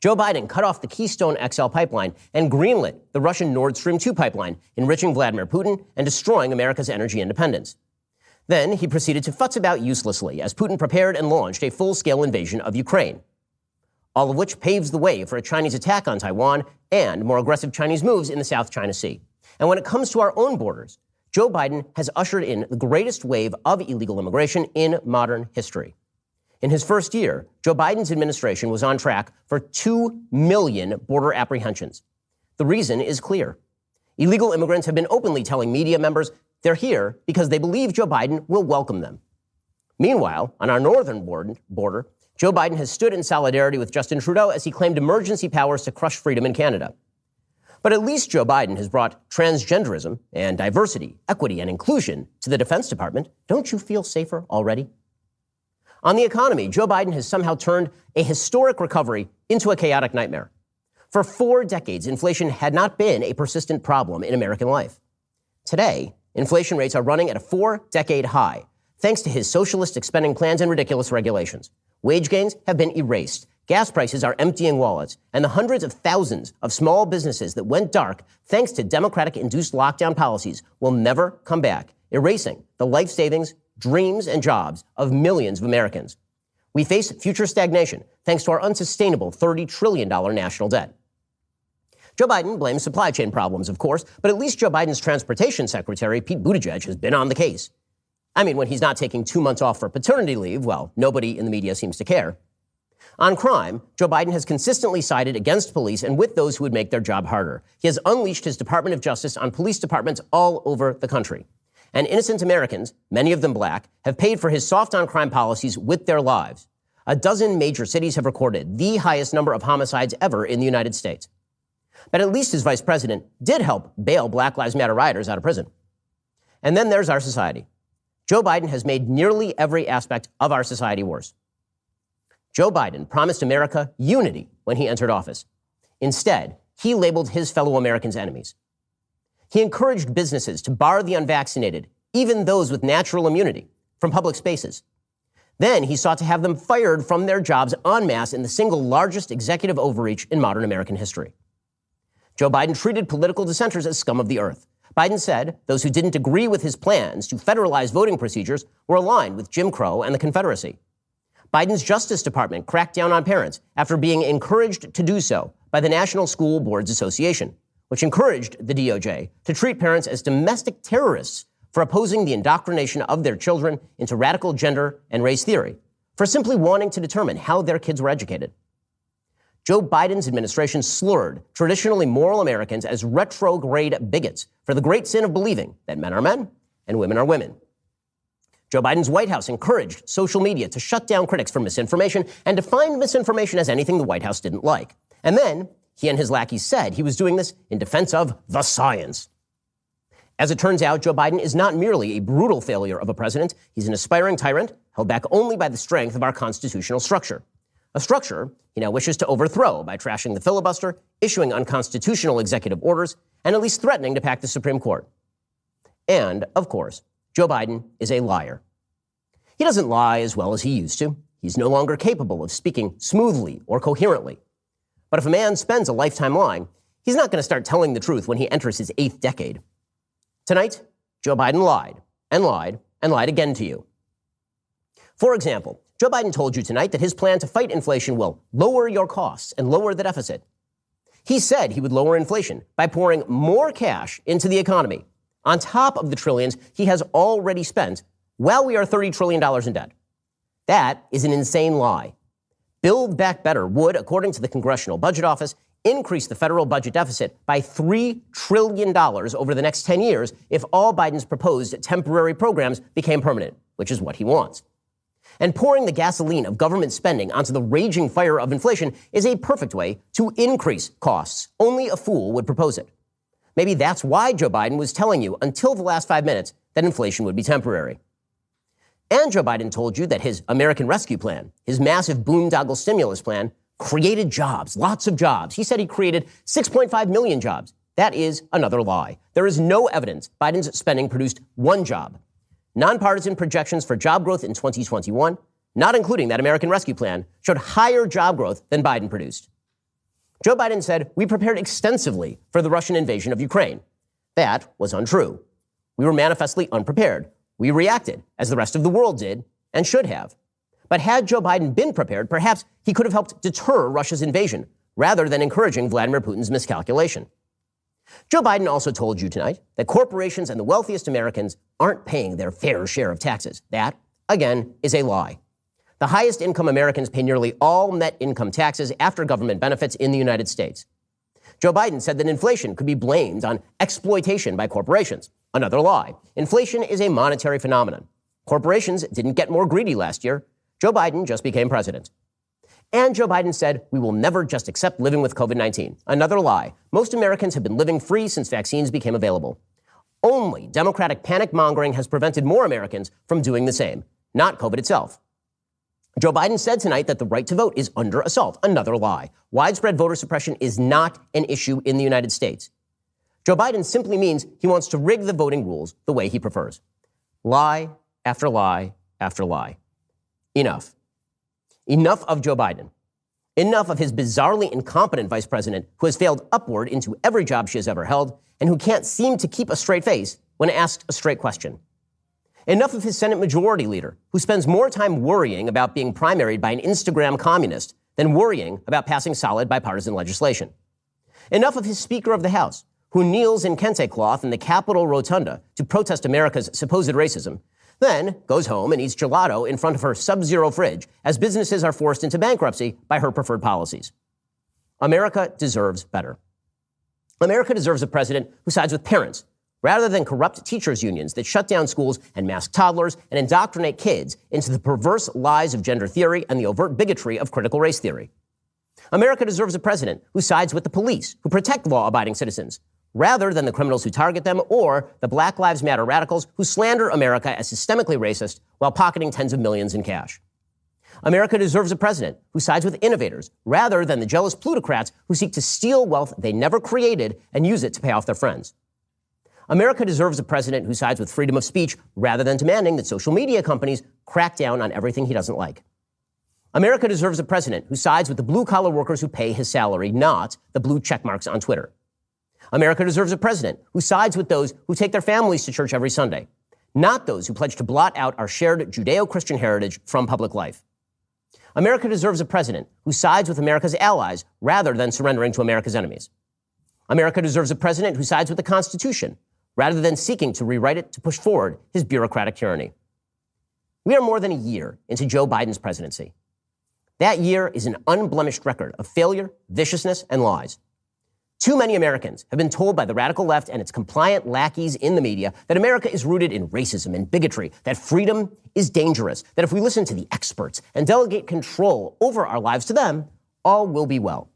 Joe Biden cut off the Keystone XL pipeline and greenlit the Russian Nord Stream 2 pipeline, enriching Vladimir Putin and destroying America's energy independence. Then he proceeded to futz about uselessly as Putin prepared and launched a full-scale invasion of Ukraine, all of which paves the way for a Chinese attack on Taiwan and more aggressive Chinese moves in the South China Sea. And when it comes to our own borders, Joe Biden has ushered in the greatest wave of illegal immigration in modern history. In his first year, Joe Biden's administration was on track for 2 million border apprehensions. The reason is clear. Illegal immigrants have been openly telling media members they're here because they believe Joe Biden will welcome them. Meanwhile, on our northern border, Joe Biden has stood in solidarity with Justin Trudeau as he claimed emergency powers to crush freedom in Canada. But at least Joe Biden has brought transgenderism and diversity, equity, and inclusion to the Defense Department. Don't you feel safer already? On the economy, Joe Biden has somehow turned a historic recovery into a chaotic nightmare. For 4 decades, inflation had not been a persistent problem in American life. Today, inflation rates are running at a 4-decade high, thanks to his socialistic spending plans and ridiculous regulations. Wage gains have been erased. Gas prices are emptying wallets, and the hundreds of thousands of small businesses that went dark thanks to Democratic-induced lockdown policies will never come back, erasing the life savings, dreams, and jobs of millions of Americans. We face future stagnation thanks to our unsustainable $30 trillion national debt. Joe Biden blames supply chain problems, of course, but at least Joe Biden's transportation secretary, Pete Buttigieg, has been on the case. I mean, when he's not taking 2 months off for paternity leave, well, nobody in the media seems to care. On crime, Joe Biden has consistently sided against police and with those who would make their job harder. He has unleashed his Department of Justice on police departments all over the country. And innocent Americans, many of them black, have paid for his soft-on-crime policies with their lives. 12 major cities have recorded the highest number of homicides ever in the United States. But at least his vice president did help bail Black Lives Matter rioters out of prison. And then there's our society. Joe Biden has made nearly every aspect of our society worse. Joe Biden promised America unity when he entered office. Instead, he labeled his fellow Americans enemies. He encouraged businesses to bar the unvaccinated, even those with natural immunity, from public spaces. Then he sought to have them fired from their jobs en masse in the single largest executive overreach in modern American history. Joe Biden treated political dissenters as scum of the earth. Biden said those who didn't agree with his plans to federalize voting procedures were aligned with Jim Crow and the Confederacy. Biden's Justice Department cracked down on parents after being encouraged to do so by the National School Boards Association, which encouraged the DOJ to treat parents as domestic terrorists for opposing the indoctrination of their children into radical gender and race theory, for simply wanting to determine how their kids were educated. Joe Biden's administration slurred traditionally moral Americans as retrograde bigots for the great sin of believing that men are men and women are women. Joe Biden's White House encouraged social media to shut down critics for misinformation and defined misinformation as anything the White House didn't like. And then he and his lackeys said he was doing this in defense of the science. As it turns out, Joe Biden is not merely a brutal failure of a president. He's an aspiring tyrant held back only by the strength of our constitutional structure. A structure he now wishes to overthrow by trashing the filibuster, issuing unconstitutional executive orders, and at least threatening to pack the Supreme Court. And, of course, Joe Biden is a liar. He doesn't lie as well as he used to. He's no longer capable of speaking smoothly or coherently. But if a man spends a lifetime lying, he's not going to start telling the truth when he enters his 8th decade. Tonight, Joe Biden lied and lied and lied again to you. For example, Joe Biden told you tonight that his plan to fight inflation will lower your costs and lower the deficit. He said he would lower inflation by pouring more cash into the economy, on top of the trillions he has already spent, while we are $30 trillion in debt. That is an insane lie. Build Back Better would, according to the Congressional Budget Office, increase the federal budget deficit by $3 trillion over the next 10 years if all Biden's proposed temporary programs became permanent, which is what he wants. And pouring the gasoline of government spending onto the raging fire of inflation is a perfect way to increase costs. Only a fool would propose it. Maybe that's why Joe Biden was telling you until the last 5 minutes that inflation would be temporary. And Joe Biden told you that his American Rescue Plan, his massive boondoggle stimulus plan, created jobs, lots of jobs. He said he created 6.5 million jobs. That is another lie. There is no evidence Biden's spending produced one job. Nonpartisan projections for job growth in 2021, not including that American Rescue Plan, showed higher job growth than Biden produced. Joe Biden said, "We prepared extensively for the Russian invasion of Ukraine." That was untrue. We were manifestly unprepared. We reacted, as the rest of the world did, and should have. But had Joe Biden been prepared, perhaps he could have helped deter Russia's invasion, rather than encouraging Vladimir Putin's miscalculation. Joe Biden also told you tonight that corporations and the wealthiest Americans aren't paying their fair share of taxes. That, again, is a lie. The highest income Americans pay nearly all net income taxes after government benefits in the United States. Joe Biden said that inflation could be blamed on exploitation by corporations. Another lie. Inflation is a monetary phenomenon. Corporations didn't get more greedy last year. Joe Biden just became president. And Joe Biden said, "We will never just accept living with COVID-19. Another lie. Most Americans have been living free since vaccines became available. Only Democratic panic mongering has prevented more Americans from doing the same, not COVID itself. Joe Biden said tonight that the right to vote is under assault. Another lie. Widespread voter suppression is not an issue in the United States. Joe Biden simply means he wants to rig the voting rules the way he prefers. Lie after lie after lie. Enough. Enough of Joe Biden. Enough of his bizarrely incompetent vice president who has failed upward into every job she has ever held and who can't seem to keep a straight face when asked a straight question. Enough of his Senate Majority Leader who spends more time worrying about being primaried by an Instagram communist than worrying about passing solid bipartisan legislation. Enough of his Speaker of the House, who kneels in kente cloth in the Capitol Rotunda to protest America's supposed racism, then goes home and eats gelato in front of her sub-zero fridge as businesses are forced into bankruptcy by her preferred policies. America deserves better. America deserves a president who sides with parents rather than corrupt teachers' unions that shut down schools and mask toddlers and indoctrinate kids into the perverse lies of gender theory and the overt bigotry of critical race theory. America deserves a president who sides with the police, who protect law-abiding citizens, rather than the criminals who target them or the Black Lives Matter radicals who slander America as systemically racist while pocketing tens of millions in cash. America deserves a president who sides with innovators rather than the jealous plutocrats who seek to steal wealth they never created and use it to pay off their friends. America deserves a president who sides with freedom of speech rather than demanding that social media companies crack down on everything he doesn't like. America deserves a president who sides with the blue-collar workers who pay his salary, not the blue checkmarks on Twitter. America deserves a president who sides with those who take their families to church every Sunday, not those who pledge to blot out our shared Judeo-Christian heritage from public life. America deserves a president who sides with America's allies rather than surrendering to America's enemies. America deserves a president who sides with the Constitution rather than seeking to rewrite it to push forward his bureaucratic tyranny. We are more than a year into Joe Biden's presidency. That year is an unblemished record of failure, viciousness, and lies. Too many Americans have been told by the radical left and its compliant lackeys in the media that America is rooted in racism and bigotry, that freedom is dangerous, that if we listen to the experts and delegate control over our lives to them, all will be well.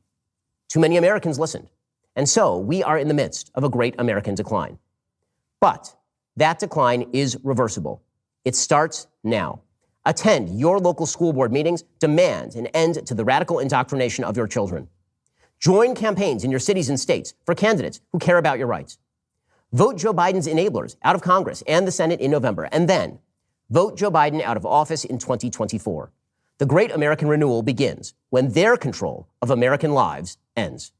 Too many Americans listened. And so we are in the midst of a great American decline. But that decline is reversible. It starts now. Attend your local school board meetings. Demand an end to the radical indoctrination of your children. Join campaigns in your cities and states for candidates who care about your rights. Vote Joe Biden's enablers out of Congress and the Senate in November, and then vote Joe Biden out of office in 2024. The great American renewal begins when their control of American lives ends.